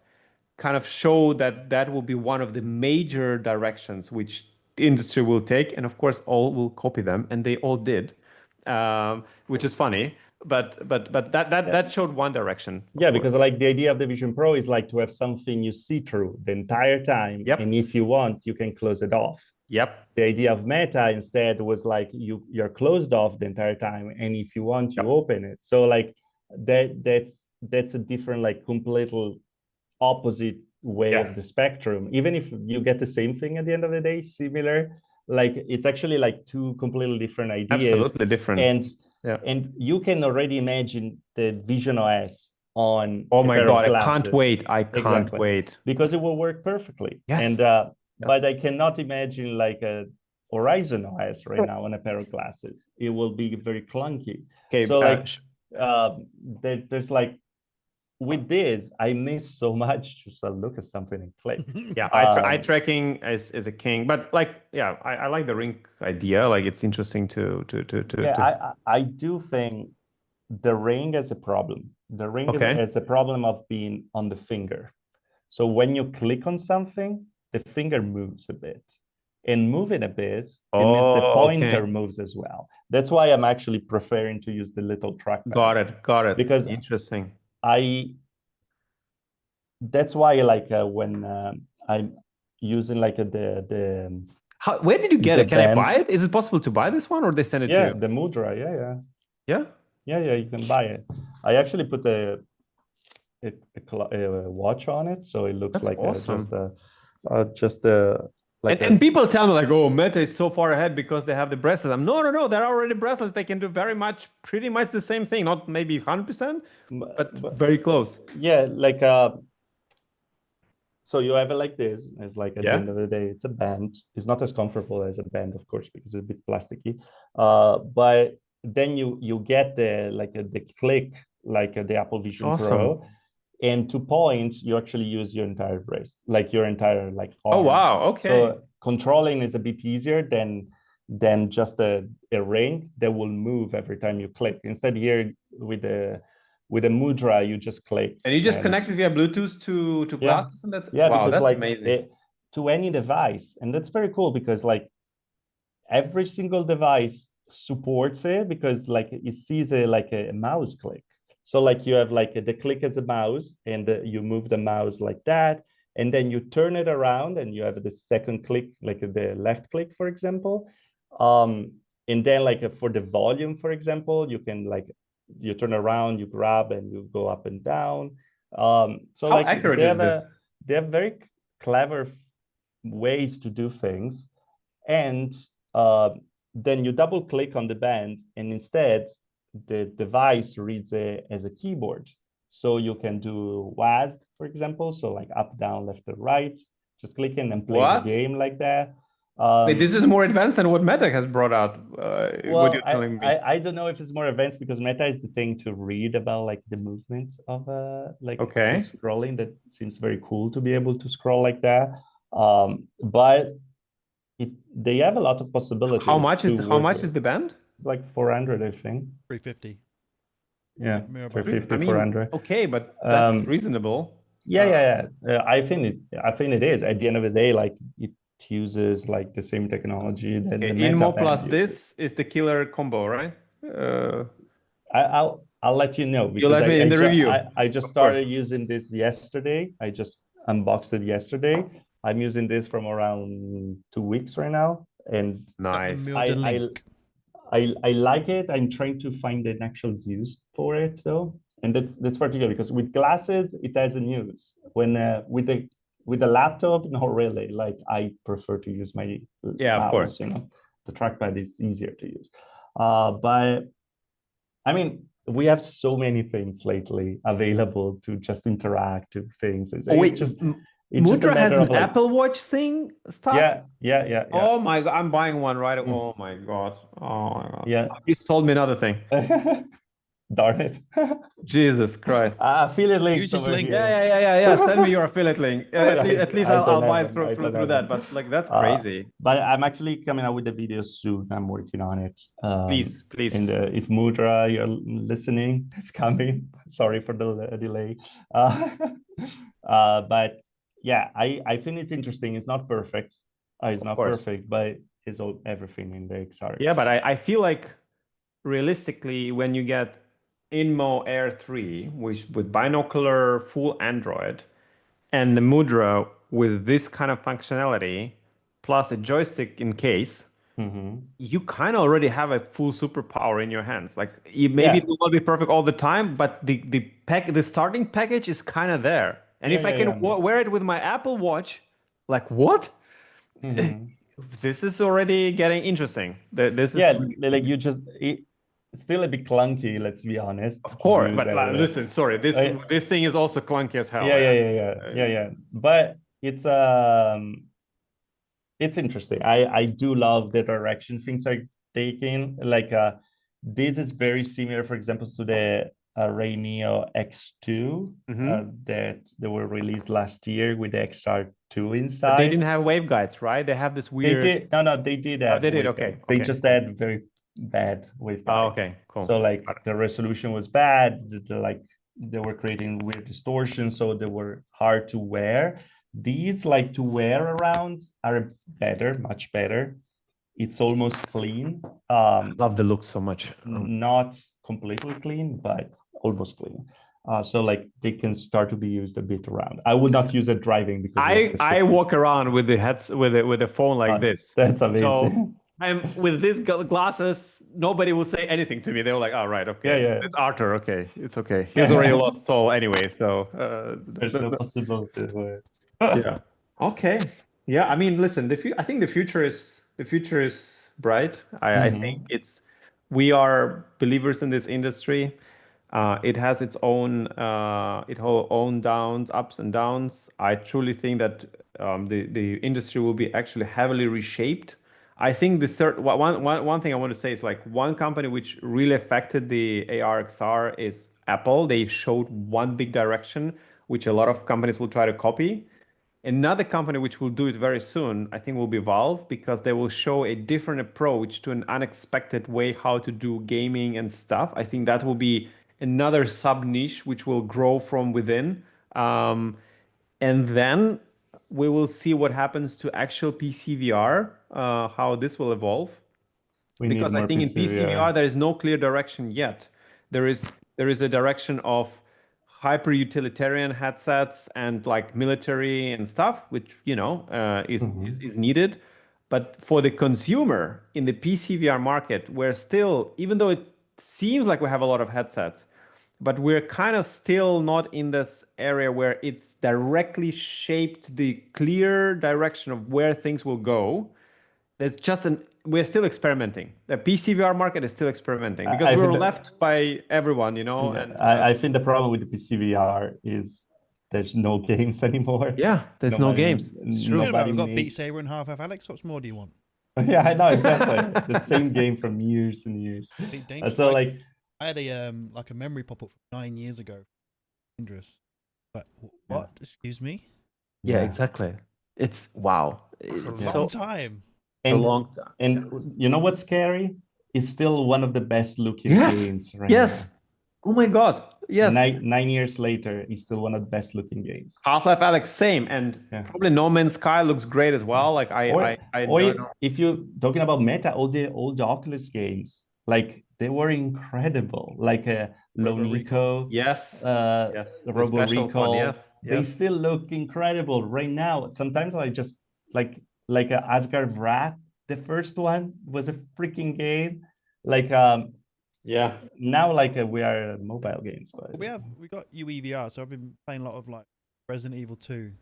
[SPEAKER 1] kind of show that that will be one of the major directions which the industry will take, and of course all will copy them, and they all did, which is funny. But that showed one direction.
[SPEAKER 2] Yeah, because like the idea of the Vision Pro is like to have something you see through the entire time, and if you want, you can close it off. The idea of Meta instead was like you're closed off the entire time, and if you want, you open it. So like that's a different, like complete opposite way of the spectrum. Even if you get the same thing at the end of the day, similar, like it's actually like two completely different ideas.
[SPEAKER 1] Absolutely different.
[SPEAKER 2] And you can already imagine the Vision OS on
[SPEAKER 1] oh my god, I can't
[SPEAKER 2] Exactly.
[SPEAKER 1] wait,
[SPEAKER 2] because it will work perfectly.
[SPEAKER 1] Yes.
[SPEAKER 2] But I cannot imagine like a Horizon OS right now on a pair of glasses. It will be very clunky.
[SPEAKER 1] Okay,
[SPEAKER 2] so like there's like, with this, I miss so much to look at something and click.
[SPEAKER 1] eye tracking is a king, but like, I like the ring idea. Like, it's interesting to.
[SPEAKER 2] I do think the ring is a problem. The ring is a problem of being on the finger. So when you click on something, the finger moves a bit. And moving a bit, it means the pointer moves as well. That's why I'm actually preferring to use the little trackpad.
[SPEAKER 1] Got it.
[SPEAKER 2] Because
[SPEAKER 1] interesting.
[SPEAKER 2] That's why like when I'm using like
[SPEAKER 1] where did you get it? Can I buy it? Is it possible to buy this one, or they send it to you?
[SPEAKER 2] The Mudra.
[SPEAKER 1] Yeah.
[SPEAKER 2] You can buy it. I actually put a watch on it, so it looks like
[SPEAKER 1] awesome.
[SPEAKER 2] just a just like
[SPEAKER 1] And people tell me like, oh, Meta is so far ahead because they have the bracelets. No, they're already bracelets. They can do pretty much the same thing. Not maybe 100%, but very close.
[SPEAKER 2] Yeah, like so you have it like this. It's like at the end of the day, it's a band. It's not as comfortable as a band, of course, because it's a bit plasticky. But then you get the click, like the Apple Vision
[SPEAKER 1] awesome.
[SPEAKER 2] Pro. And to point, you actually use your entire wrist, like your entire like arm.
[SPEAKER 1] Oh wow, okay.
[SPEAKER 2] So controlling is a bit easier than just a ring that will move every time you click. Instead, here with a Mudra, you just click.
[SPEAKER 1] And you just connect it via Bluetooth to glasses, and that's wow,
[SPEAKER 2] because
[SPEAKER 1] that's
[SPEAKER 2] like
[SPEAKER 1] amazing.
[SPEAKER 2] To any device, and that's very cool because like every single device supports it because like it sees like a mouse click. So like you have like the click as a mouse, and you move the mouse like that, and then you turn it around, and you have the second click, like the left click, for example. And then like for the volume, for example, you can like you turn around, you grab, and you go up and down. So
[SPEAKER 1] how
[SPEAKER 2] like
[SPEAKER 1] accurate is this?
[SPEAKER 2] they have very clever ways to do things, and then you double click on the band, and instead the device reads it as a keyboard. So you can do WASD, for example. So like up, down, left, or right, just clicking and play the game like that.
[SPEAKER 1] Wait, this is more advanced than what Meta has brought out. What you're telling me?
[SPEAKER 2] I don't know if it's more advanced because Meta is the thing to read about like the movements of like scrolling. That seems very cool to be able to scroll like that. But they have a lot of possibilities.
[SPEAKER 1] How much is the band?
[SPEAKER 2] It's like 400, I think.
[SPEAKER 3] 350.
[SPEAKER 2] Yeah, 350,
[SPEAKER 1] I mean,
[SPEAKER 2] 400.
[SPEAKER 1] Okay, but that's reasonable.
[SPEAKER 2] Yeah. I think it is. At the end of the day, like it uses like the same technology that the Meta
[SPEAKER 1] Inmo
[SPEAKER 2] band
[SPEAKER 1] plus
[SPEAKER 2] uses.
[SPEAKER 1] this is the killer combo, right?
[SPEAKER 2] I'll let you know because
[SPEAKER 1] you'll let me in the review.
[SPEAKER 2] I just started using this yesterday. I just unboxed it yesterday. I'm using this from around 2 weeks right now, and
[SPEAKER 1] nice.
[SPEAKER 2] I like it. I'm trying to find an actual use for it though, and that's particular because with glasses it has a use. When with the laptop, not really. Like I prefer to use my mouse,
[SPEAKER 1] of course.
[SPEAKER 2] You know, the trackpad is easier to use. But I mean, we have so many things lately available to just interact to things. It's just
[SPEAKER 1] Mudra has an Apple Watch thing stuff.
[SPEAKER 2] Yeah.
[SPEAKER 1] Oh my god, I'm buying one right. Oh my god.
[SPEAKER 2] Yeah.
[SPEAKER 1] You sold me another thing.
[SPEAKER 2] Darn it.
[SPEAKER 1] Jesus Christ.
[SPEAKER 2] Affiliate links over here.
[SPEAKER 1] Yeah. Send me your affiliate link. At least I'll buy through that. But like that's crazy.
[SPEAKER 2] But I'm actually coming out with the video soon. I'm working on it.
[SPEAKER 1] Please.
[SPEAKER 2] And if Mudra, you're listening, it's coming. Sorry for the delay. But yeah, I think it's interesting. It's not perfect. It's not perfect, but it's everything in the XR.
[SPEAKER 1] Yeah, but I feel like realistically, when you get Inmo Air 3, which with binocular full Android, and the Mudra with this kind of functionality, plus a joystick in case, you kind of already have a full superpower in your hands. Like maybe it will not be perfect all the time, but the starting package is kind of there. And if I can wear it with my Apple Watch, like what? This is already getting interesting. This is
[SPEAKER 2] like you just. It's still a bit clunky, let's be honest.
[SPEAKER 1] Of course, but listen, sorry, this thing is also clunky as hell.
[SPEAKER 2] Yeah. But it's interesting. I do love the direction things are taking. Like this is very similar, for example, to the Ray Neo X2 that they were released last year with the XR2 inside.
[SPEAKER 1] But they didn't have waveguides, right? They have this weird.
[SPEAKER 2] They did. No, they did have.
[SPEAKER 1] They did. Okay.
[SPEAKER 2] They just had very bad waveguides.
[SPEAKER 1] Oh, okay, cool.
[SPEAKER 2] So like the resolution was bad. They were creating weird distortions, so they were hard to wear. These like to wear around are better, much better. It's almost clean.
[SPEAKER 1] I love the look so much.
[SPEAKER 2] Not completely clean, but almost clean. So like they can start to be used a bit around. I would not use it driving because
[SPEAKER 1] I walk around with the heads with a phone like this.
[SPEAKER 2] That's amazing.
[SPEAKER 1] So I'm with these glasses. Nobody will say anything to me. They were like, "Oh, right, okay, it's Arthur. Okay, it's okay. He's already lost soul anyway." So
[SPEAKER 2] there's no possibility.
[SPEAKER 1] Yeah. Okay. Yeah, I mean, listen, I think the future is bright. I think
[SPEAKER 2] Mm-hmm.
[SPEAKER 1] we are believers in this industry. It has its own own downs, ups and downs. I truly think that the industry will be actually heavily reshaped. I think one thing I want to say is like one company which really affected the AR XR is Apple. They showed one big direction, which a lot of companies will try to copy. Another company which will do it very soon, I think, will be Valve because they will show a different approach to an unexpected way how to do gaming and stuff. I think that will be another sub niche which will grow from within. Um, and then we will see what happens to actual PC VR, how this will evolve
[SPEAKER 2] We need
[SPEAKER 1] because I
[SPEAKER 2] more
[SPEAKER 1] think in
[SPEAKER 2] PCVR.
[SPEAKER 1] PCVR there is no clear direction yet. There is a direction of hyper utilitarian headsets and like military and stuff, which is, is
[SPEAKER 2] Mm-hmm.
[SPEAKER 1] is needed. But for the consumer in the PCVR market, we're still, even though it seems like we have a lot of headsets, but we're kind of still not in this area where it's directly shaped the clear direction of where things will go. There's just an We're still experimenting. The PCVR market is still experimenting because
[SPEAKER 2] I
[SPEAKER 1] we
[SPEAKER 2] think
[SPEAKER 1] were
[SPEAKER 2] that
[SPEAKER 1] left by everyone,
[SPEAKER 2] yeah,
[SPEAKER 1] and
[SPEAKER 2] I think the problem with the PCVR is there's no games anymore.
[SPEAKER 1] yeah, there's no games. It's true.
[SPEAKER 3] Forget about it,
[SPEAKER 2] Nobody
[SPEAKER 3] we've got Beat
[SPEAKER 2] makes.
[SPEAKER 3] Saber and Half-Life Alex. What's more do you want?
[SPEAKER 2] Yeah, I know exactly the same game from years and years.
[SPEAKER 3] I think dangerous.
[SPEAKER 2] So like,
[SPEAKER 3] I had a memory pop up from 9 years ago. Dangerous. But
[SPEAKER 2] yeah,
[SPEAKER 3] what? Excuse me?
[SPEAKER 1] Yeah,
[SPEAKER 2] yeah,
[SPEAKER 1] exactly. It's wow.
[SPEAKER 3] That's a
[SPEAKER 1] It's
[SPEAKER 3] long
[SPEAKER 1] so
[SPEAKER 3] time.
[SPEAKER 1] a
[SPEAKER 2] and
[SPEAKER 1] long time.
[SPEAKER 2] you know what's scary? It's still one of the best looking
[SPEAKER 1] Yes.
[SPEAKER 2] games right now.
[SPEAKER 1] Yes. Oh my God. Yes.
[SPEAKER 2] 9 years later, it's still one of the best looking games.
[SPEAKER 1] Half-Life Alex, same, and
[SPEAKER 2] Yeah.
[SPEAKER 1] probably No Man's Sky looks great as well. Like
[SPEAKER 2] Or
[SPEAKER 1] I
[SPEAKER 2] or
[SPEAKER 1] enjoy No.
[SPEAKER 2] if you're talking about meta, all the Oculus games, like they were incredible. Like
[SPEAKER 3] Robo
[SPEAKER 2] Lone
[SPEAKER 3] Recon.
[SPEAKER 2] Eco,
[SPEAKER 1] Yes. Yes. The
[SPEAKER 2] Robo
[SPEAKER 1] specials one.
[SPEAKER 2] Recall,
[SPEAKER 1] Yes.
[SPEAKER 2] they
[SPEAKER 1] Yes.
[SPEAKER 2] still look incredible right now. Sometimes I just like Asgard Wrath, the first one was a freaking game. Like
[SPEAKER 1] Yeah.
[SPEAKER 2] now we are mobile games, but
[SPEAKER 3] Well, we got UEVR, so I've been playing a lot of like Resident Evil 2,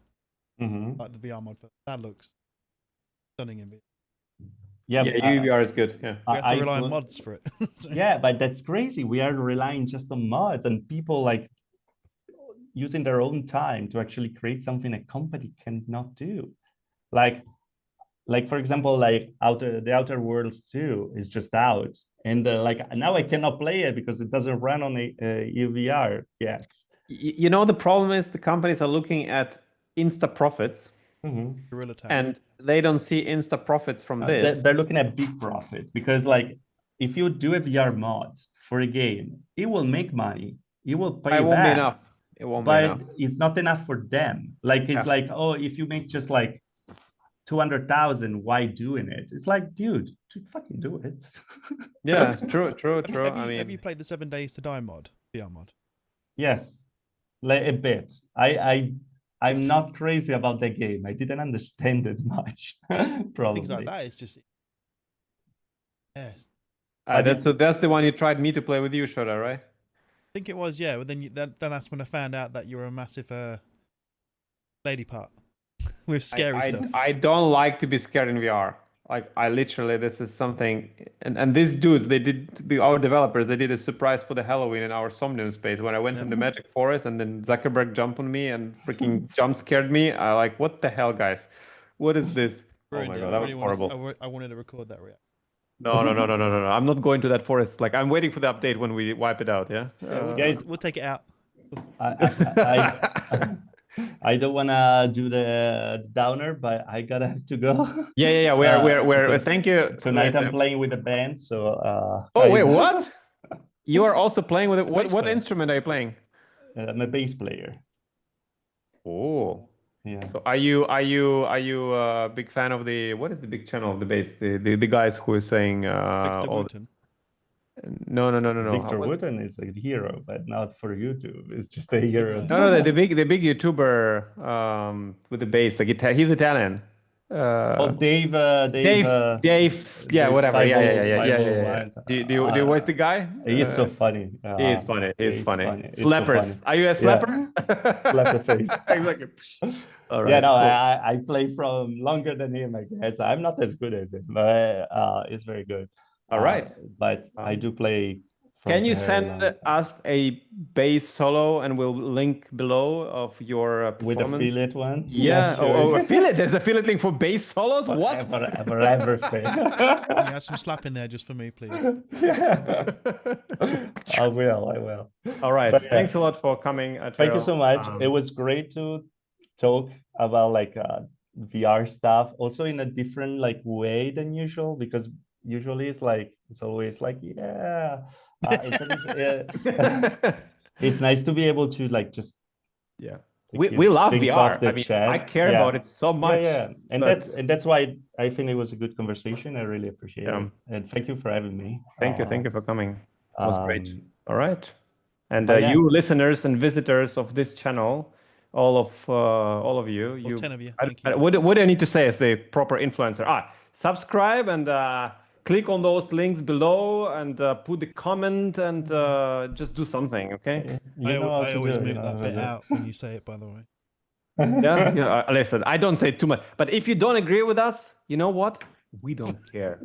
[SPEAKER 2] Mhm.
[SPEAKER 3] like the VR mod. That looks stunning in VR.
[SPEAKER 2] Yeah,
[SPEAKER 1] Yeah, UVR is good. Yeah.
[SPEAKER 3] We have to
[SPEAKER 2] I
[SPEAKER 3] rely on
[SPEAKER 2] put
[SPEAKER 3] mods for it.
[SPEAKER 2] yeah, but that's crazy. We are relying just on mods and people like using their own time to actually create something a company cannot do. Like for example, the Outer Worlds 2 is just out, and like now I cannot play it because it doesn't run on a UVR yet.
[SPEAKER 1] The problem is the companies are looking at insta profits
[SPEAKER 2] Mhm.
[SPEAKER 3] Gorilla Tag.
[SPEAKER 1] and they don't see insta profits from this.
[SPEAKER 2] They're looking at big profit because like if you do a VR mod for a game, it will make money. It will pay
[SPEAKER 1] It
[SPEAKER 2] you
[SPEAKER 1] won't be
[SPEAKER 2] back,
[SPEAKER 1] enough. It won't be
[SPEAKER 2] but
[SPEAKER 1] enough.
[SPEAKER 2] it's not enough for them. Like it's
[SPEAKER 1] Yeah.
[SPEAKER 2] like, oh, if you make just like 200,000, why doing it? It's like, dude, fucking do it.
[SPEAKER 1] Yeah, it's true, true,
[SPEAKER 3] Have you
[SPEAKER 1] true.
[SPEAKER 3] have
[SPEAKER 1] I
[SPEAKER 3] you have you
[SPEAKER 1] mean,
[SPEAKER 3] played the 7 Days to Die mod, VR mod?
[SPEAKER 2] Yes, like a bit. I'm
[SPEAKER 3] It's
[SPEAKER 2] not crazy about the game. I didn't understand it much,
[SPEAKER 3] things like
[SPEAKER 2] probably.
[SPEAKER 3] that. It's just yes.
[SPEAKER 2] But
[SPEAKER 1] that's the one you tried me to play with you, Shota, right?
[SPEAKER 3] I think it was, yeah. But then that's when I found out that you're a massive lady part with scary stuff.
[SPEAKER 1] I don't like to be scared in VR. Like I literally, this is something, and these dudes, our developers, they did a surprise for the Halloween in our Somnium space when I went
[SPEAKER 3] Yep.
[SPEAKER 1] in the Magic Forest, and then Zuckerberg jumped on me and freaking jump scared me. I like, what the hell, guys? What is this? Oh
[SPEAKER 3] Ruined
[SPEAKER 1] my
[SPEAKER 3] it.
[SPEAKER 1] God,
[SPEAKER 3] I
[SPEAKER 1] that was
[SPEAKER 3] really want to.
[SPEAKER 1] horrible.
[SPEAKER 3] I wanted to record that reaction.
[SPEAKER 1] No, no, no, no, no, no, no. I'm not going to that forest. Like I'm waiting for the update when we wipe it out. Yeah.
[SPEAKER 3] Yeah,
[SPEAKER 2] guys,
[SPEAKER 3] we'll take it out.
[SPEAKER 2] I I don't wanna do the downer, but I gotta have to go.
[SPEAKER 1] Yeah, yeah, yeah. We're.
[SPEAKER 2] Because
[SPEAKER 1] Thank you.
[SPEAKER 2] tonight I'm playing with a band, so
[SPEAKER 1] Oh wait, what? You are also playing with it.
[SPEAKER 3] bass
[SPEAKER 1] What
[SPEAKER 3] player.
[SPEAKER 1] instrument are you playing?
[SPEAKER 2] I'm a bass player.
[SPEAKER 1] Oh.
[SPEAKER 2] Yeah.
[SPEAKER 1] So are you a big fan of what is the big channel of the bass? The guys who are saying
[SPEAKER 3] Victor
[SPEAKER 1] all
[SPEAKER 3] Wooten.
[SPEAKER 1] this. No, no, no, no, no.
[SPEAKER 2] Victor Wooten is a hero, but not for YouTube. It's just a
[SPEAKER 3] Big
[SPEAKER 2] hero.
[SPEAKER 3] man.
[SPEAKER 1] No, no, the big YouTuber with the bass, he's Italian.
[SPEAKER 2] Dave,
[SPEAKER 1] Dave, yeah,
[SPEAKER 2] Dave
[SPEAKER 1] whatever. Yeah, yeah,
[SPEAKER 2] 50
[SPEAKER 1] yeah, yeah, yeah, yeah, yeah.
[SPEAKER 2] 501.
[SPEAKER 1] Do you voice the guy?
[SPEAKER 2] He's so funny.
[SPEAKER 1] He's funny. He's
[SPEAKER 2] He's
[SPEAKER 1] funny.
[SPEAKER 2] funny. He's so funny.
[SPEAKER 1] Slappers. Are you a
[SPEAKER 2] Yeah.
[SPEAKER 1] slapper?
[SPEAKER 2] Slapper face.
[SPEAKER 1] Exactly. All right.
[SPEAKER 2] Yeah, no,
[SPEAKER 1] cool.
[SPEAKER 2] I play from longer than him, I guess. I'm not as good as him, but it's very good.
[SPEAKER 1] All right.
[SPEAKER 2] But I do play from
[SPEAKER 1] Can you
[SPEAKER 2] very
[SPEAKER 1] send
[SPEAKER 2] long time.
[SPEAKER 1] us a bass solo and we'll link below of your
[SPEAKER 2] With
[SPEAKER 1] performance?
[SPEAKER 2] affiliate one?
[SPEAKER 1] Yeah.
[SPEAKER 2] sure.
[SPEAKER 1] Oh, affiliate. There's affiliate link for bass solos. What?
[SPEAKER 2] For everything.
[SPEAKER 3] Can you add some slap in there just for me, please?
[SPEAKER 2] I will.
[SPEAKER 1] All right.
[SPEAKER 2] But,
[SPEAKER 1] Thanks a lot for coming.
[SPEAKER 2] Thank you
[SPEAKER 1] Tyriel.
[SPEAKER 2] so much. It was great to talk about like VR stuff, also in a different like way than usual, because usually it's always like it's nice to be able to like just
[SPEAKER 1] Yeah.
[SPEAKER 2] like,
[SPEAKER 1] We love
[SPEAKER 2] things
[SPEAKER 1] VR.
[SPEAKER 2] off the
[SPEAKER 1] I mean,
[SPEAKER 2] chest.
[SPEAKER 1] I care about it so much.
[SPEAKER 2] Yeah. And
[SPEAKER 1] but-
[SPEAKER 2] that's why I think it was a good conversation. I really appreciate
[SPEAKER 1] Yeah.
[SPEAKER 2] it. And thank you for having me.
[SPEAKER 1] Thank you for coming. It was great. All right. And
[SPEAKER 2] but yeah.
[SPEAKER 1] you listeners and visitors of this channel, all of you,
[SPEAKER 3] All 10 of you.
[SPEAKER 1] I-
[SPEAKER 3] Thank
[SPEAKER 1] I-
[SPEAKER 3] you.
[SPEAKER 1] what do I need to say as the proper influencer? Subscribe and click on those links below and put the comment and just do something, okay?
[SPEAKER 3] I always mute that bit out when you say it, by the way.
[SPEAKER 1] Yeah. Listen, I don't say too much, but if you don't agree with us, you know what? We don't care.